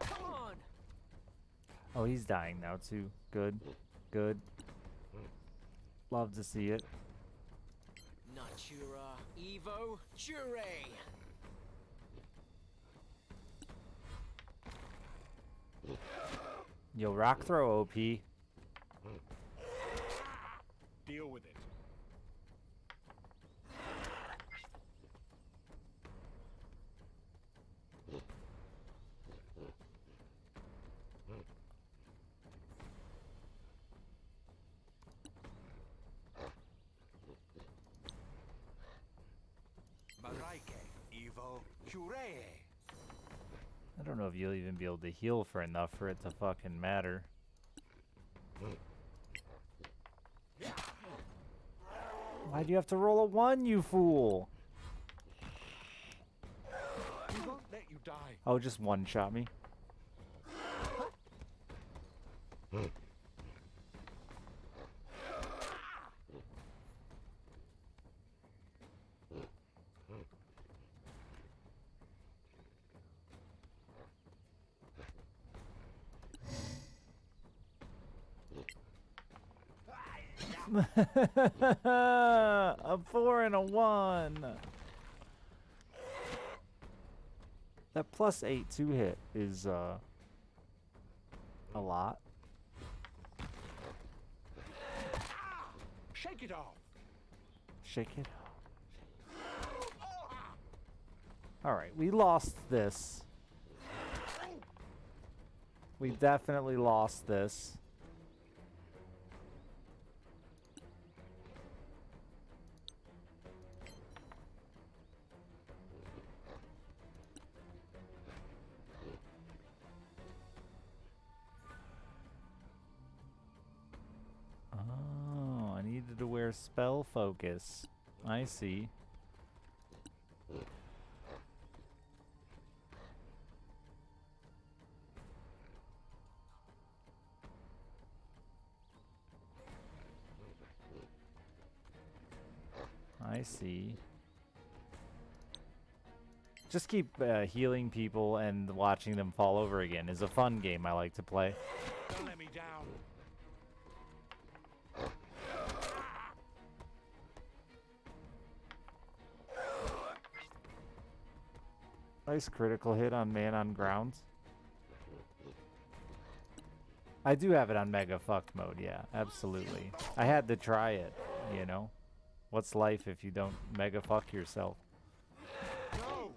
Come on. Oh, he's dying now too. Good. Good. Love to see it. Natura Evo Jure. Yo, rock throw OP. Deal with it. I don't know if you'll even be able to heal for enough for it to fucking matter. Why do you have to roll a 1, you fool? We won't let you die. Oh, just one-shot me. A 4 and a 1. That +8 to hit is a lot. Shake it off. Shake it off. All right, we lost this. We definitely lost this. Oh, I needed to wear spell focus. I see. I see. Just keep healing people and watching them fall over again is a fun game I like to play. Don't let me down. Nice critical hit on man on ground. I do have it on mega fucked mode, yeah, absolutely. I had to try it, you know. What's life if you don't mega fuck yourself? No.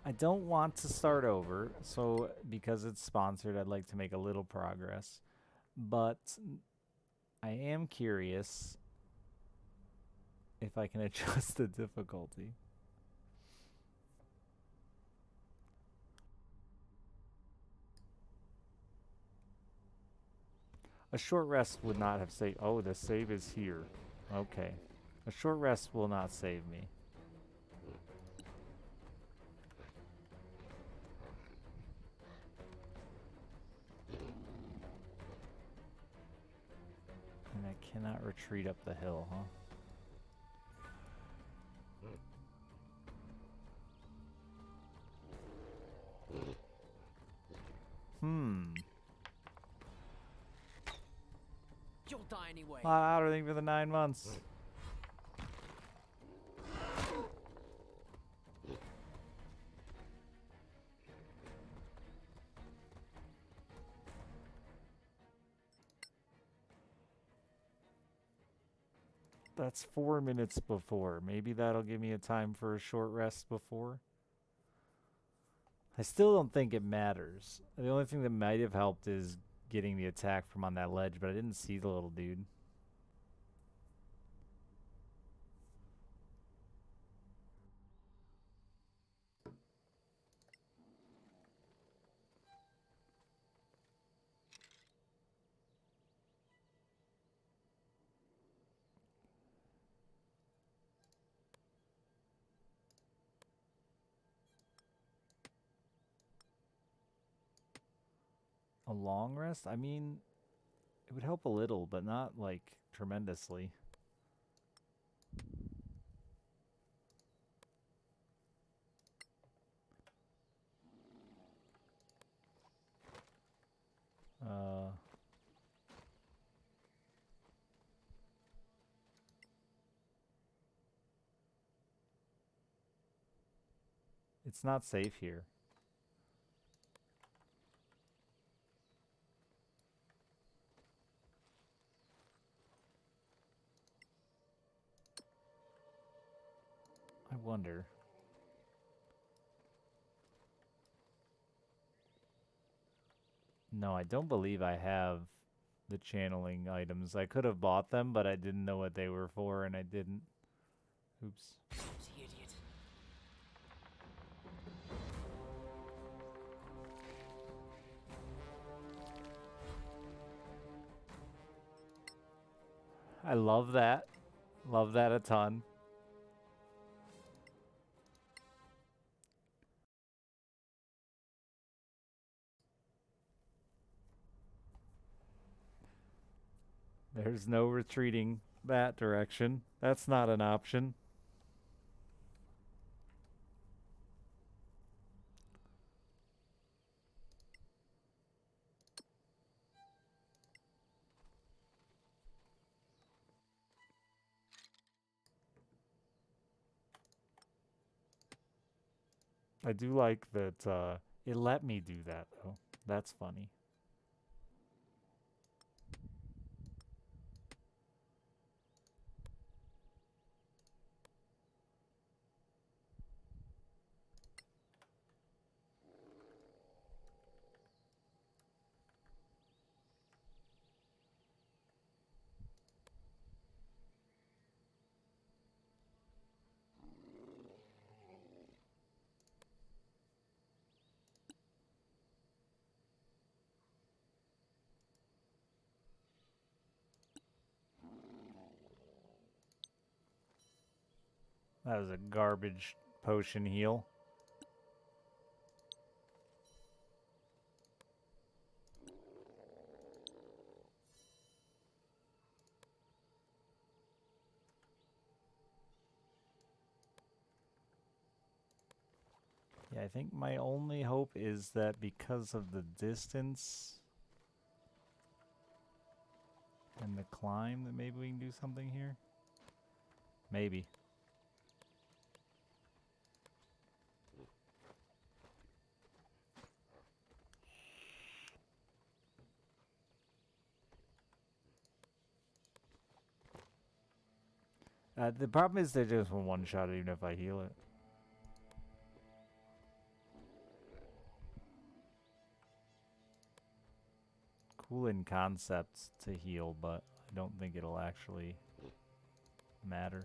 I don't want to start over, so because it's sponsored, I'd like to make a little progress. But I am curious if I can adjust the difficulty. A short rest would not have saved. Oh, the save is here. Okay. A short rest will not save me. And I cannot retreat up the hill, huh? You'll die anyway. A lot harder thing for the 9 months. That's 4 minutes before. Maybe that'll give me a time for a short rest before. I still don't think it matters. The only thing that might have helped is getting the attack from on that ledge, but I didn't see the little dude. A long rest? I mean, it would help a little, but not like tremendously. It's not safe here. I wonder. No, I don't believe I have the channeling items. I could have bought them, but I didn't know what they were for, and I didn't. Oops. The idiot. I love that. Love that a ton. There's no retreating that direction. That's not an option. I do like that it let me do that, though. That's funny. That was a garbage potion heal. Yeah, I think my only hope is that because of the distance and the climb, that maybe we can do something here. Maybe. The problem is they just one shot even if I heal it. Cool in concept to heal, but I don't think it'll actually matter.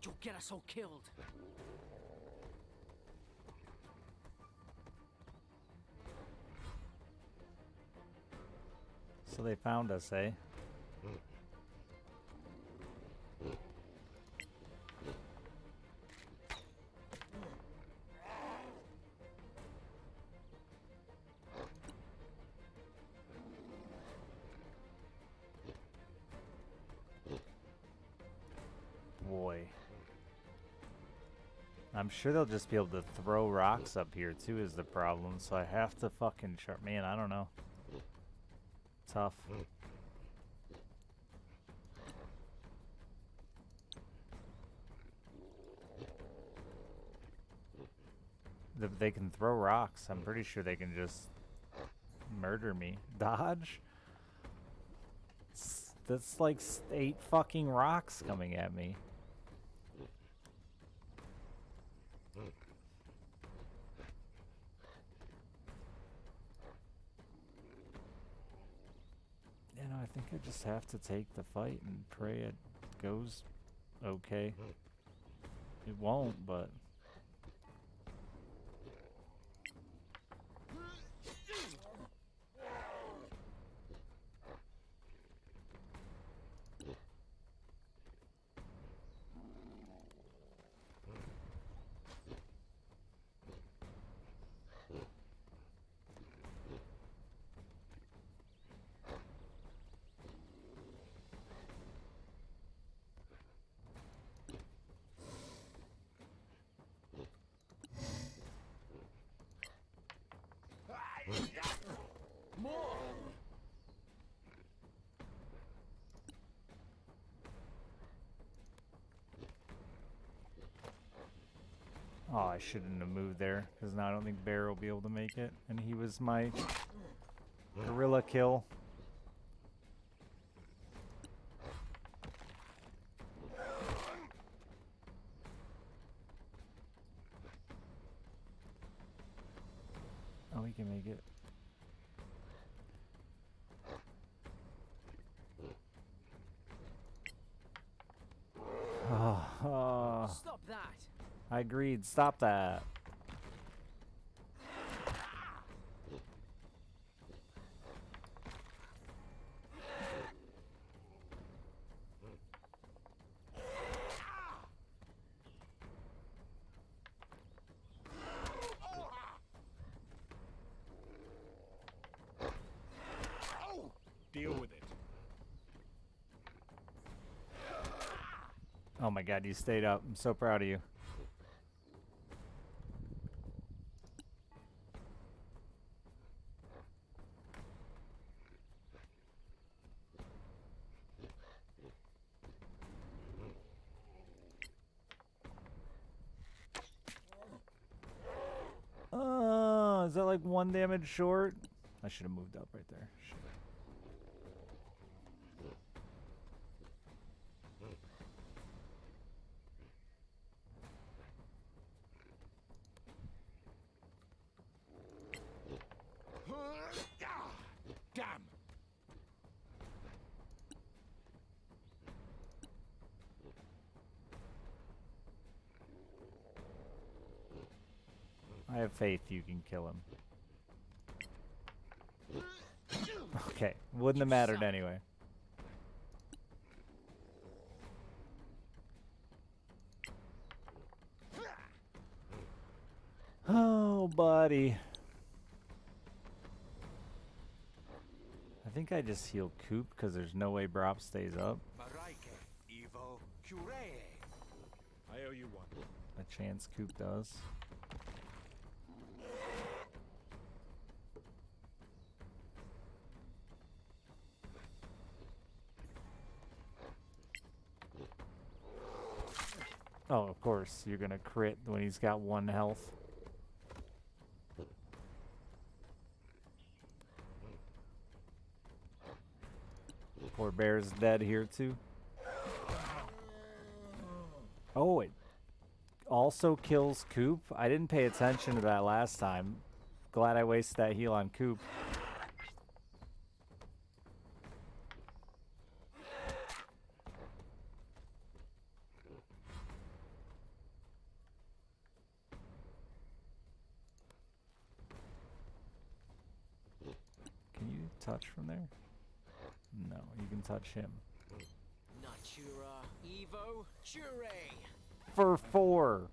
You'll get us all killed. So they found us, eh? Boy. I'm sure they'll just be able to throw rocks up here too is the problem, so I have to fucking man, I don't know. Tough. They can throw rocks. I'm pretty sure they can just murder me. Dodge? That's like 8 fucking rocks coming at me. You know, I think I just have to take the fight and pray it goes okay. It won't, but... I shouldn't have moved there, because now I don't think Bear will be able to make it. And he was my gorilla kill. Oh, he can make it. Stop that! I agreed. Stop that. Deal with it. Oh my god, you stayed up. I'm so proud of you. Oh, is that like 1 damage short? I should have moved up right there. Shit. Damn. I have faith you can kill him. Okay, wouldn't have mattered anyway. Oh, buddy. I think I just heal Coop because there's no way Brop stays up. I owe you one. A chance Coop does. Oh, of course, you're gonna crit when he's got 1 health. Poor Bear's dead here too. Oh, it also kills Coop? I didn't pay attention to that last time. Glad I wasted that heal on Coop. Can you touch from there? No, you can touch him. Natura Evo Jure! For 4.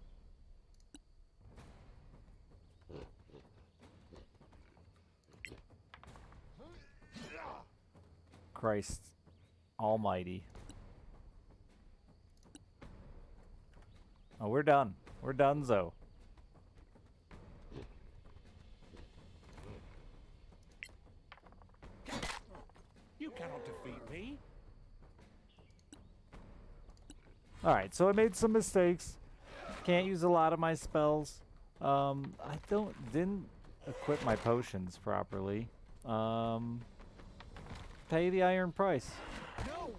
Christ almighty. Oh, we're done. We're donezo. You cannot defeat me. Alright, so I made some mistakes. Can't use a lot of my spells. I didn't equip my potions properly. Pay the iron price. No!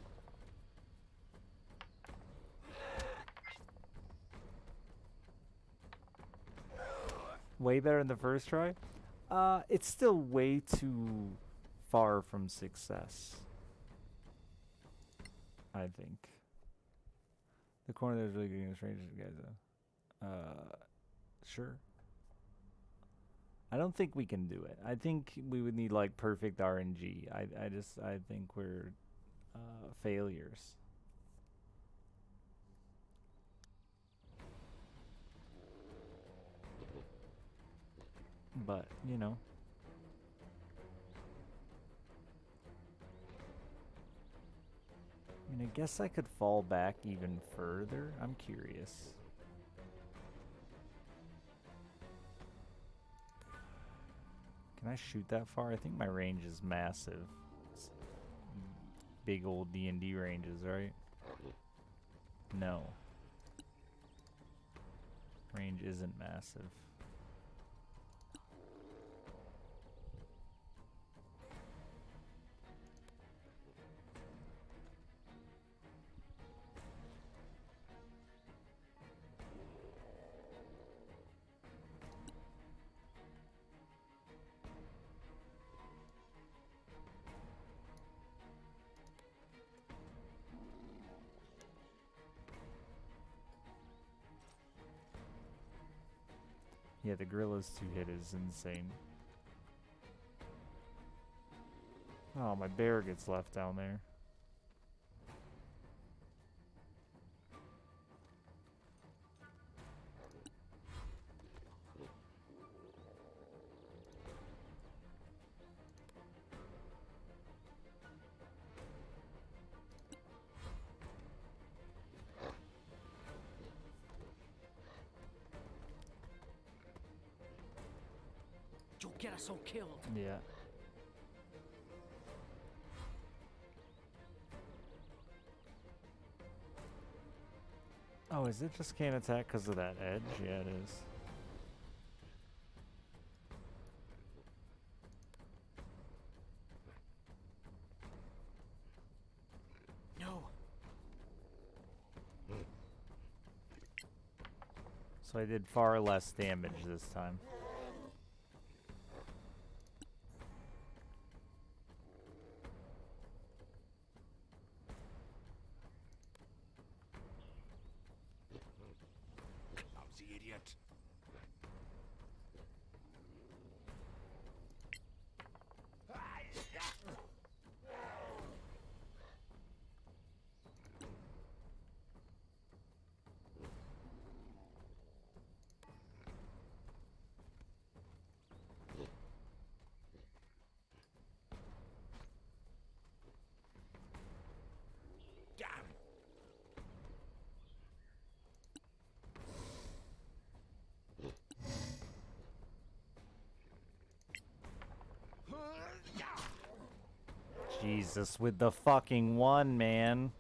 Way better than the first try. It's still way too far from success, I think. The corner there's really good against rangers, guys. Sure. I don't think we can do it. I think we would need like perfect RNG. I think we're failures. But, you know. I mean, I guess I could fall back even further. I'm curious. Can I shoot that far? I think my range is massive. It's big old D&D ranges, right? No. Range isn't massive. Yeah, the gorilla's 2-hit is insane. Oh, my bear gets left down there. You'll get us all killed. Yeah. Oh, is it just can't attack because of that edge? Yeah, it is. No. So I did far less damage this time. Lousy idiot. Damn. Jesus, with the fucking one, man.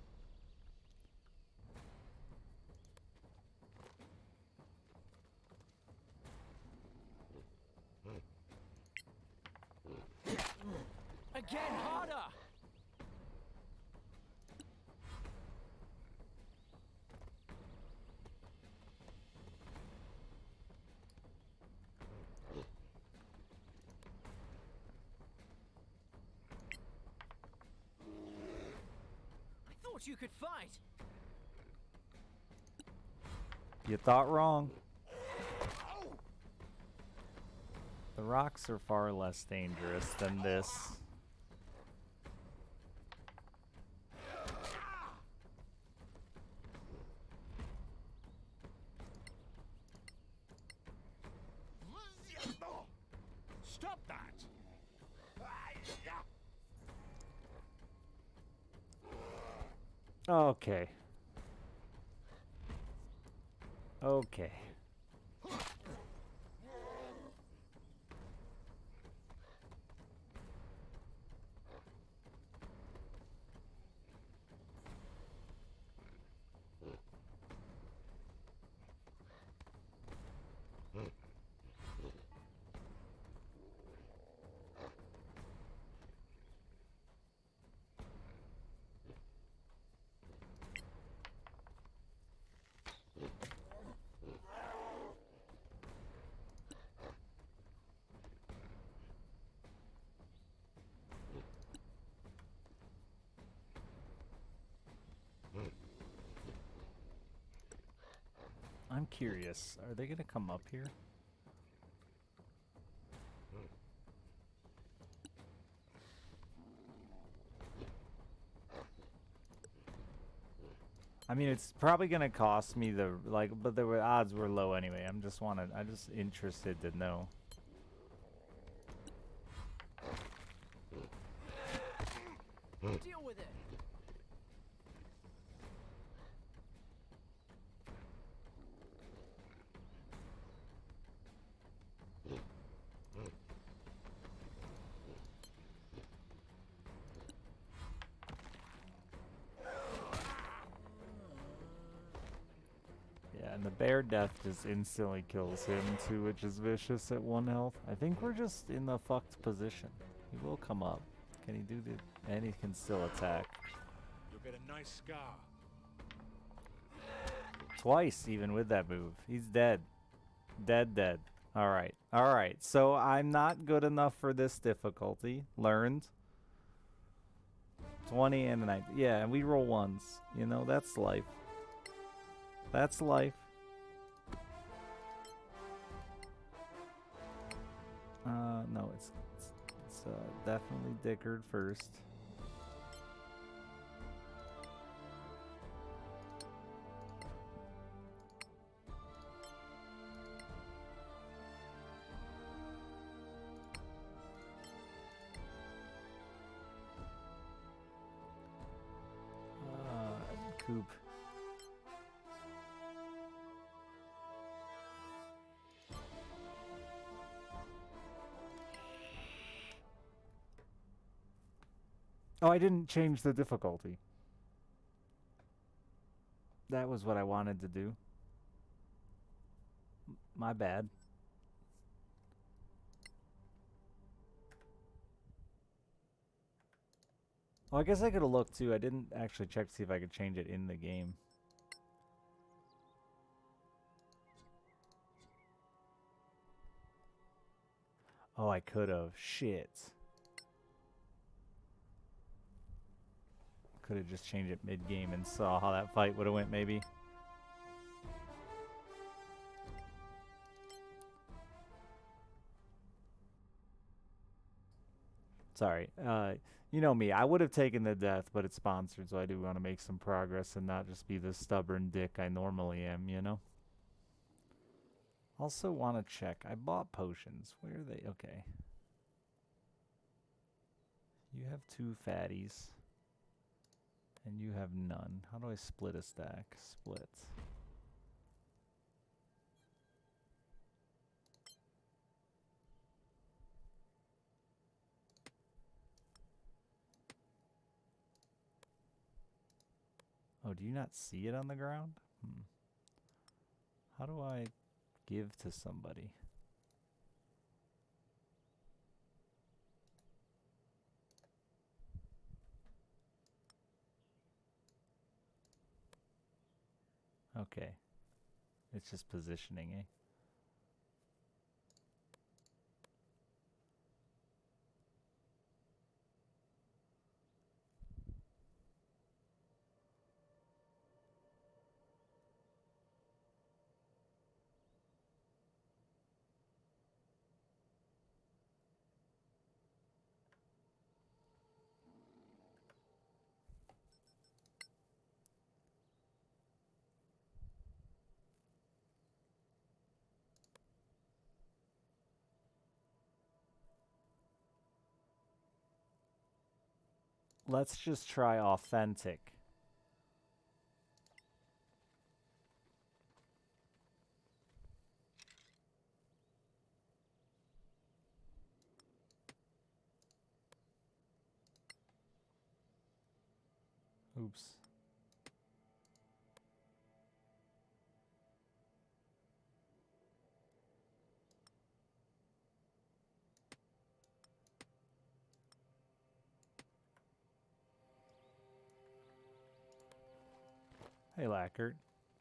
Again, harder! I thought you could fight! You thought wrong. The rocks are far less dangerous than this. Stop that! Okay. Okay. I'm curious. Are they gonna come up here? I mean, it's probably gonna cost me the but the odds were low anyway. I'm just interested to know. Deal with it! And the bear death just instantly kills him too, which is vicious at 1 health. I think we're just in the fucked position. He will come up. Can he do the... And he can still attack. You'll get a nice scar. Twice even with that move. He's dead. Dead. Alright. Alright. So I'm not good enough for this difficulty. Learned. 20 and a 9. Yeah, and we roll ones. You know, that's life. That's life. No, it's definitely Dickard first. Coop. Oh, I didn't change the difficulty. That was what I wanted to do. My bad. Well, I guess I could have looked too. I didn't actually check to see if I could change it in the game. Oh, I could have. Shit. Could have just changed it mid-game and saw how that fight would have went, maybe. Sorry. You know me. I would have taken the death, but it's sponsored, so I do want to make some progress and not just be the stubborn dick I normally am, you know? Also want to check. I bought potions. Where are they? Okay. You have 2 fatties. And you have none. How do I split a stack? Split. Oh, do you not see it on the ground? How do I give to somebody? Okay. It's just positioning, eh? Let's just try authentic. Oops. Hey, Lackert.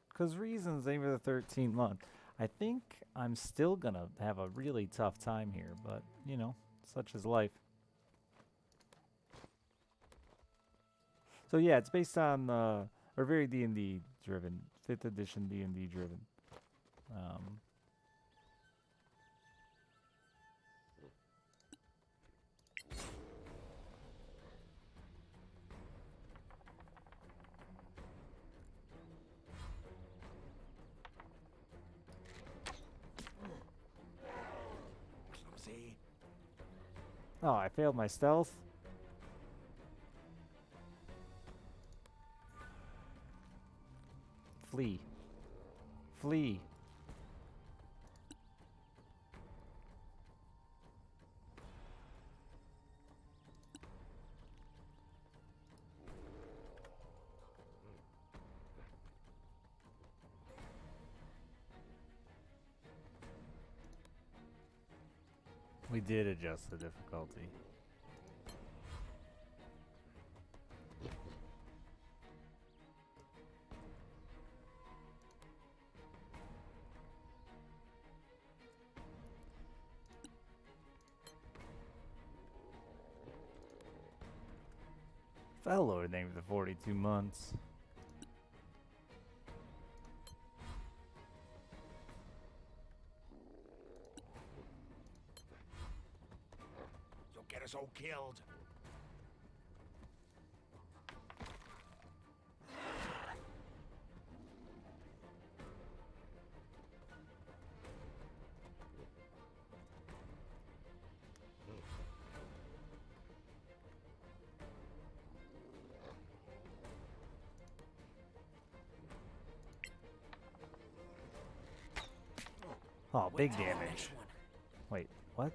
Because reasons ain't for the 13th month. I think I'm still gonna have a really tough time here, but, you know, such is life. So yeah, it's based on, or very D&D driven, 5th edition D&D driven. Clumsy. Oh, I failed my stealth. Flee. Flee. We did adjust the difficulty. Fellow named the 42 months. You'll get us all killed. Oh, big damage. Wait, what?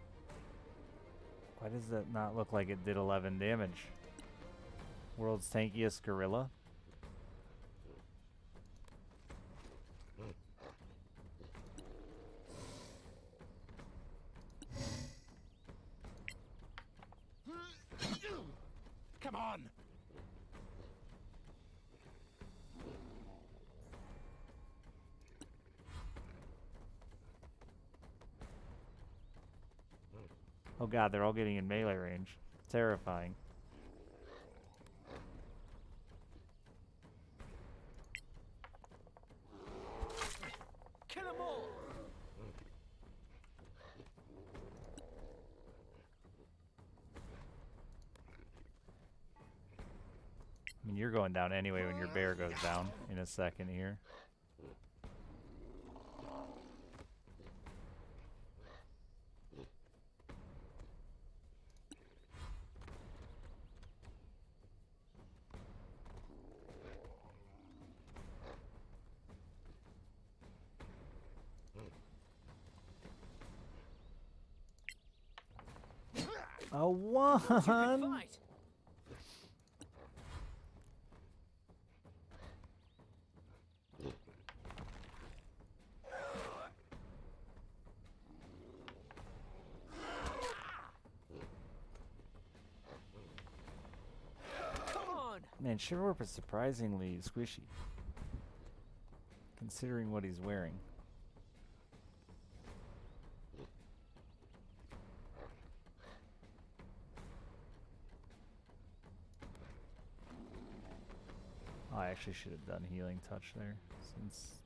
Why does that not look like it did 11 damage? World's tankiest gorilla? Come on! Oh god, they're all getting in melee range. Terrifying. Kill 'em all! I mean, you're going down anyway when your bear goes down in a second here. A one! Fight! Come on! Man, Shiverwarp is surprisingly squishy, considering what he's wearing. Oh, I actually should have done healing touch there, since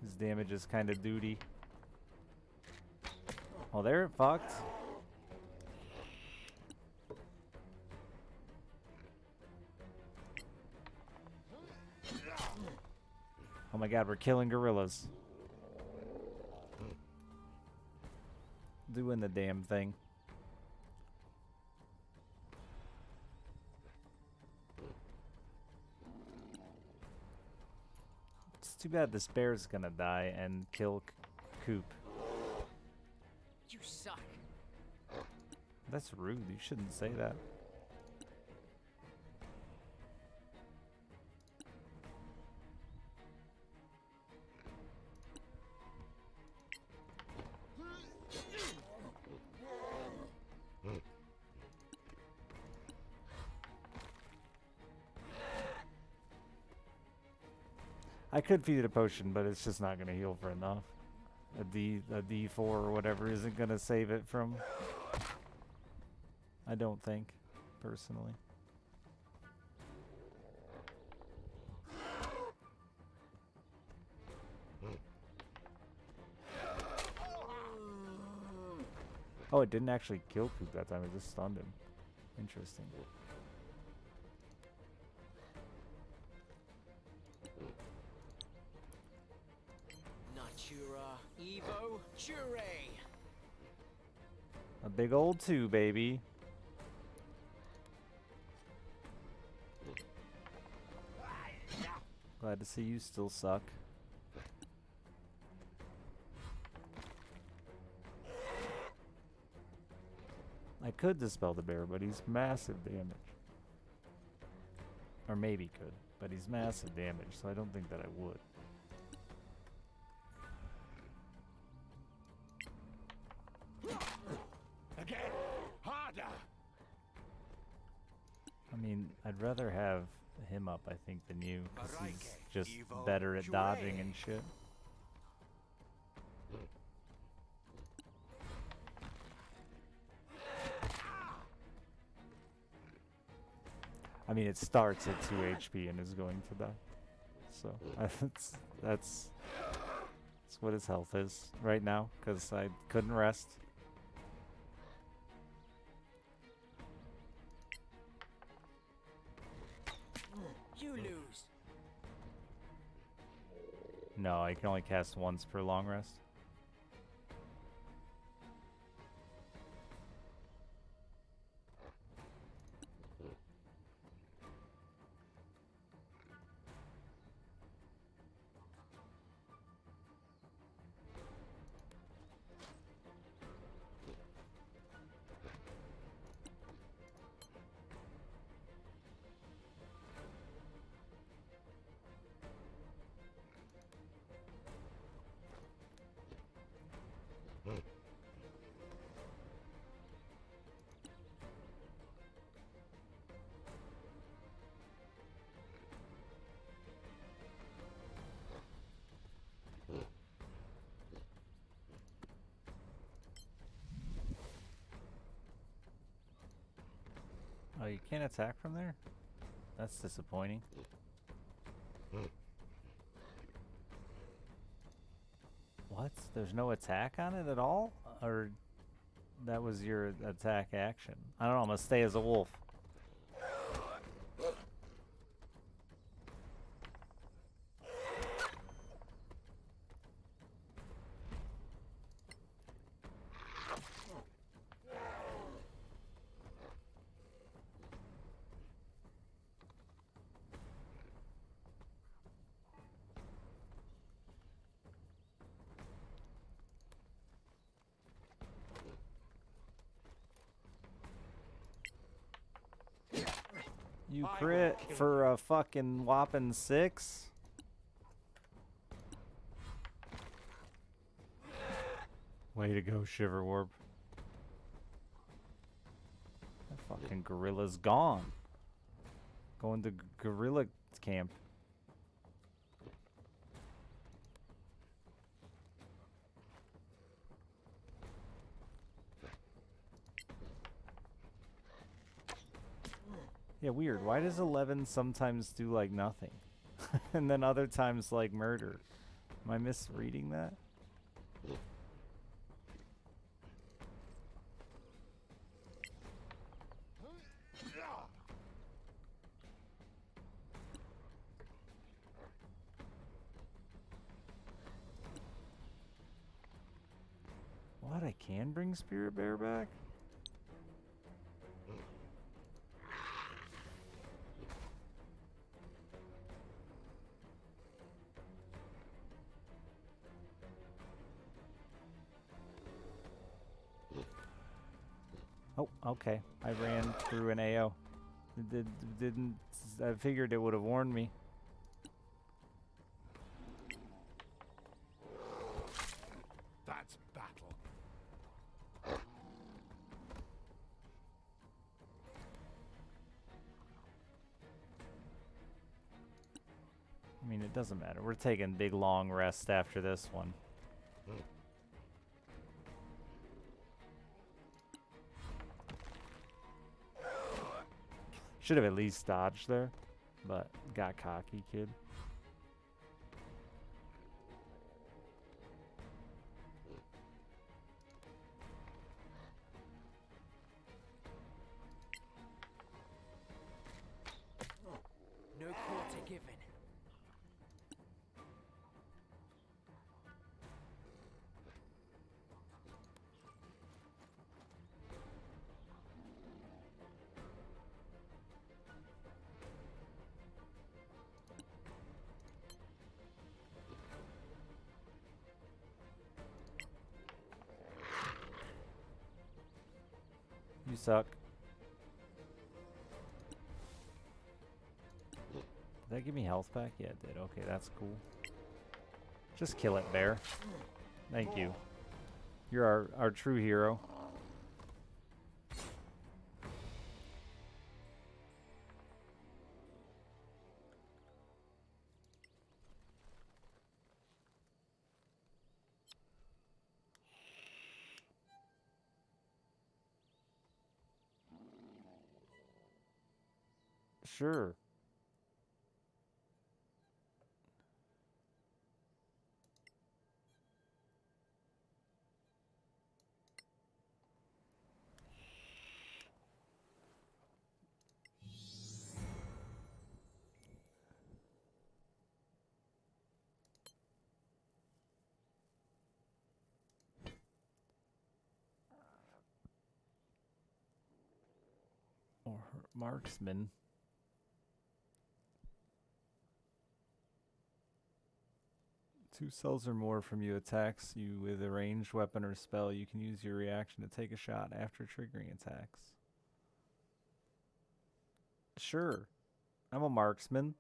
his damage is kind of duty. Oh, they're fucked. Oh my god, we're killing gorillas. Doing the damn thing. It's too bad this bear's gonna die and kill Coop. You suck. That's rude. You shouldn't say that. I could feed it a potion, but it's just not going to heal for enough. A D4 or whatever isn't going to save it from... I don't think, personally. Oh, it didn't actually kill Coop that time, it just stunned him. Interesting. Natura Evo Jure. A big old 2, baby. Glad to see you still suck. I could dispel the bear, but he's massive damage. Or maybe could, but he's massive damage, so I don't think that I would. I mean, I'd rather have him up, I think, than you, because he's Barike, just Evo, better at dodging Jure. and shit. I mean, it starts at 2 HP and is going to die. So, that's what his health is right now, because I couldn't rest. You lose. No, I can only cast once per long rest. Oh, you can't attack from there? That's disappointing. What? There's no attack on it at all? Or that was your attack action? I don't know, I'm gonna stay as a wolf. You crit for a fucking whopping 6? Way to go, Shiver Warp. That fucking gorilla's gone. Going to gorilla camp. Yeah, weird. Why does 11 sometimes do like nothing? And then other times like murder? Am I misreading that? What? I can bring Spirit Bear back? Oh, okay. I ran through an AO. Didn't. I figured it would have warned me. That's battle. I mean, it doesn't matter. We're taking big long rest after this one. Should have at least dodged there, but got cocky, kid. No quarter given. You suck. Did that give me health back? Yeah, it did. Okay, that's cool. Just kill it, bear. Thank you. You're our true hero. Sure. Or marksman. Two cells or more from you attacks you with a ranged weapon or spell. You can use your reaction to take a shot after triggering attacks. Sure. I'm a marksman.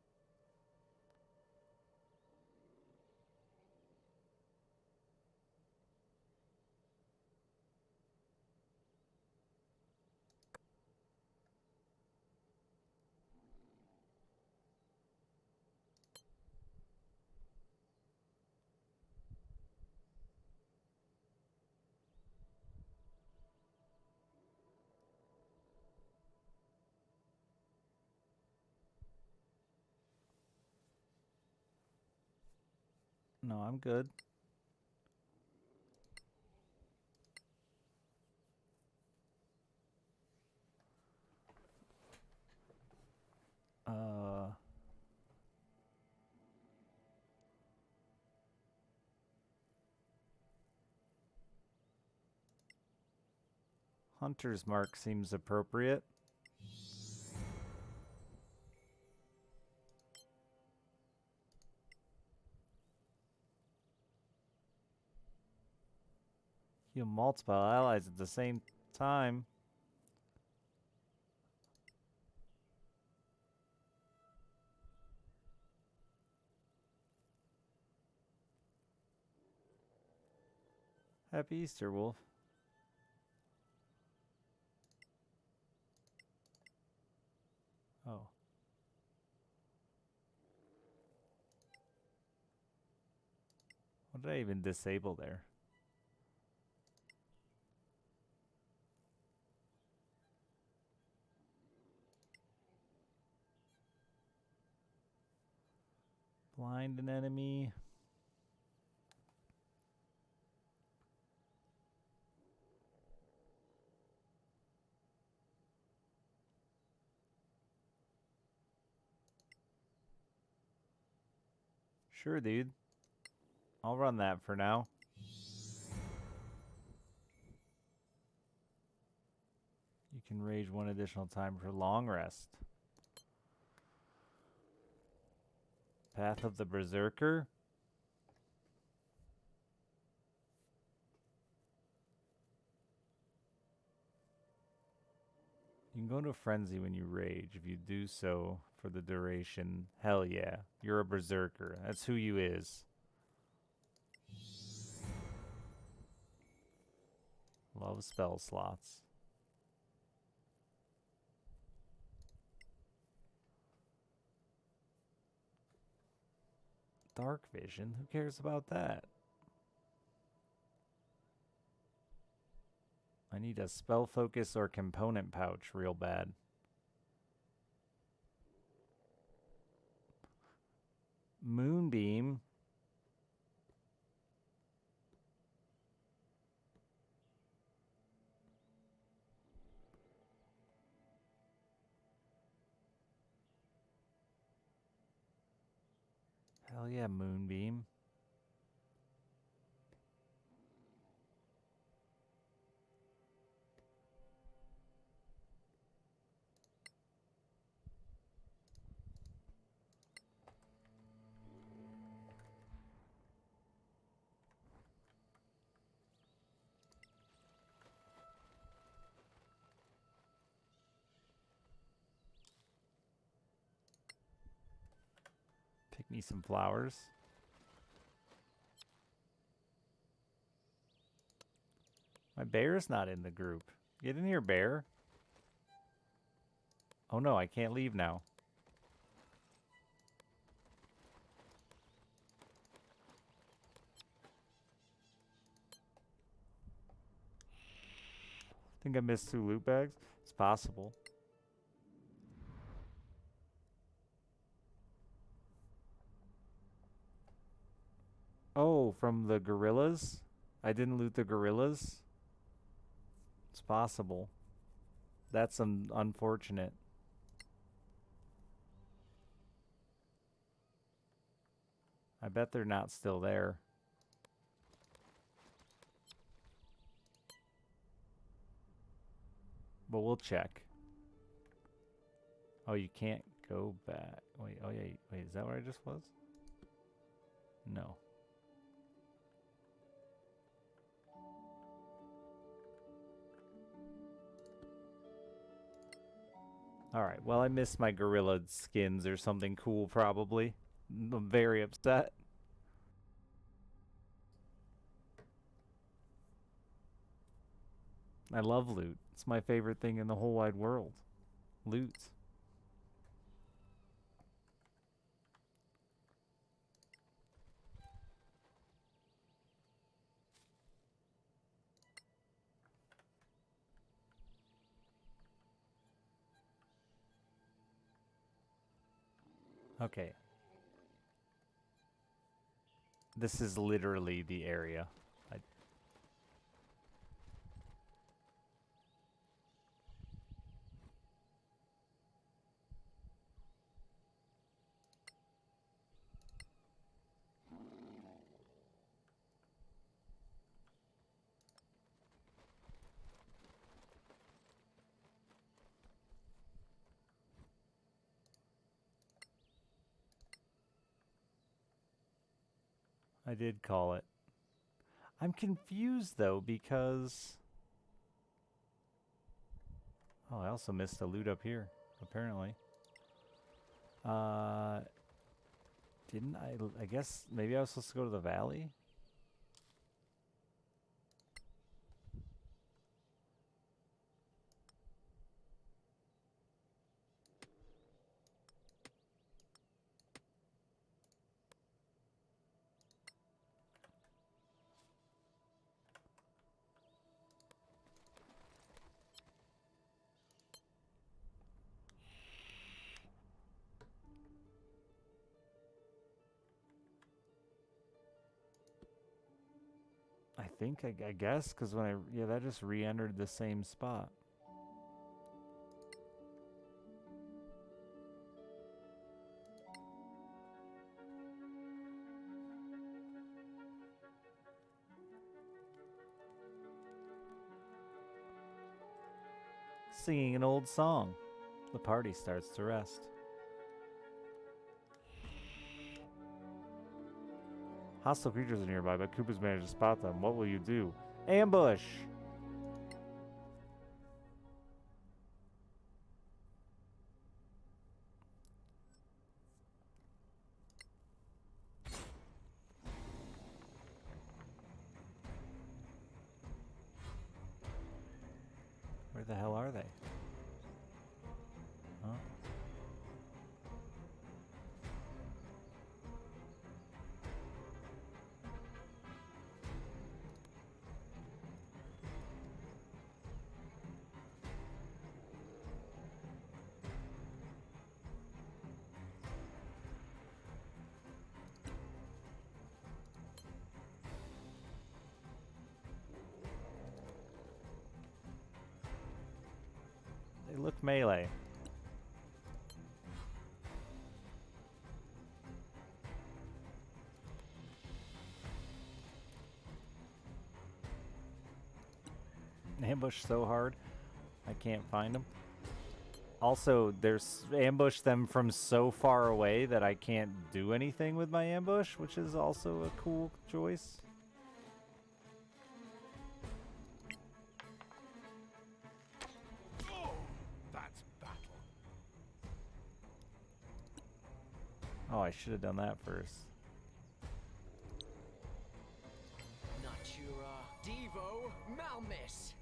No, I'm good. Hunter's mark seems appropriate. Heal multiple allies at the same time. Happy Easter, Wolf. Oh. What did I even disable there? Blind an enemy. Sure, dude. I'll run that for now. You can rage one additional time for long rest. Path of the Berserker. You can go into frenzy when you rage. If you do so for the duration, hell yeah, you're a berserker. That's who you is. Love spell slots. Dark vision? Who cares about that? I need a spell focus or component pouch real bad. Moonbeam. Hell yeah, Moonbeam. Pick me some flowers. My bear's not in the group. Get in here, bear. Oh no, I can't leave now. Think I missed 2 loot bags? It's possible. Oh, from the gorillas? I didn't loot the gorillas? It's possible. That's unfortunate. I bet they're not still there. But we'll check. Oh, you can't go back. Wait, oh yeah, wait, is that where I just was? No. Alright, well I missed my gorilla skins or something cool probably. I'm very upset. I love loot. It's my favorite thing in the whole wide world. Loot. Okay. This is literally the area. I did call it. I'm confused though because... Oh, I also missed a loot up here, apparently. Didn't I guess maybe I was supposed to go to the valley? I guess, because when yeah, that just re-entered the same spot. Singing an old song. The party starts to rest. Hostile creatures are nearby, but Koopa's managed to spot them. What will you do? Ambush! Where the hell are they? Huh? They look melee. Ambush so hard, I can't find them. Also, there's ambush them from so far away that I can't do anything with my ambush, which is also a cool choice. That's battle. Oh, I should have done that first. Natura Devo Malmis.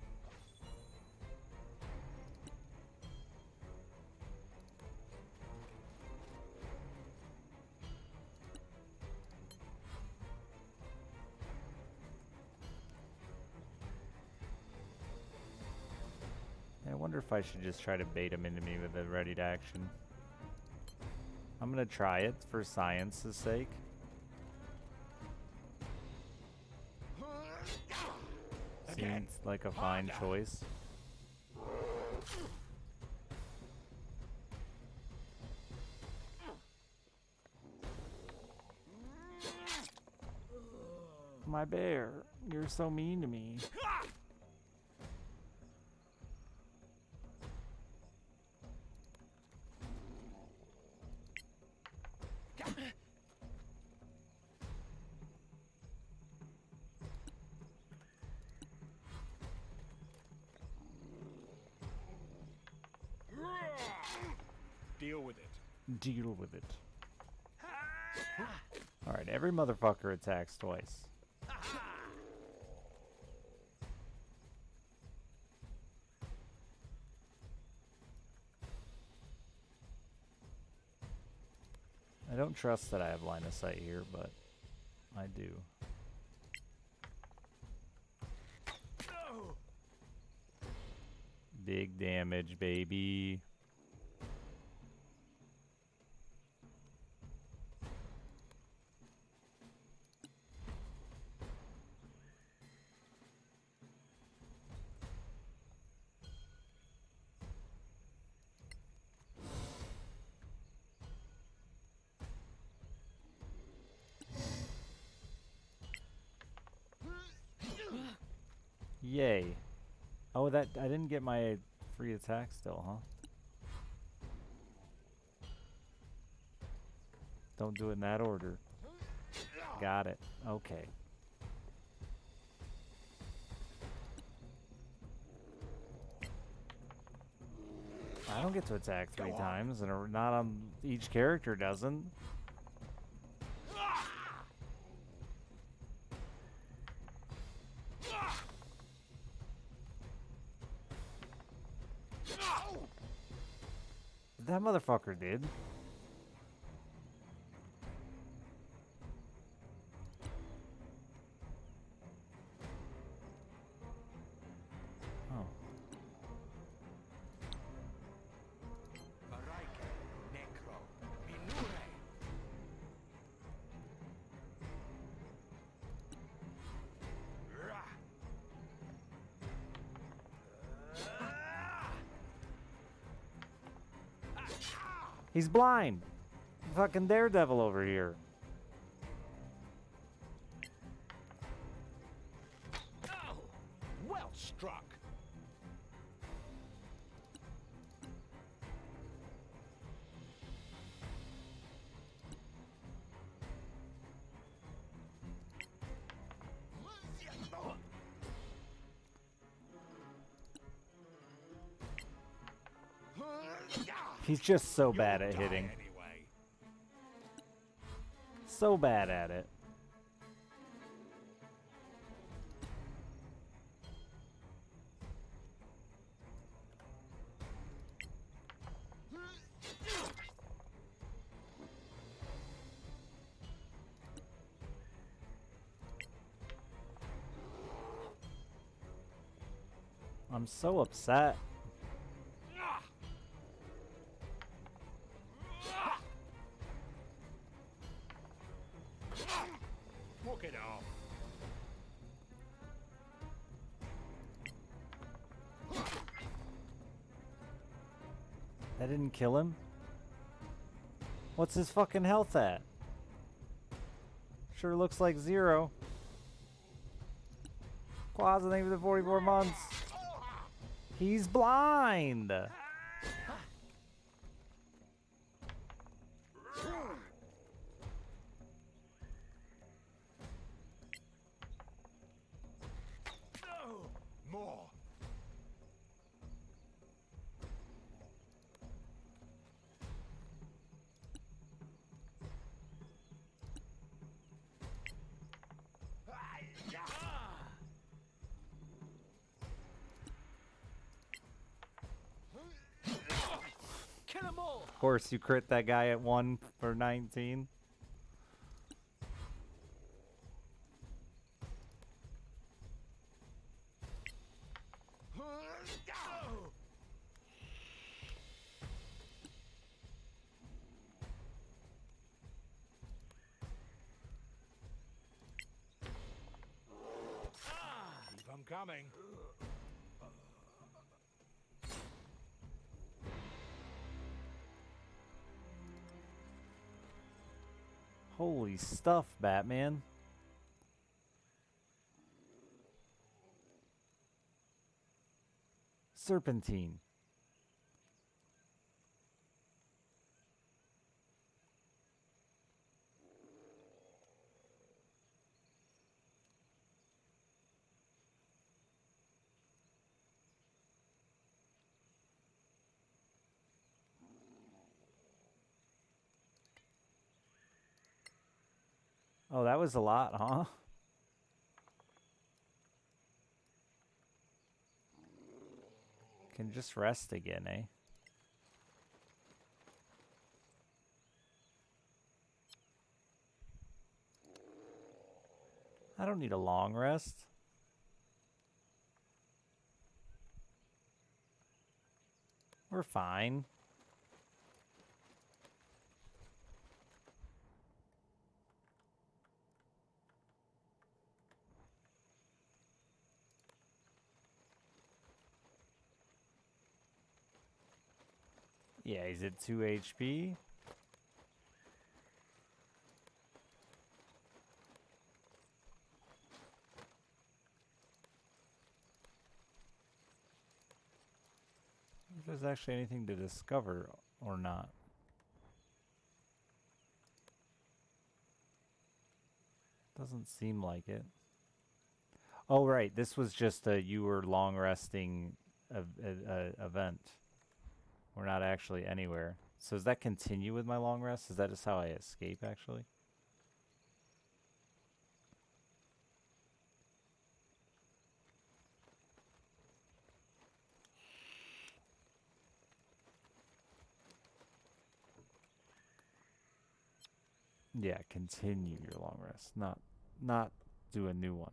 I wonder if I should just try to bait him into me with a ready to action. I'm gonna try it for science's sake. seems like a fine choice. My bear, you're so mean to me. Deal with it. Deal with it. Alright, every motherfucker attacks twice. I don't trust that I have line of sight here, but I do. Big damage, baby. Yay. Oh, that I didn't get my free attack still, huh? Don't do it in that order. Got it. Okay. I don't get to attack 3 times, and not on each character doesn't. That motherfucker did. Oh. He's blind. Fucking Daredevil over here. Well struck. He's just so bad at hitting. Anyway. So bad at it. I'm so upset. Walk it off. That didn't kill him? What's his fucking health at? Sure looks like 0. Quaza, thank you for the 44 months. He's blind. More. Kill 'em all! Of course, you crit that guy at 1 for 19. Keep 'em Coming. Holy stuff, Batman. Serpentine. Oh, that was a lot, huh? Can just rest again, eh? I don't need a long rest. We're fine. Yeah, he's at 2 HP. If there's actually anything to discover or not. Doesn't seem like it. Oh, right. This was just a you were long resting event. We're not actually anywhere. So does that continue with my long rest? Is that just how I escape, actually? Yeah, continue your long rest. Not do a new one.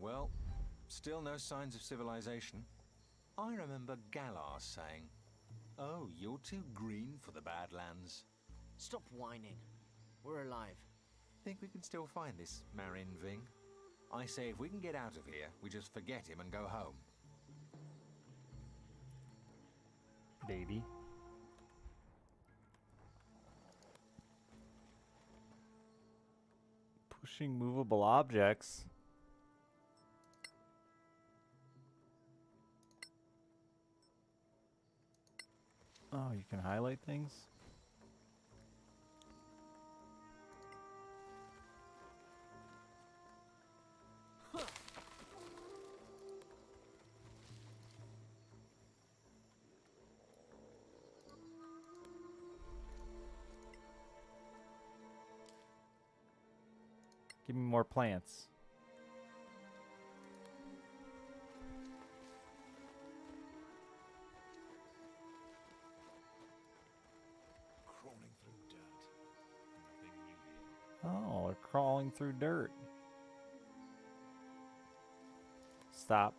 Well, still no signs of civilization. I remember Galar saying, "Oh, you're too green for the Badlands." Stop whining. We're alive. Think we can still find this Marin Ving? I say if we can get out of here, we just forget him and go home. Baby. Pushing movable objects. Oh, you can highlight things? Give me more plants. Crawling through dirt. Nothing new here. Oh, they're crawling through dirt. Stop.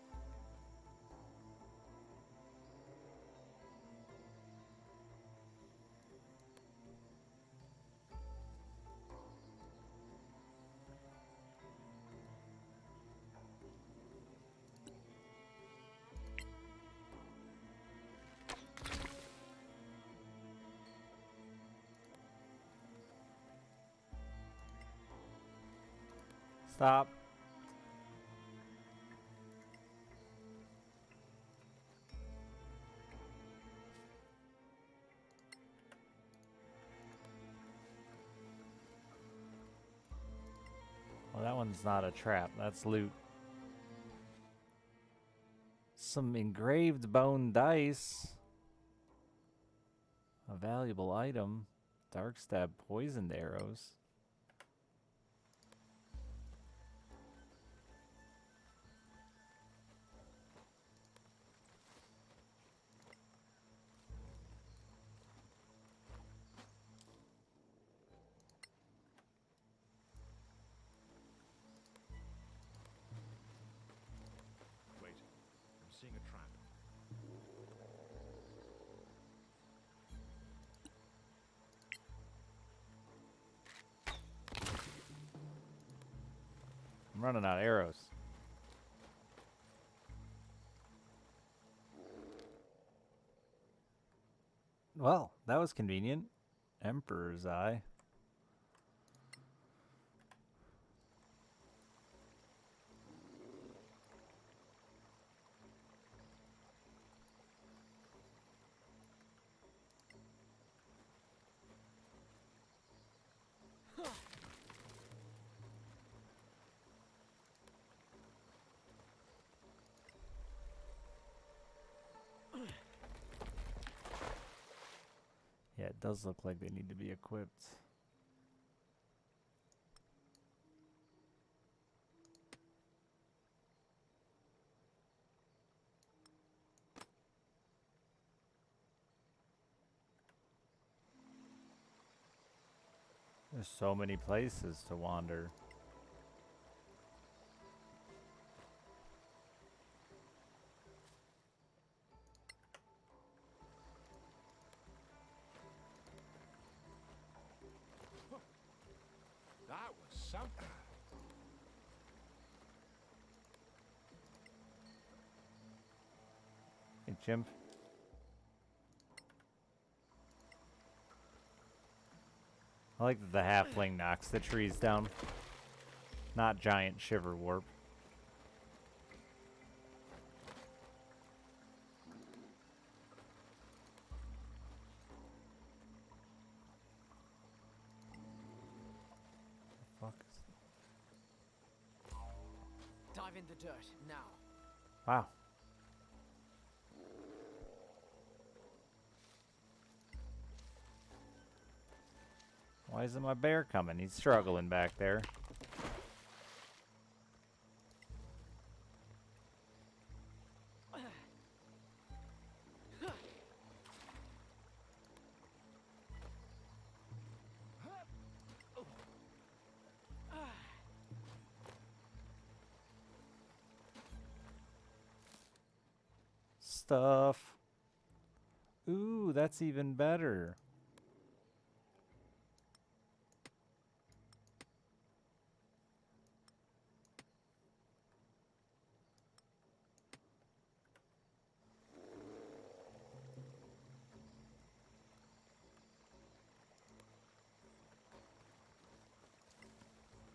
Stop. Well, that one's not a trap. That's loot. Some engraved bone dice. A valuable item. Dark stab poisoned arrows. I'm running out of arrows. Well, that was convenient. Emperor's Eye. Yeah, it does look like they need to be equipped. There's so many places to wander. That was something. Hey, chimp. I like that the halfling knocks the trees down. Not giant shiver warp. Fuck. Dive in the dirt, now. Wow. Why isn't my bear coming? He's struggling back there. Stuff. Ooh, that's even better.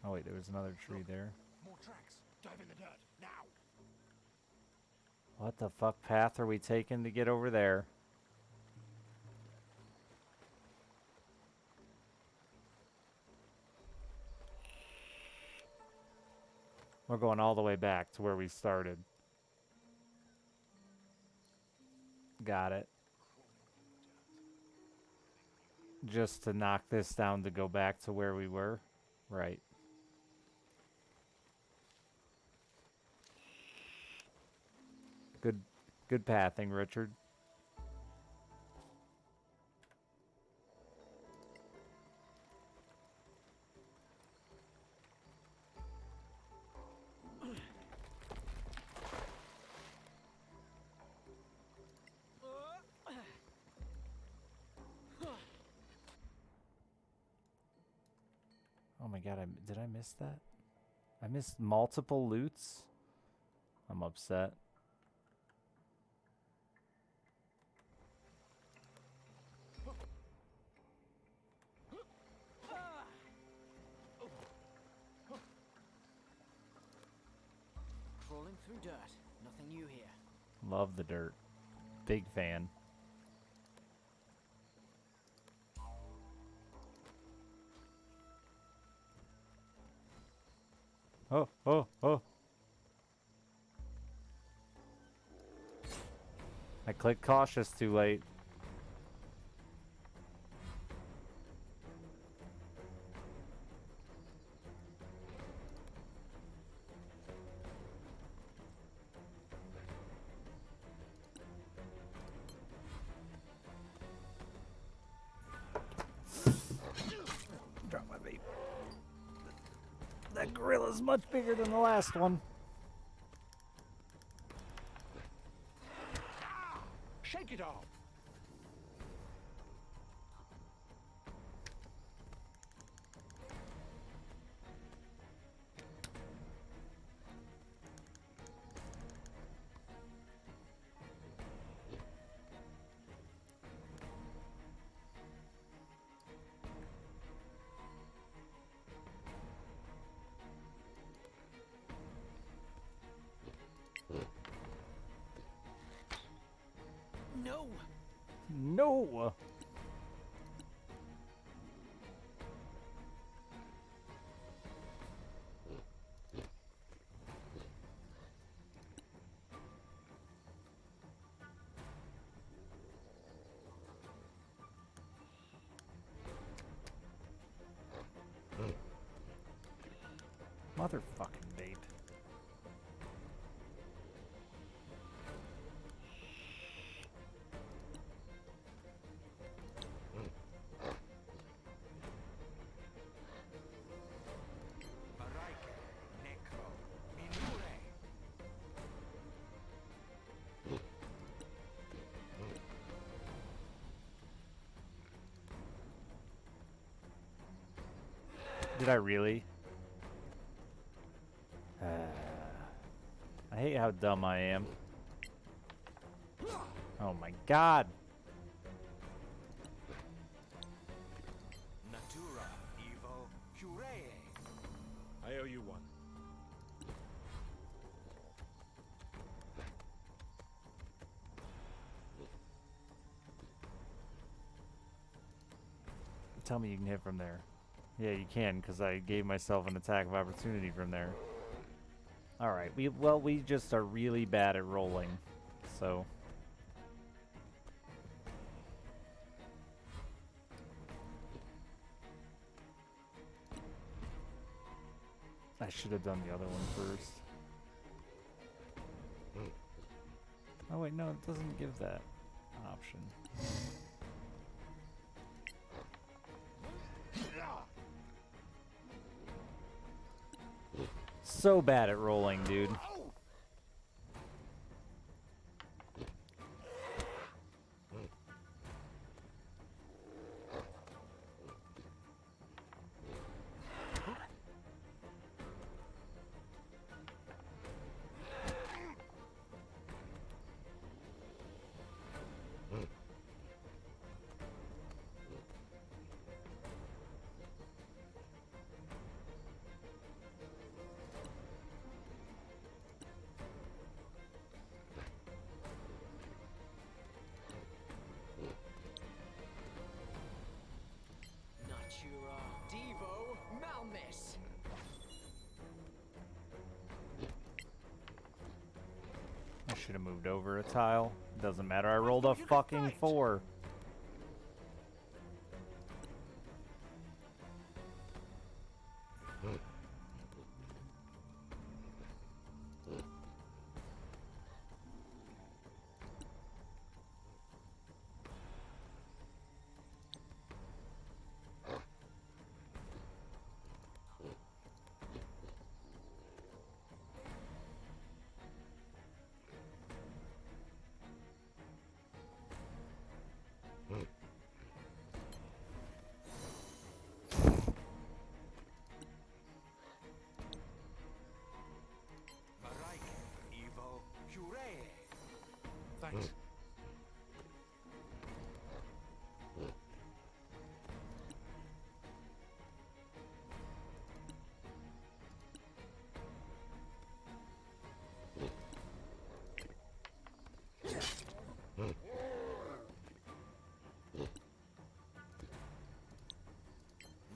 Oh wait, there was another tree there. More tracks. Dive in the dirt. Now. What the fuck path are we taking to get over there? We're going all the way back to where we started. Got it. Just to knock this down to go back to where we were? Right. Good pathing, Richard. Oh my god, did I miss that? I missed multiple loots? I'm upset. Crawling through dirt, nothing new here. Love the dirt. Big fan. Oh, oh, oh. I clicked cautious too late. Drop my vape. That gorilla's much bigger than the last one. Shake it off. No! Motherfucking vape. Did I really? I hate how dumb I am. Oh my god! Natura Evo Curee. I owe you one. Tell me you can hit from there. Yeah, you can, because I gave myself an attack of opportunity from there. Alright, we just are really bad at rolling, so... I should have done the other one first. Oh wait, no, it doesn't give that option. So bad at rolling, dude. Natura Devo Malmis. I should have moved over a tile. Doesn't matter, I rolled a fucking 4. Evo Curee. Thanks.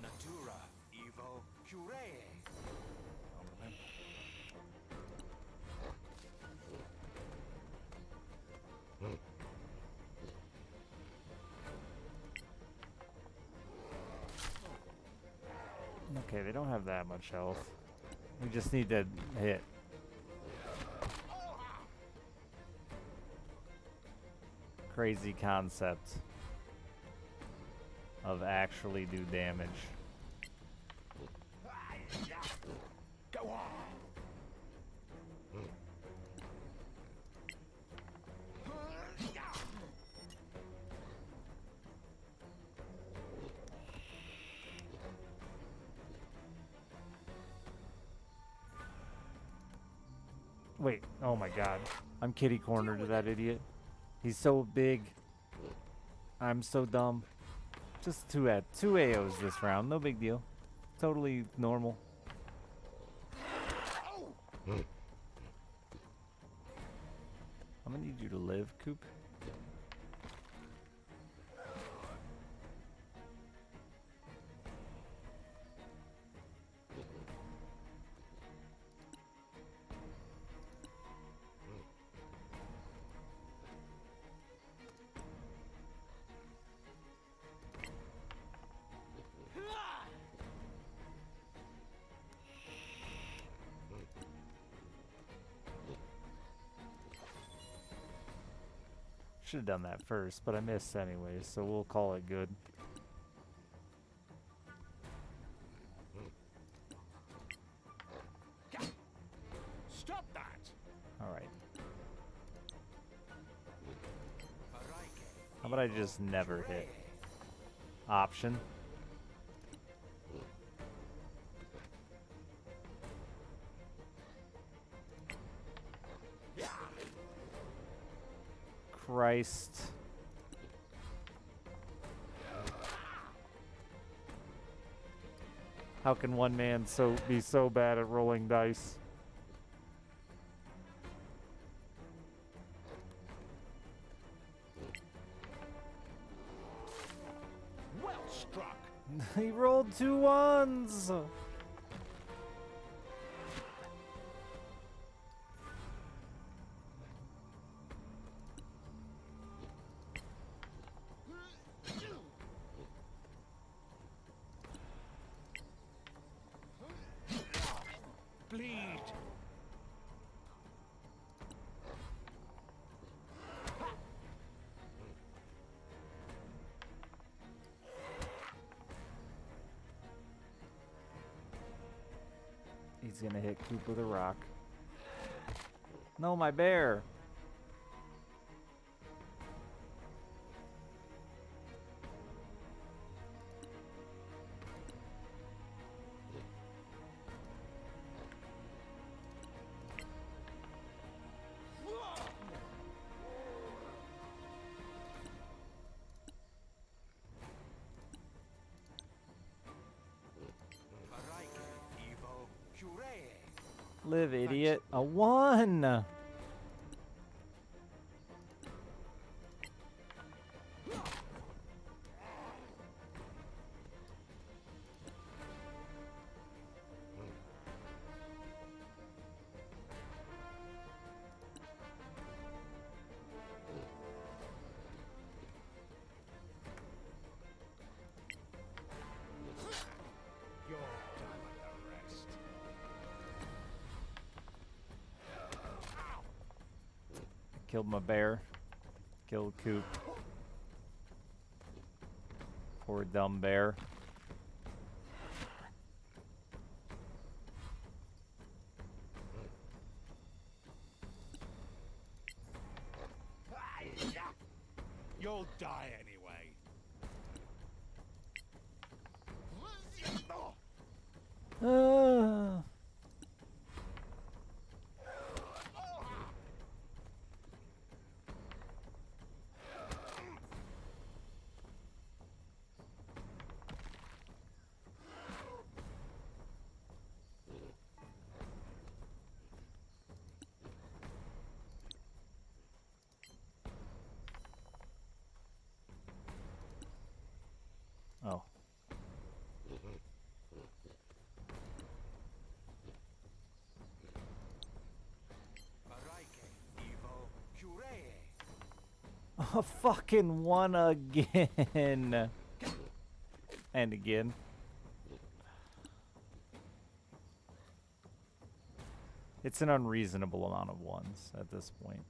Natura Evo Curee. Okay, they don't have that much health. We just need to hit. Crazy concept of actually do damage. Go on. Wait, oh my god. I'm kitty corner to that idiot. He's so big. I'm so dumb. Just two AOs this round, no big deal. Totally normal. I'm gonna need you to live, Coop. Should have done that first, but I missed anyways, so we'll call it good. Stop that! Alright. How about I just never hit? Option. Christ. How can one man be so bad at rolling dice? Well struck! He rolled 2 ones! Bleed! He's gonna hit Coop with a rock. No, my bear! Live, idiot. A 1! Your time at the rest. Killed my bear. Killed Coop. Poor dumb bear. You'll die anyway. Ah. Oh. A fucking 1 again. And again. It's an unreasonable amount of 1s at this point.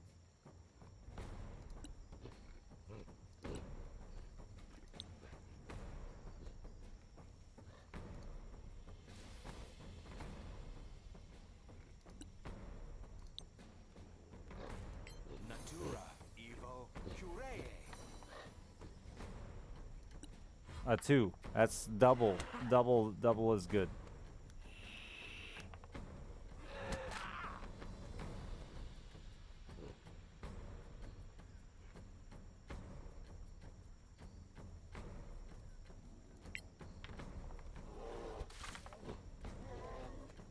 A 2. That's double is good.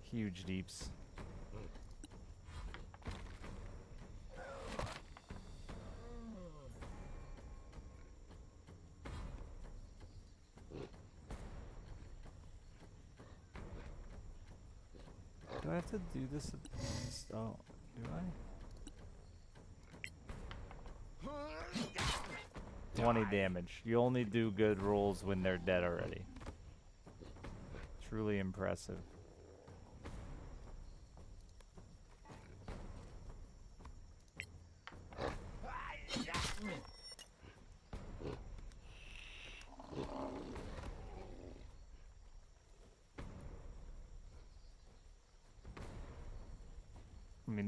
Huge deeps. Do I have to do this? Oh, do I? 20 damage. You only do good rolls when they're dead already. Truly impressive.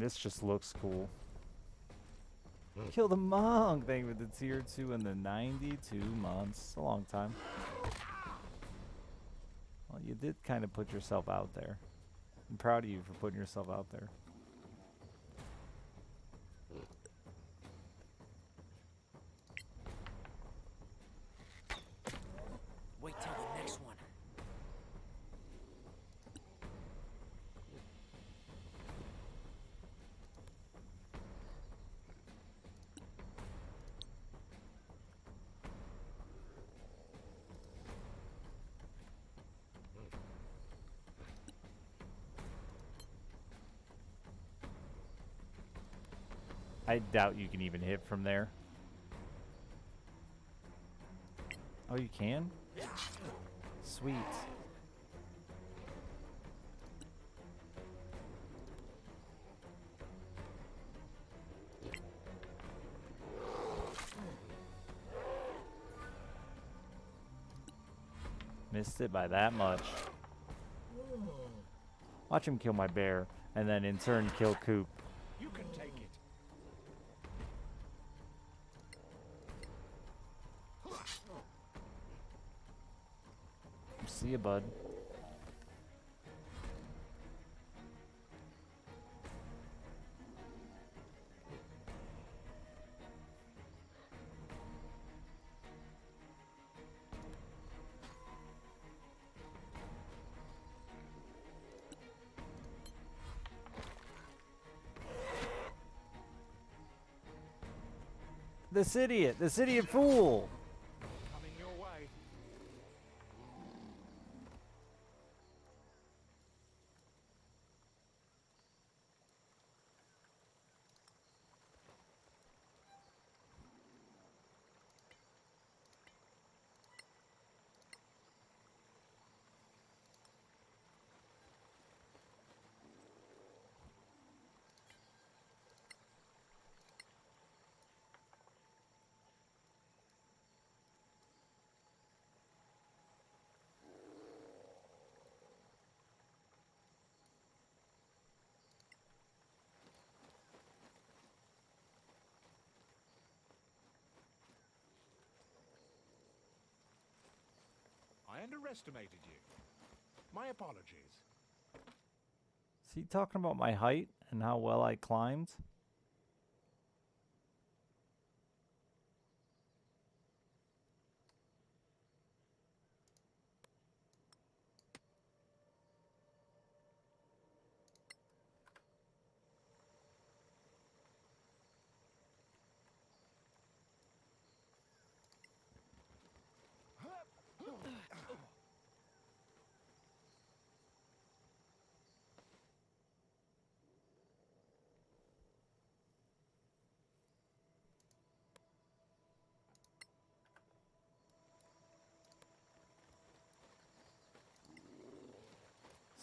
this just looks cool. Kill the monk! Thank you for the tier 2 and the 92 months. A long time. Well, you did kind of put yourself out there. I'm proud of you for putting yourself out there. Wait till the next one. I doubt you can even hit from there. Oh, you can? Sweet. Missed it by that much. Watch him kill my bear, and then in turn kill Coop. You can take it. See ya, bud. This idiot fool! Coming your way. I underestimated you. My apologies. Is he talking about my height and how well I climbed?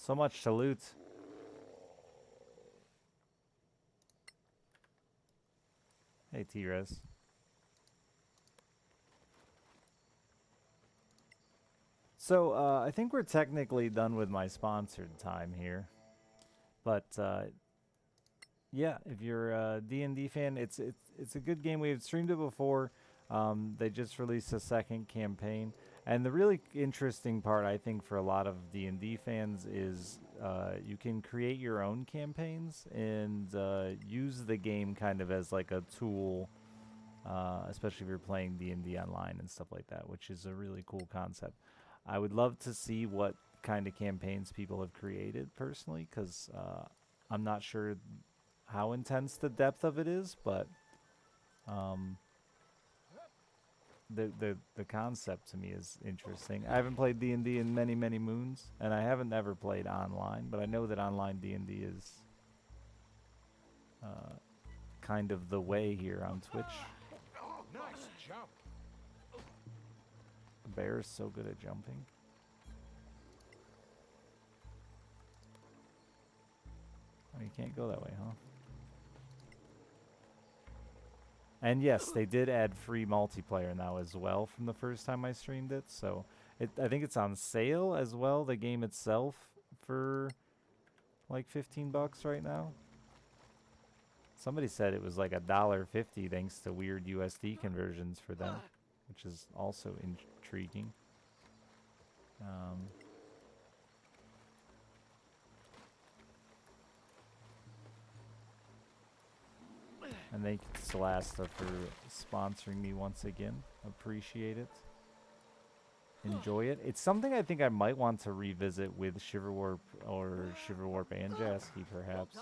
So much to loot. Hey, T-Res. So, I think we're technically done with my sponsored time here. But, yeah, if you're a D&D fan, it's a good game. We've streamed it before. They just released a second campaign. And the really interesting part, I think, for a lot of D&D fans is you can create your own campaigns and use the game kind of as like a tool, especially if you're playing D&D online and stuff like that, which is a really cool concept. I would love to see what kind of campaigns people have created personally, because I'm not sure how intense the depth of it is, but the concept to me is interesting. I haven't played D&D in many, many moons, and I haven't ever played online, but I know that online D&D is kind of the way here on Twitch. Nice jump. Bear is so good at jumping. Oh, you can't go that way, huh? And yes, they did add free multiplayer now as well from the first time I streamed it. So I think it's on sale as well, the game itself, for like $15 right now. Somebody said it was like $1.50 thanks to weird USD conversions for them, which is also intriguing. And thank you to Solasta for sponsoring me once again. Appreciate it. Enjoy it. It's something I think I might want to revisit with Shiverwarp or Shiverwarp and Jasky, perhaps.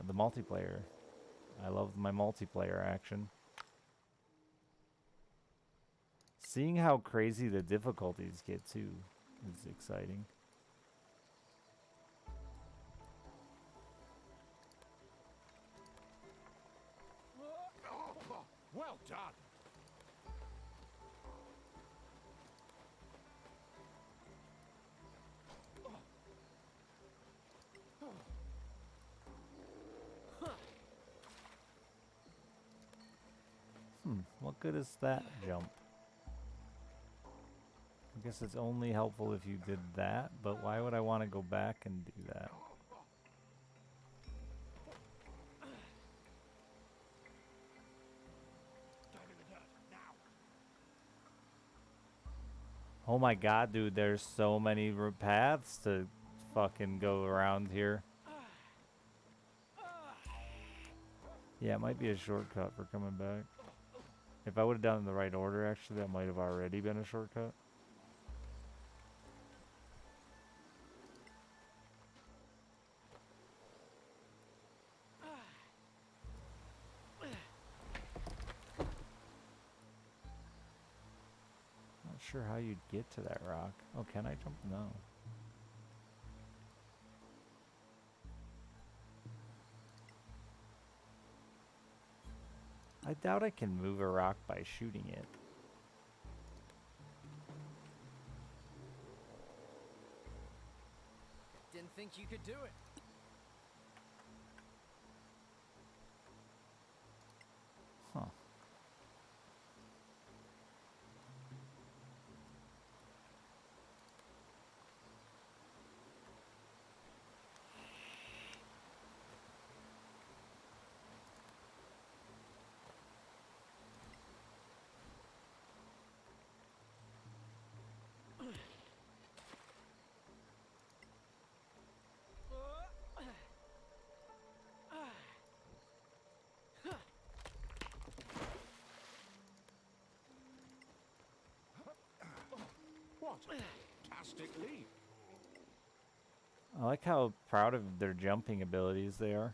The multiplayer. I love my multiplayer action. Seeing how crazy the difficulties get too is exciting. Well done. What good is that jump? I guess it's only helpful if you did that, but why would I want to go back and do that? Oh my god, dude, there's so many paths to fucking go around here. Yeah, it might be a shortcut for coming back. If I would have done it in the right order, actually, that might have already been a shortcut. Not sure how you'd get to that rock. Oh, can I jump? No. I doubt I can move a rock by shooting it. Didn't think you could do it. Huh. What a fantastic leap. I like how proud of their jumping abilities they are.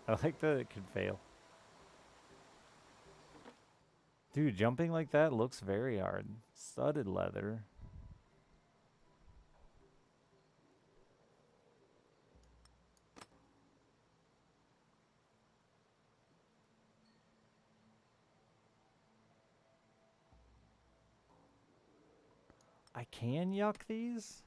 I like that it can fail. Dude, jumping like that looks very hard. Studded leather. I can yuck these?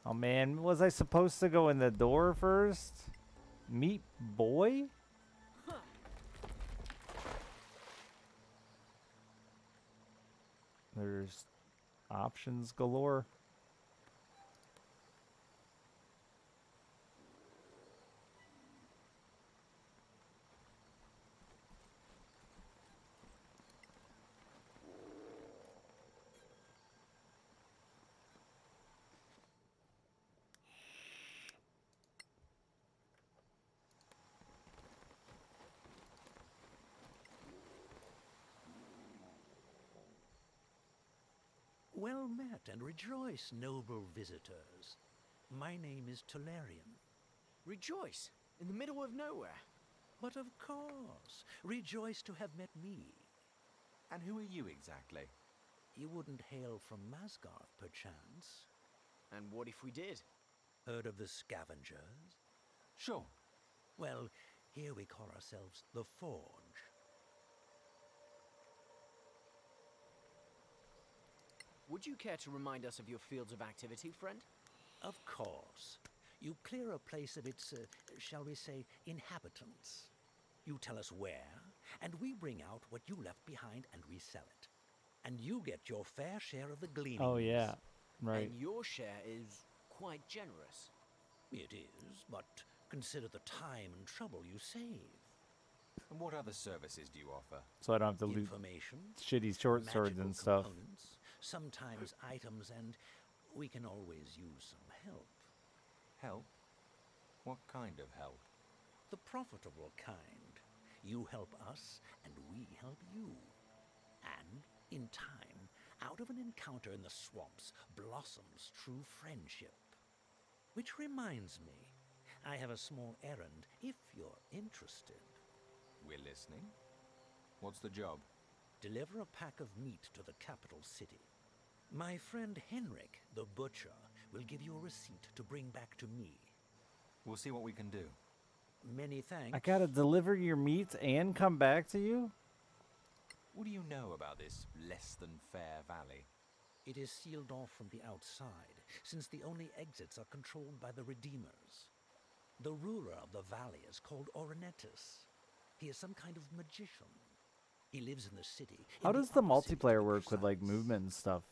Oh man, was I supposed to go in the door first? Meat boy? There's options galore. Well met and rejoice, noble visitors. My name is Tolarian. Rejoice! In the middle of nowhere. But of course, rejoice to have met me. And who are you exactly? You wouldn't hail from Masgarth, perchance? And what if we did? Heard of the scavengers? Sure. Well, here we call ourselves the Forge. Would you care to remind us of your fields of activity, friend? Of course. You clear a place of its, shall we say, inhabitants. You tell us where, and we bring out what you left behind and resell it. And you get your fair share of the gleanings. Oh, yeah. Right. And your share is quite generous. It is, but consider the time and trouble you save. And what other services do you offer? So I don't have to loot Information, shitty short swords magical and stuff. components, sometimes items, and we can always use some help. Help? What kind of help? The profitable kind. You help us, and we help you. And, in time, out of an encounter in the swamps blossoms true friendship. Which reminds me, I have a small errand if you're interested. We're listening. What's the job? Deliver a pack of meat to the capital city. My friend Henrik, the butcher, will give you a receipt to bring back to me. We'll see what we can do. Many thanks. I gotta deliver your meats and come back to you? What do you know about this less-than-fair valley? It is sealed off from the outside, since the only exits are controlled by the Redeemers. The ruler of the valley is called Ornetus. He is some kind of magician. He lives in the city. How does the multiplayer work with, like, movement and stuff?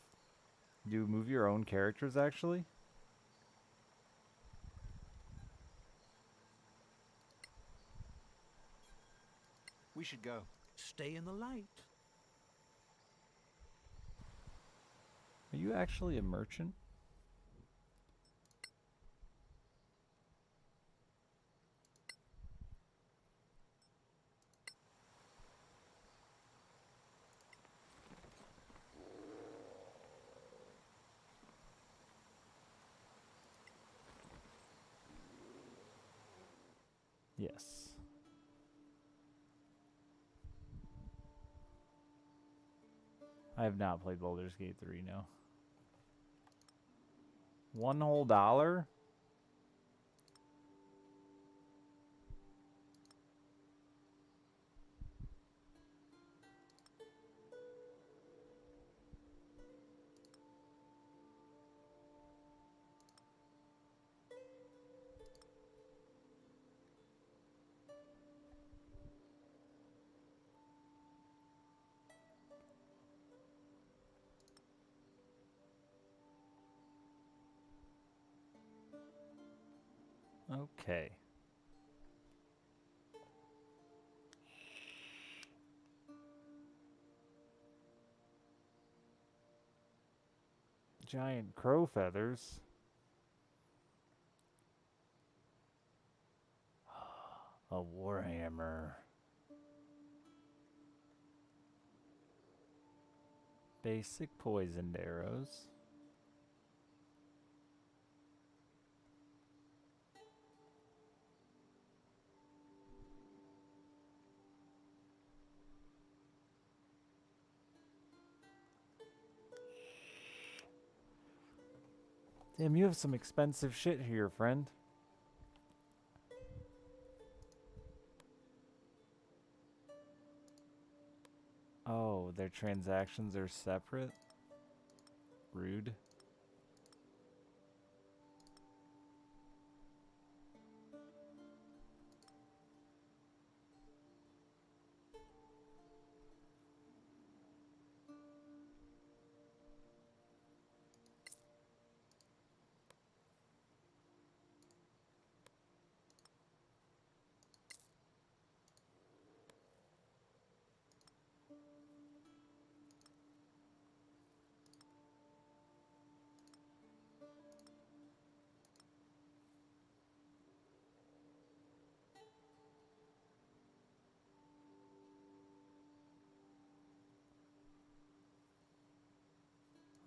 Do you move your own characters, actually? We should go. Stay in the light. Are you actually a merchant? Yes. I have not played Baldur's Gate 3, no. $1 whole dollar? Okay. Giant crow feathers. A warhammer. Basic poisoned arrows. Damn, you have some expensive shit here, friend. Oh, their transactions are separate? Rude.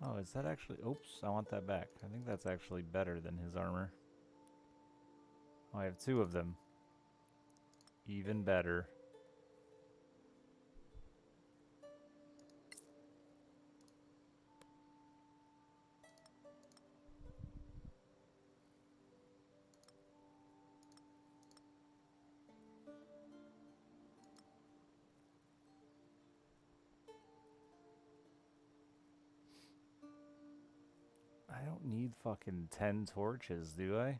Oh, is that actually... Oops, I want that back. I think that's actually better than his armor. Oh, I have 2 of them. Even better. don't need fucking 10 torches, do I?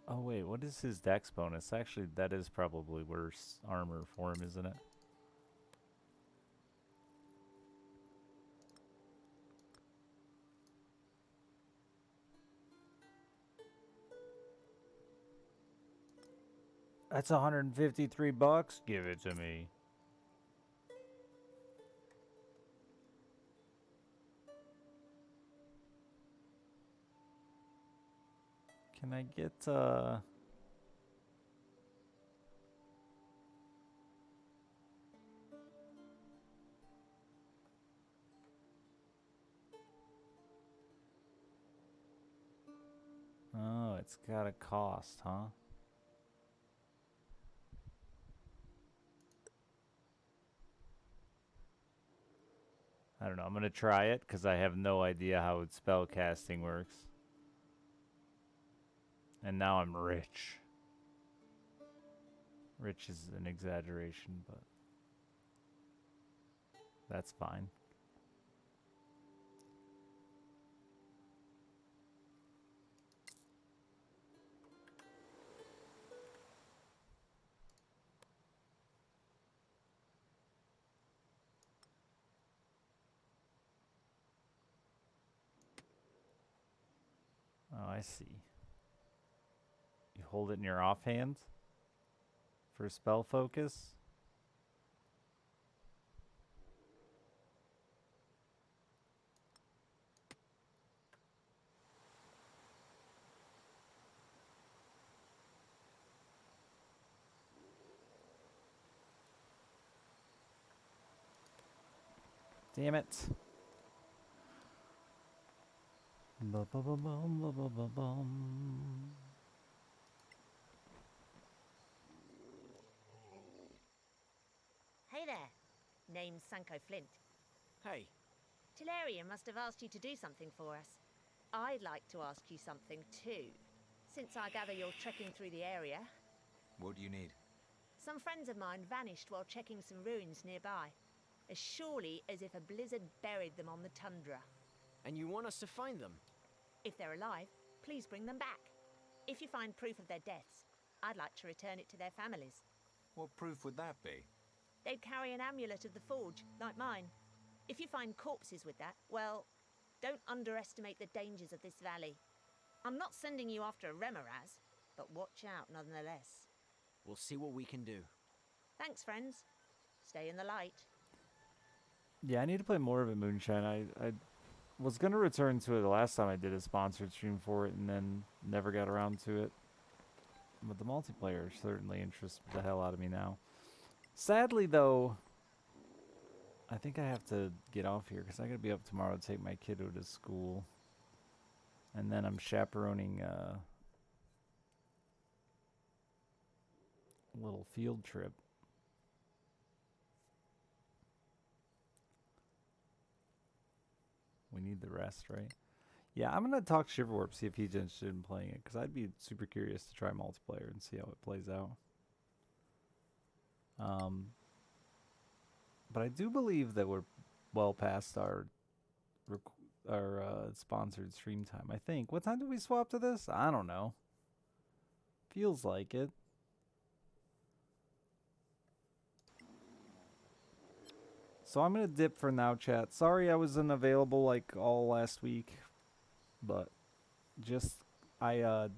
Oh wait, what is his dex bonus? Actually, that is probably worse armor for him, isn't it? That's 153 bucks. Give it to me. Can I get Oh, it's got a cost, huh? I don't know. I'm going to try it because I have no idea how spell casting works. And now I'm rich. Rich is an exaggeration, but that's fine. Oh, I see. You hold it in your offhand for spell focus. Damn it. Ba-ba-ba-bum, ba-ba-ba-bum. Hey there. Name's Sanko Flint. Hey, Talarian must have asked you to do something for us. I'd like to ask you something too. Since I gather you're trekking through the area, What do you need? some friends of mine vanished while checking some ruins nearby. As surely as if a blizzard buried them on the tundra. and you want us to find them? If they're alive, please bring them back. If you find proof of their deaths, I'd like to return it to their families. What proof would that be? They'd carry an amulet of the forge, like mine. If you find corpses with that, well, don't underestimate the dangers of this valley. I'm not sending you after a Remoraz, but watch out nonetheless. We'll see what we can do. Thanks, friends. Stay in the light. Yeah, I need to play more of it, Moonshine. I was going to return to it the last time I did a sponsored stream for it and then never got around to it. But the multiplayer certainly interests the hell out of me now. Sadly, though, I think I have to get off here because I got to be up tomorrow to take my kiddo to school. And then I'm chaperoning a little field trip. We need the rest, right? Yeah, I'm going to talk to Shiverwarp, see if he's interested in playing it, because I'd be super curious to try multiplayer and see how it plays out. But I do believe that we're well past our sponsored stream time, I think. What time did we swap to this? I don't know. Feels like it. So I'm going to dip for now, chat. Sorry I was unavailable like all last week. But just, I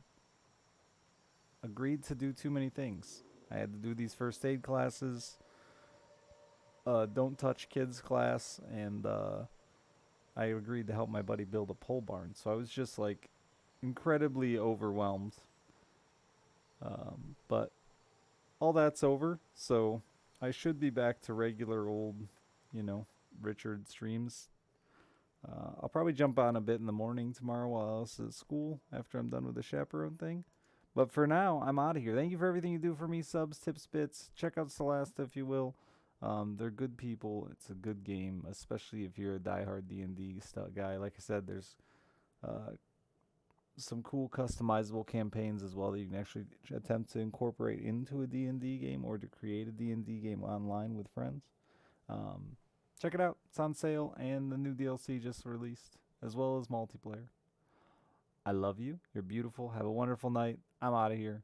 agreed to do too many things. I had to do these first aid classes. Don't touch kids class. And I agreed to help my buddy build a pole barn. So I was just like incredibly overwhelmed. But all that's over. So I should be back to regular old, you know, Richard streams. I'll probably jump on a bit in the morning tomorrow while I was at school after I'm done with the chaperone thing. But for now, I'm out of here. Thank you for everything you do for me. Subs, tips, bits. Check out Solasta if you will. They're good people. It's a good game, especially if you're a diehard D&D guy. Like I said, there's some cool customizable campaigns as well that you can actually attempt to incorporate into a D&D game or to create a D&D game online with friends. Check it out. It's on sale, and the new DLC just released, as well as multiplayer. I love you. You're beautiful. Have a wonderful night. I'm out of here.